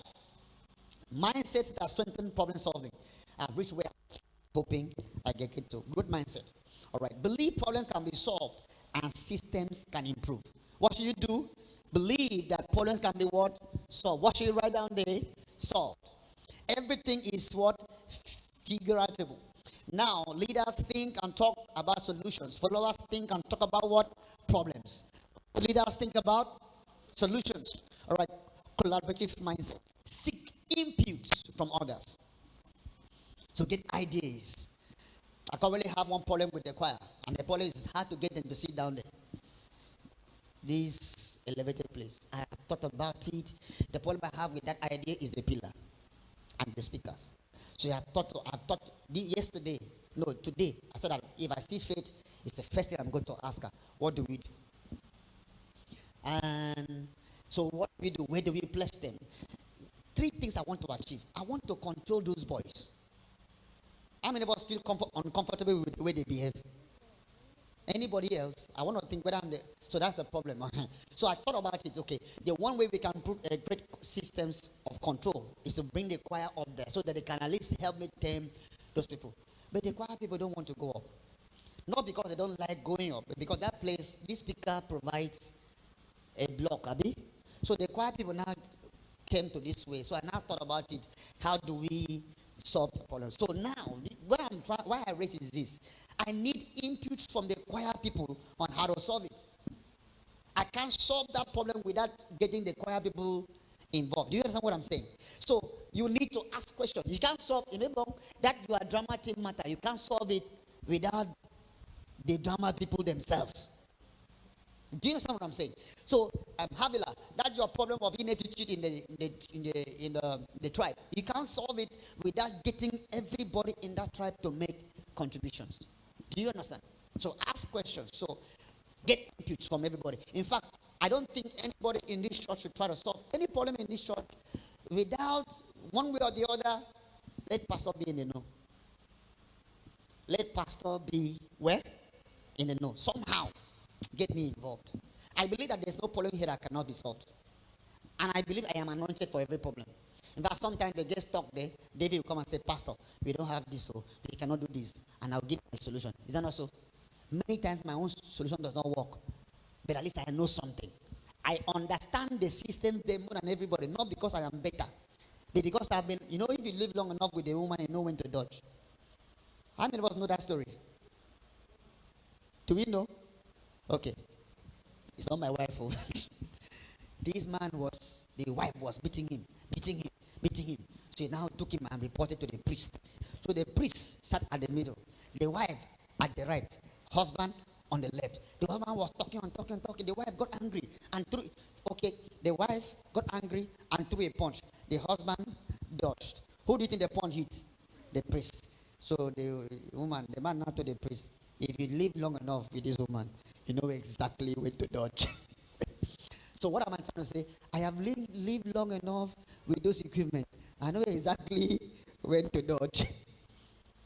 mindsets that strengthen problem solving. I've reached where I'm hoping I get into. Good mindset. All right. Believe problems can be solved and systems can improve. What should you do? Believe that problems can be what? Solved. What should you write down there? Solved. Everything is what? Figurative. Now, leaders think and talk about solutions. Followers think and talk about what? Problems. Leaders think about solutions. All right. Collaborative mindset. Seek inputs from others. So get ideas. I currently have one problem with the choir, and the problem is hard to get them to sit down there. This elevated place. I have thought about it. The problem I have with that idea is the pillar and the speakers. So I've thought yesterday, No, today, I said that if I see Faith, it's the first thing I'm going to ask her. What do we do? And so what do we do? Where do we place them? Three things I want to achieve. I want to control those boys. How many of us feel uncomfortable with the way they behave? Anybody else? I want to think whether I'm the... So that's the problem. So I thought about it. Okay, the one way we can create systems of control is to bring the choir up there so that they can at least help me tame those people. But the choir people don't want to go up. Not because they don't like going up, but because that place, this speaker provides a block, Abi. So the choir people now came to this way. So I now thought about it. How do we solve the problem? So now, why I raise is this. I need inputs from the choir people on how to solve it. I can't solve that problem without getting the choir people involved. Do you understand what I'm saying? So you need to ask questions. You can't solve, remember, that your drama team matter. You can't solve it without the drama people themselves. Do you understand what I'm saying? So, Havila, that's your problem of ineptitude in the tribe. You can't solve it without getting everybody in that tribe to make contributions. Do you understand? So ask questions. So get inputs from everybody. In fact, I don't think anybody in this church should try to solve any problem in this church without, one way or the other, let pastor be in the know. Let pastor be where? In the know. Somehow, get me involved. I believe that there's no problem here that cannot be solved. And I believe I am anointed for every problem. In fact, sometimes they get stuck there. David will come and say, Pastor, we don't have this, so we cannot do this. And I'll give a solution. Is that not so? Many times my own solution does not work. But at least I know something. I understand the system there more than everybody. Not because I am better. But because I've been, if you live long enough with a woman, you know when to dodge. How many of us know that story? Do we know? Okay. It's not my wife. This man the wife was beating him. So he now took him and reported to the priest. So the priest sat at the middle. The wife at the right. Husband on the left. The husband was talking. The wife got angry and threw. Okay, the wife got angry and threw a punch. The husband dodged. Who do you think the punch hit? The priest. So the man now told the priest, if you live long enough with this woman, you know exactly when to dodge. So what am I trying to say? I have lived long enough with those equipment. I know exactly when to dodge.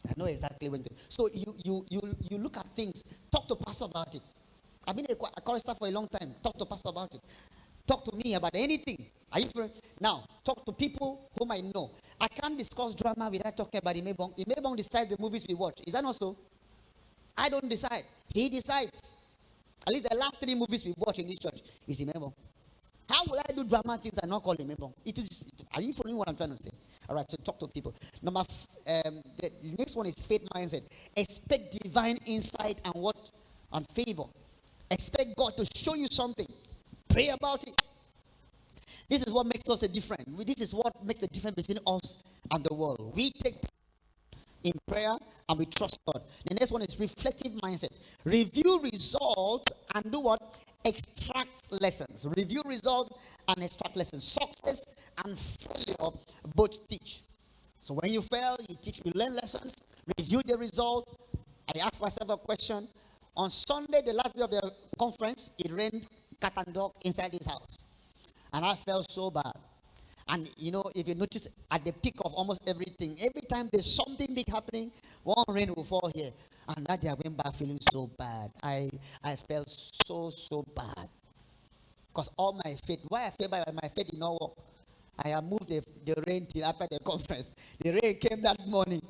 I know exactly when to. So you look at things. Talk to pastor about it. I've been a chorister for a long time. Talk to pastor about it. Talk to me about anything. Are you friend? Now, talk to people whom I know. I can't discuss drama without talking about Imebong. Imebong decides the movies we watch. Is that not so? I don't decide. He decides. At least the last 3 movies we watch in this church is Imebong. How will I do drama things and not call Imebong? Are you following what I'm trying to say? All right, so talk to people. The next one is faith mindset. Expect divine insight and favor. Expect God to show you something. Pray about it. This is what makes us a difference. This is what makes the difference between us and the world. We take in prayer and we trust God. The next one is reflective mindset. Review results and do what? Extract lessons. Review results and extract lessons. Success and failure both teach. So when you fail, you learn lessons. Review the result. I ask myself a question. On Sunday, the last day of the conference, it rained cat and dog inside this house. And I felt so bad. And if you notice at the peak of almost everything, every time there's something big happening, one rain will fall here. And that day I went back feeling so bad. I felt so bad. Because all my faith, why I felt bad, my faith did not work. I have moved the rain till after the conference. The rain came that morning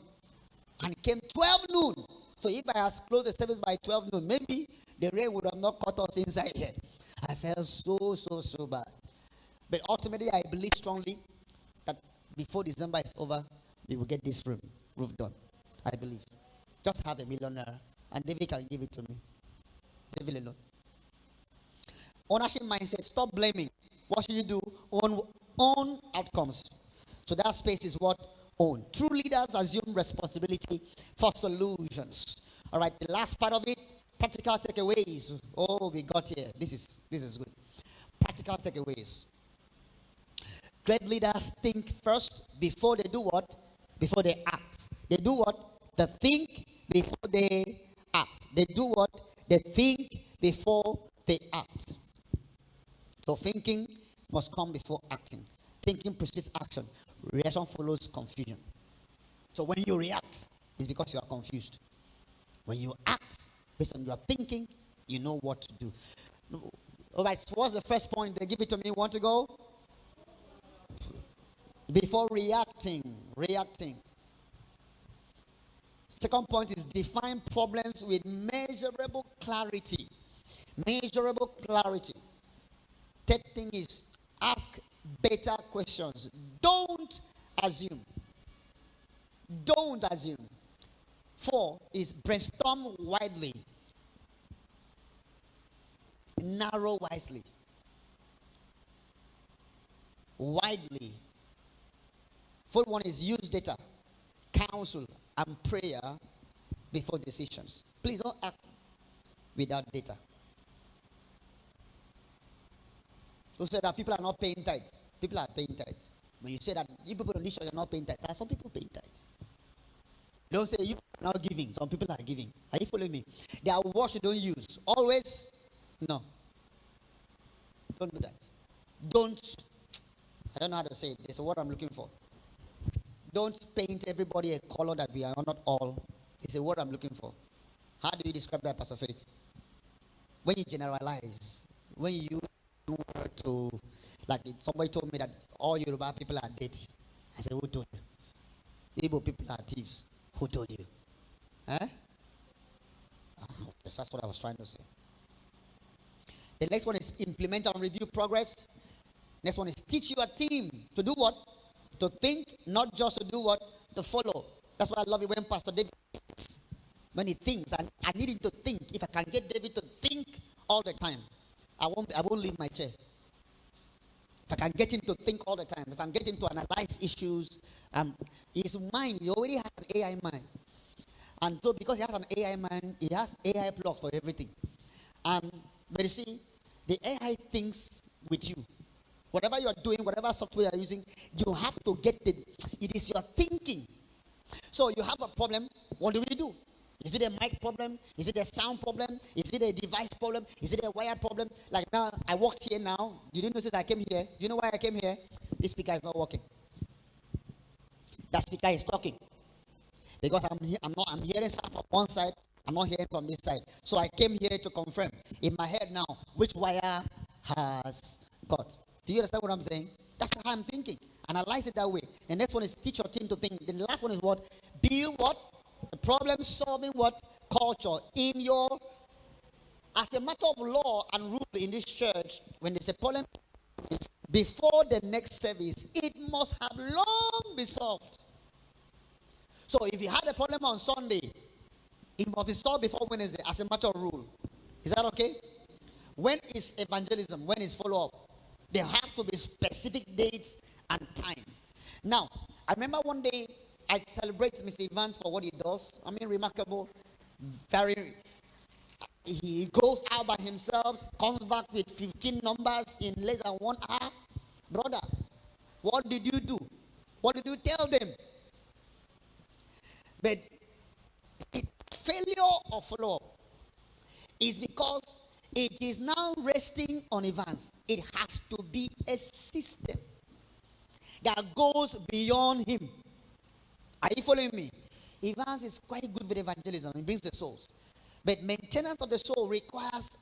and came 12 noon. So if I had closed the service by 12 noon, maybe the rain would have not caught us inside here. I felt so bad. But ultimately, I believe strongly that before December is over, we will get this roof done. I believe. Just have $1 million and David can give it to me. David alone. Ownership mindset. Stop blaming. What should you do? Own outcomes. So that space is what? Own. True leaders assume responsibility for solutions. All right. The last part of it, practical takeaways. Oh, we got here. This is good. Practical takeaways. Great leaders think first before they do what? Before they act. They do what? They think before they act. They do what? They think before they act. So thinking must come before acting. Thinking precedes action. Reaction follows confusion. So when you react, it's because you are confused. When you act based on your thinking, you know what to do. All right, so what's the first point? They give it to me. Want to go? Before reacting. Second point is define problems with measurable clarity. Measurable clarity. Third thing is ask better questions. Don't assume. Don't assume. 4 is brainstorm widely. Narrow wisely. Widely. 4th one is use data, counsel, and prayer before decisions. Please don't act without data. Who said that people are not paying tithes? People are paying tithes. When you say that you people on this show are not paying tithes, there are some people paying tithes. Don't say you are not giving. Some people are giving. Are you following me? There are words you don't use. Always, no. Don't do that. Don't, I don't know how to say it. There's a word I'm looking for. Don't paint everybody a color that we are not all. It's a word I'm looking for. How do you describe that, Pastor Faith? When you generalize, when you use word to, like somebody told me that all Yoruba people are dirty. I said, who told you? Igbo people are thieves. Who told you? Eh? Yes, that's what I was trying to say. The next one is implement and review progress. Next one is teach your team to do what? To think, not just to do what? To follow. That's why I love it when Pastor David thinks. When he thinks, and I need him to think. If I can get David to think all the time, I won't leave my chair. If I can get him to think all the time, if I can get him to analyze issues, his mind, he already has an AI mind. And so because he has an AI mind, he has AI blocks for everything. But you see, the AI thinks with you. Whatever you are doing, whatever software you are using, you have to get it is your thinking. So you have a problem, what do? Is it a mic problem? Is it a sound problem? Is it a device problem? Is it a wire problem? Like now, I walked here now. You didn't notice I came here. Do you know why I came here? This speaker is not working. That speaker is talking. Because I'm hearing sound from one side, I'm not hearing from this side. So I came here to confirm in my head now which wire has cut. Do you understand what I'm saying? That's how I'm thinking. Analyze it that way. The next one is teach your team to think. Then the last one is what? Build what? The problem solving what? Culture. As a matter of law and rule in this church, when there's a problem, before the next service, it must have long been solved. So if you had a problem on Sunday, it must be solved before Wednesday as a matter of rule. Is that okay? When is evangelism? When is follow-up? There have to be specific dates and time. Now, I remember one day I celebrate Mr. Evans for what he does. I mean, remarkable. He goes out by himself, comes back with 15 numbers in less than 1 hour. Brother, what did you do? What did you tell them? But failure of follow-up is because it is now resting on Evans. It has to be a system that goes beyond him. Are you following me? Evans is quite good with evangelism. He brings the souls. But maintenance of the soul requires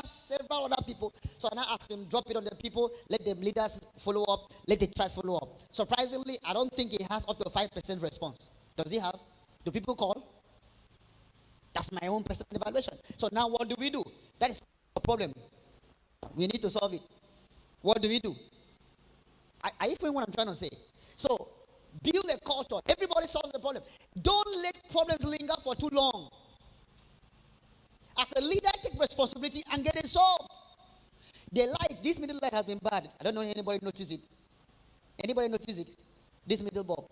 several other people. So I now ask him, drop it on the people, let the leaders follow up, let the tribes follow up. Surprisingly, I don't think he has up to 5% response. Does he have? Do people call? That's my own personal evaluation. So now what do? That is a problem. We need to solve it. What do? Are you following what I'm trying to say? So, build a culture. Everybody solves the problem. Don't let problems linger for too long. As a leader, take responsibility and get it solved. This middle light has been bad. I don't know if anybody noticed it. Anybody notice it? This middle bulb.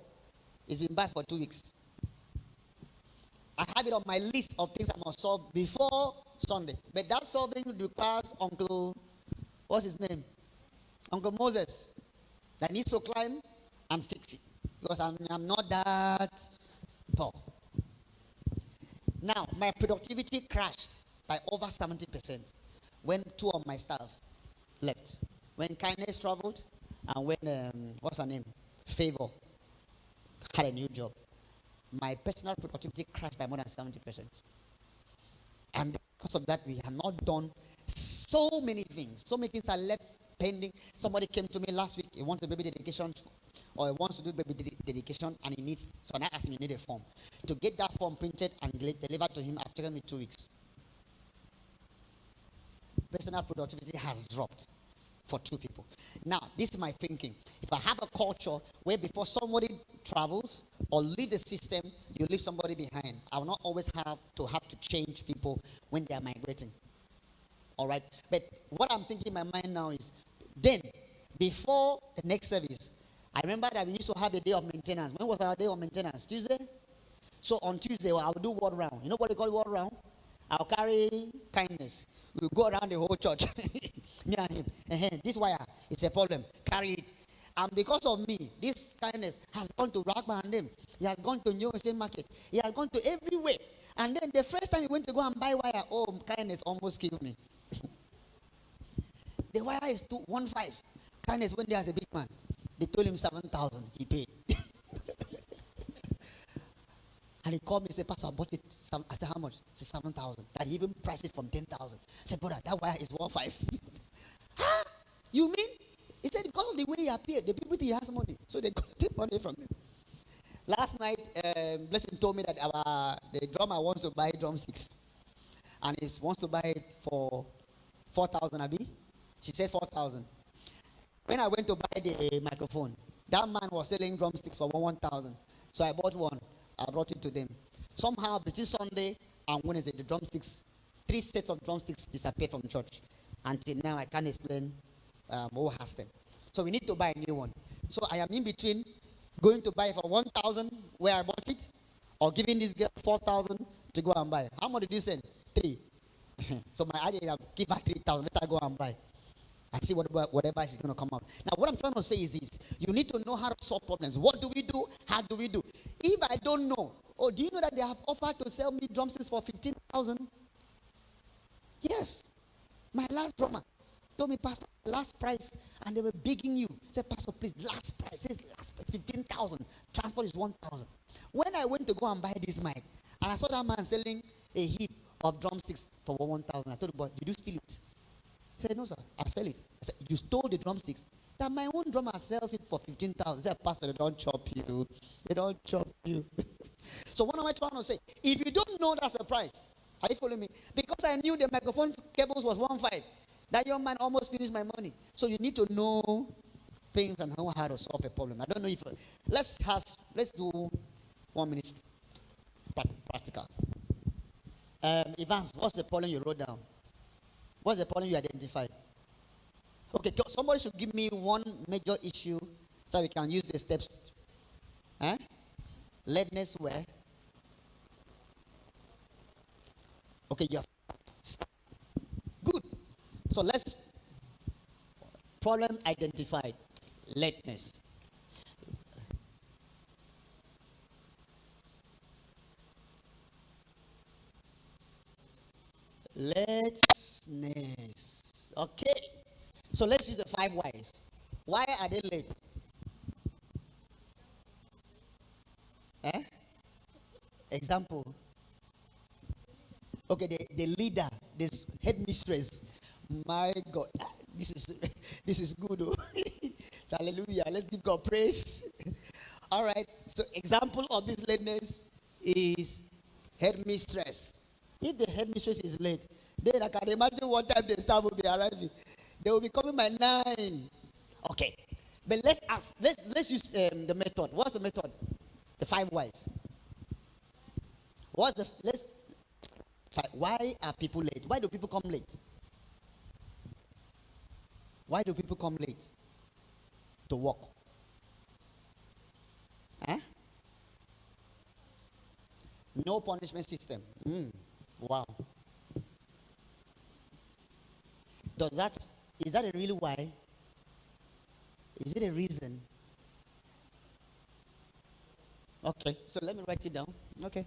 It's been bad for 2 weeks. I have it on my list of things I must solve before Sunday. But that solving requires Uncle, what's his name? Uncle Moses. That needs to climb and fix it. Because I'm not that tall. Now, my productivity crashed by over 70% when two of my staff left. When Kindness traveled and when, what's her name? Favor had a new job. My personal productivity crashed by more than 70%. And because of that, we have not done so many things. So many things are left pending. Somebody came to me last week. He wants a baby dedication, or he wants to do baby dedication, and he needs. So I asked him, he need a form. To get that form printed and delivered to him, I've taken me 2 weeks. Personal productivity has dropped for two people. Now, this is my thinking. If I have a culture where before somebody travels or leaves the system, you leave somebody behind, I will not always have to change people when they are migrating. All right? But what I'm thinking in my mind now is, then, before the next service, I remember that we used to have a day of maintenance. When was our day of maintenance? Tuesday? So on Tuesday, I will do word round. You know what they call word round? I'll carry Kindness. We'll go around the whole church. Me and him. This wire, it's a problem. Carry it. And because of me, this Kindness has gone to Ragba and them. He has gone to New State Market. He has gone to everywhere. And then the first time he went to go and buy wire, oh, Kindness almost killed me. The wire is 215. Kindness went there as a big man. They told him 7,000. He paid. And he called me and said, Pastor, I bought it. I said, how much? He said, 7,000. That he even priced it from 10,000. I said, brother, that wire is 1.5. Huh? You mean? He said, because of the way he appeared, the people think he has money. So they got to take money from him. Last night, Blessing told me that the drummer wants to buy drumsticks. And he wants to buy it for 4,000, Abi. She said 4,000. When I went to buy the microphone, that man was selling drumsticks for 1,000. So I bought one. I brought it to them. Somehow, between Sunday and Wednesday, the drumsticks, 3 sets of drumsticks disappeared from church. Until now, I can't explain who has them. So we need to buy a new one. So I am in between going to buy for 1,000 where I bought it, or giving this girl 4,000 to go and buy. How much did you send? 3. So my idea is give her 3,000. Let her go and buy. I see whatever is going to come out. Now, what I'm trying to say is this. You need to know how to solve problems. What do we do? How do we do? If I don't know, do you know that they have offered to sell me drumsticks for 15,000? Yes. My last drummer told me, Pastor, last price. And they were begging you. Said, Pastor, please, last price. Says last price, 15,000. Transport is 1,000. When I went to go and buy this mic, and I saw that man selling a heap of drumsticks for 1,000, I told him, but did you steal it? He said, no, sir, I'll sell it. I said, you stole the drumsticks? That my own drummer sells it for 15,000. He said, Pastor, they don't chop you. They don't chop you. So what am I trying to say? If you don't know that's the price, are you following me? Because I knew the microphone cables was 1.5. That young man almost finished my money. So you need to know things and know how to solve a problem. I don't know if, let's do 1 minute practical. Evans, what's the problem you wrote down? What's the problem you identified? Okay, somebody should give me one major issue so we can use the steps. Huh? Lateness where? Okay, yes. Good. So let's, problem identified. Lateness. Lateness. Okay. So let's use the 5 whys. Why are they late? Example. Okay, the leader, this headmistress. My God, this is good. Oh. So hallelujah. Let's give God praise. All right. So example of this lateness is headmistress. If the headmistress is late, then I can imagine what time the staff will be arriving. They will be coming by 9. Okay. But let's use the method. What's the method? The 5 whys. Why are people late? Why do people come late? Why do people come late to work? Huh? No punishment system. Wow. Is that a real why? Is it a reason? Okay, so let me write it down. Okay.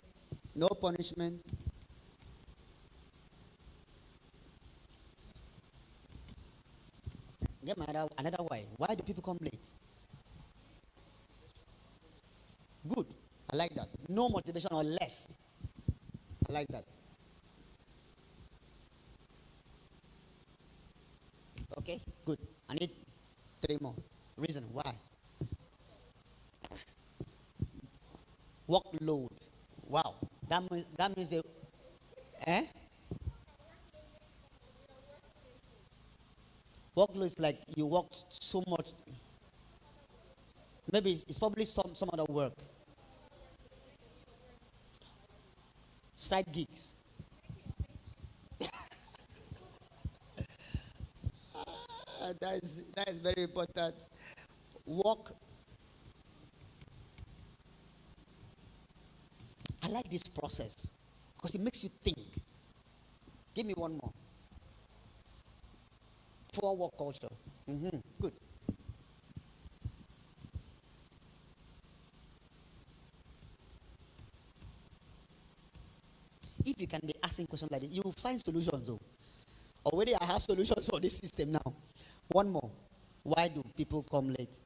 No punishment get my another why. Why do people come late? Good. I like that. No motivation or less. I like that. Okay, good. I need three more. Reason why. Workload. Wow. That means they eh? Workload is like you worked so much. Maybe it's probably some other work. Side gigs. That is very important. Work. I like this process because it makes you think. Give me one more. Poor work culture. Good. If you can be asking questions like this, you will find solutions though. Already I have solutions for this system now. One more. Why do people come late?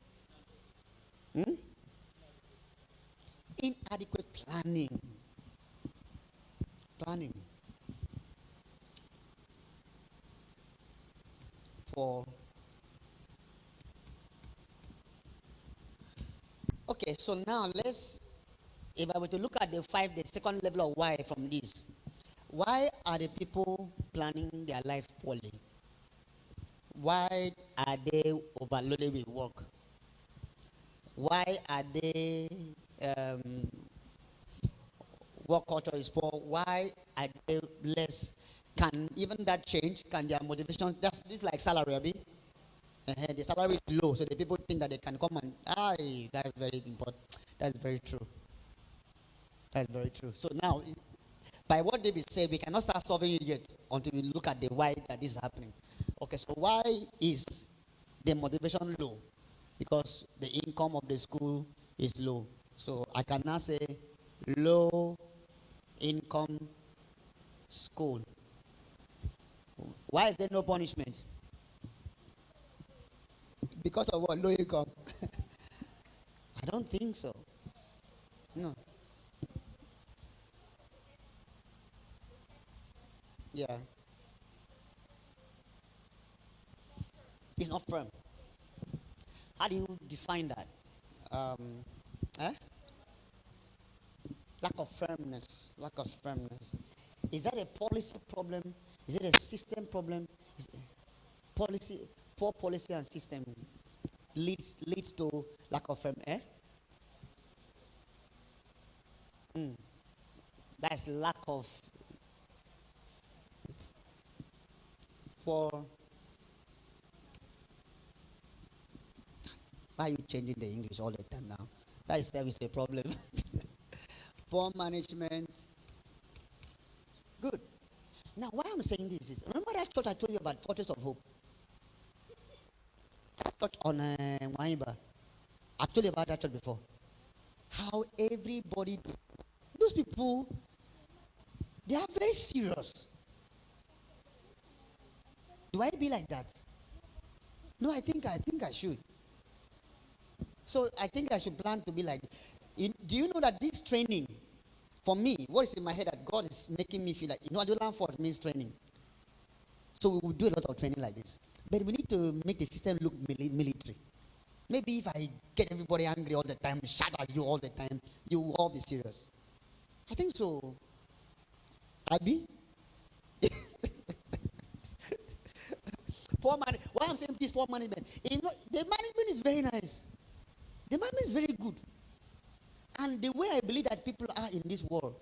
Hmm? Inadequate planning. Planning. For okay, so now if I were to look at the second level of why from this, why are the people planning their life poorly? Why are they overloaded with work? Why are they um, work culture is poor? Why are they less? Can even that change? Can their motivation? This like salary, abi? The salary is low, so the people think that they can come and that's very important. That's very true. That's very true. So now, by what David said, we cannot start solving it yet until we look at the why that this is happening. Okay, so why is the motivation low? Because the income of the school is low. So I can now say low income school. Why is there no punishment? Because of what? Low income. I don't think so. No. Yeah. It's not firm. How do you define that? Um, eh? Lack of firmness. Lack of firmness. Is that a policy problem? Is it a system problem? Is it policy, poor policy and system leads to lack of firm. That's lack of poor. Why are you changing the English all the time now? That is there is a problem. Poor management. Good. Now, why I'm saying this is remember that church I told you about, Fortress of Hope? That church on Waiba. I've told you about that church before. How everybody, those people, they are very serious. Do I be like that? No, I think I should. So I think I should plan to be like. Do you know that this training, for me, what is in my head that God is making me feel like, Adulan Force means training. So we will do a lot of training like this. But we need to make the system look military. Maybe if I get everybody angry all the time, shout at you all the time, you will all be serious. I think so. Abby? Poor man. Why I'm saying this poor management? The management is very nice. The management is very good. And the way I believe that people are in this world,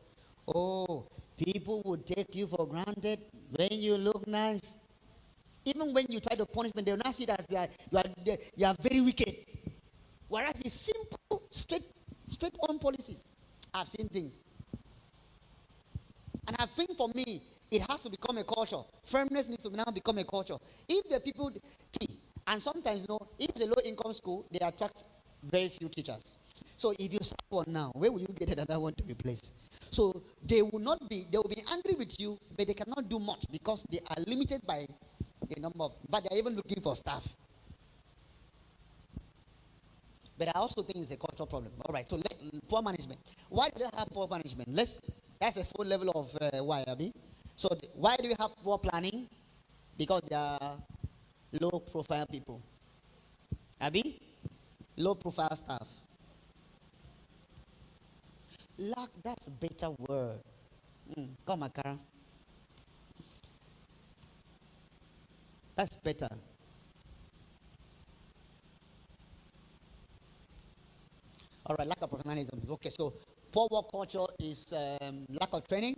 people will take you for granted when you look nice. Even when you try to punish them, they will not see that you are very wicked. Whereas it's simple, straight on policies. I've seen things. And I think for me, it has to become a culture. Firmness needs to now become a culture. If the people, and sometimes, if it's a low-income school, they attract very few teachers. So if you start one now, where will you get another one to replace? So they will be angry with you, but they cannot do much because they are limited by the number of, but they're even looking for staff. But I also think it's a cultural problem. All right, so poor management. Why do they have poor management? That's a full level of why, Abi. So why do you have poor planning? Because they are low profile people. Abi? Low profile staff. Lack, that's a better word. Come on, Kara. That's better. All right, lack of professionalism. Okay, so poor work culture is lack of training.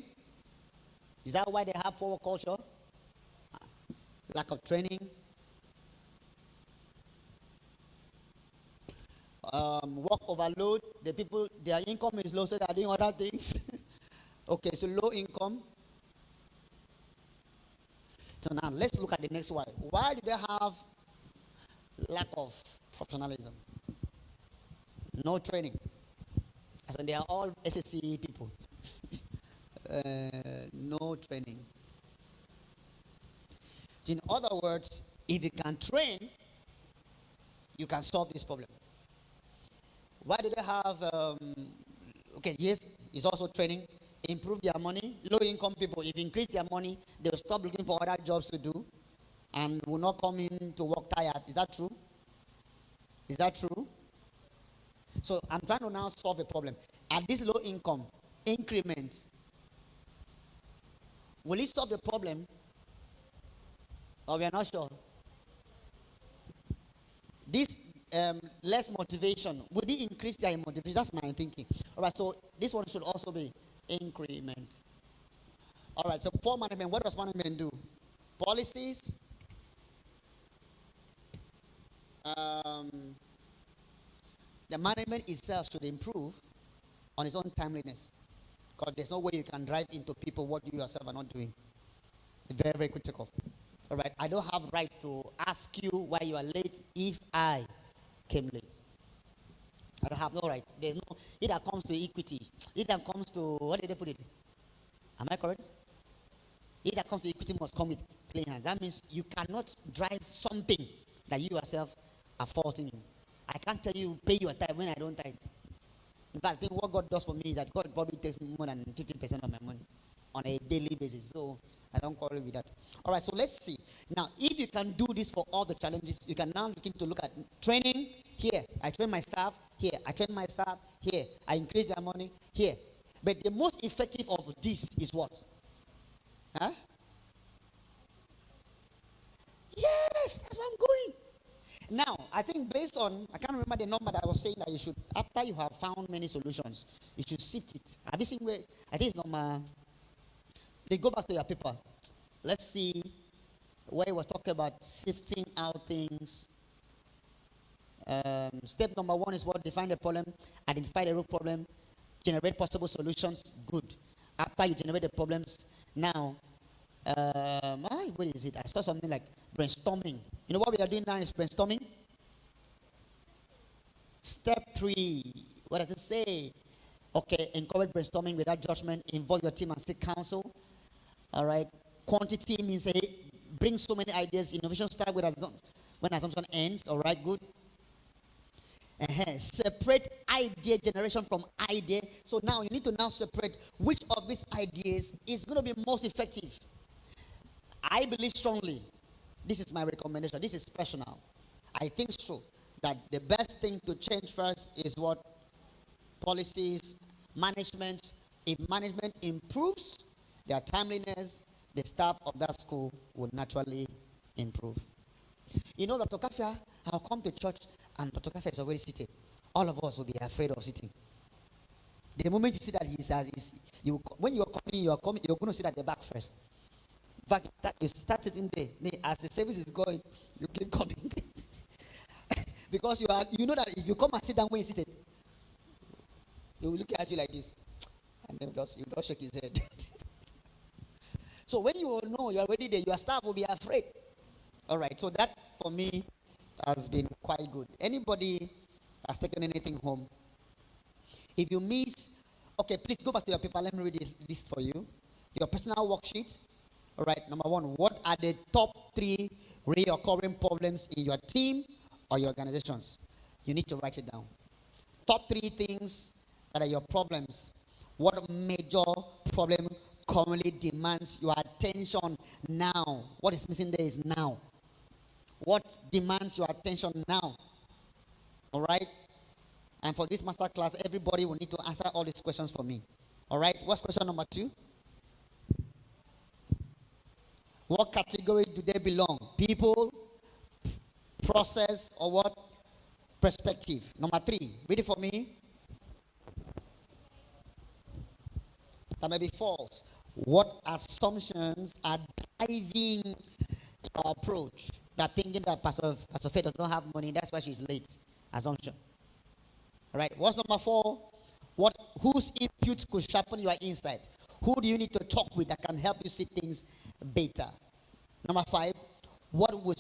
Is that why they have poor work culture? Lack of training. Work overload. The people, their income is low, so they're doing other things. Okay, so low income. So now let's look at the next one. Why do they have lack of professionalism? No training. As in they are all SSC people. No training. So in other words, if you can train, you can solve this problem. Why do they have, okay, yes, it's also training, improve their money. Low income people, if you increase their money, they will stop looking for other jobs to do and will not come in to work tired. Is that true? Is that true? So I'm trying to now solve a problem. At this low income, increment, will it solve the problem? Or we are not sure? This less motivation, would it increase their motivation? That's my thinking. All right, so this one should also be increment. All right, so poor management, what does management do? Policies, the management itself should improve on its own timeliness. Because there's no way you can drive into people what you yourself are not doing. It's very, very critical. All right, I don't have right to ask you why you are late if I came late. I don't have no right. There's no, it that comes to equity. It that comes to, what did they put it? Am I correct? It that comes to equity must come with clean hands. That means you cannot drive something that you yourself are faulting in. I can't tell you pay your tithe when I don't tithe. In fact, I think what God does for me is that God probably takes more than 50% of my money on a daily basis. So I don't quarrel with that. All right, so let's see. Now, if you can do this for all the challenges, you can now begin to look at training. Here, I train my staff. Here, I train my staff. Here, I increase their money. Here. But the most effective of this is what? Huh? Yes, that's where I'm going. Now, I think based on, I can't remember the number that I was saying that you should, after you have found many solutions, you should sift it. Have you seen where, I think it's number, they go back to your paper. Let's see where it was talking about sifting out things. Step number 1 is what? Define the problem, identify the root problem, generate possible solutions. Good. After you generate the problems, now, what is it? I saw something like brainstorming. You know what we are doing now is brainstorming. Step 3, what does it say? Okay, encourage brainstorming without judgment. Involve your team and seek counsel. All right. Quantity means bring so many ideas. Innovation start with when assumption ends. All right, good. Separate idea generation from idea. So now you need to now separate which of these ideas is going to be most effective. I believe strongly, this is my recommendation, this is personal. I think so, that the best thing to change first is what? Policies, management. If management improves their timeliness, the staff of that school will naturally improve. You know, Dr. Kafia, I'll come to church and Dr. Kafia is already seated. All of us will be afraid of sitting. The moment you see that when you're coming, you're going to sit at the back first. In fact, you start sitting there. As the service is going, you keep coming. Because you know that if you come and sit down when you're seated, he will look at you like this. And then he'll just shake his head. So when you will know you're already there, your staff will be afraid. All right, so that for me has been quite good. Anybody has taken anything home? If you miss, okay, please go back to your paper. Let me read this list for you. Your personal worksheet. All right, number 1, what are the top 3 recurring problems in your team or your organizations? You need to write it down. Top 3 things that are your problems. What major problem commonly demands your attention now? What is missing there is now. What demands your attention now? All right? And for this master class, everybody will need to answer all these questions for me. All right? What's question number 2? What category do they belong? People, process, or what? Perspective. Number 3, read it for me. That may be false. What assumptions are driving your approach? That thinking that Pastor Faith does not have money, that's why she's late. Assumption. All right. What's number 4? Whose input could sharpen your insight? Who do you need to talk with that can help you see things better? Number 5, what will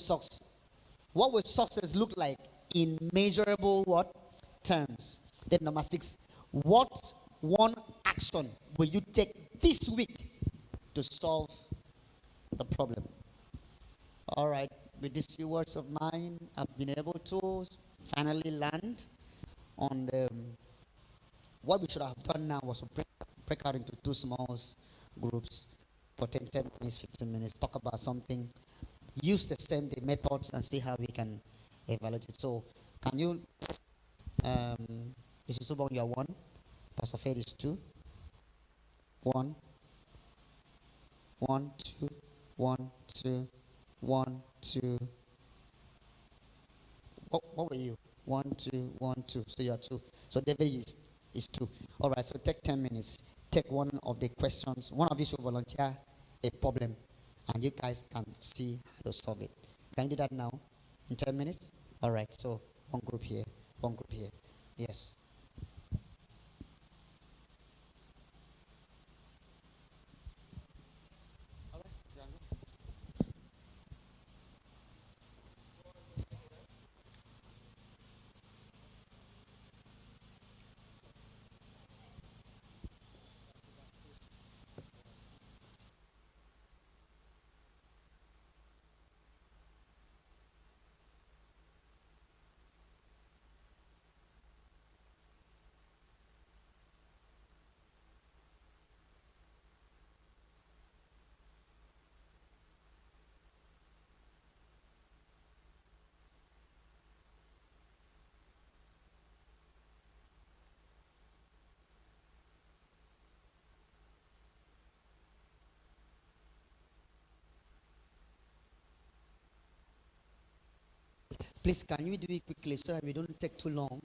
success look like in measurable what terms? Then number 6, what one action will you take this week to solve the problem? All right. With these few words of mine, I've been able to finally land on what we should have done now was to break out into 2 small groups for 10 minutes, 15 minutes, talk about something, use the methods and see how we can evaluate it. So, can you, this is Ubong, you are 1, Pastor Fed is 2, 1, 1, 2, 1, 2, 1, 2. What were you? 1, 2, 1, 2. So you are 2. So David is 2. All right. So take 10 minutes. Take one of the questions. One of you should volunteer a problem, and you guys can see how to solve it. Can you do that now? In 10 minutes? All right. So one group here. One group here. Yes. Please, can you do it quickly so that we don't take too long?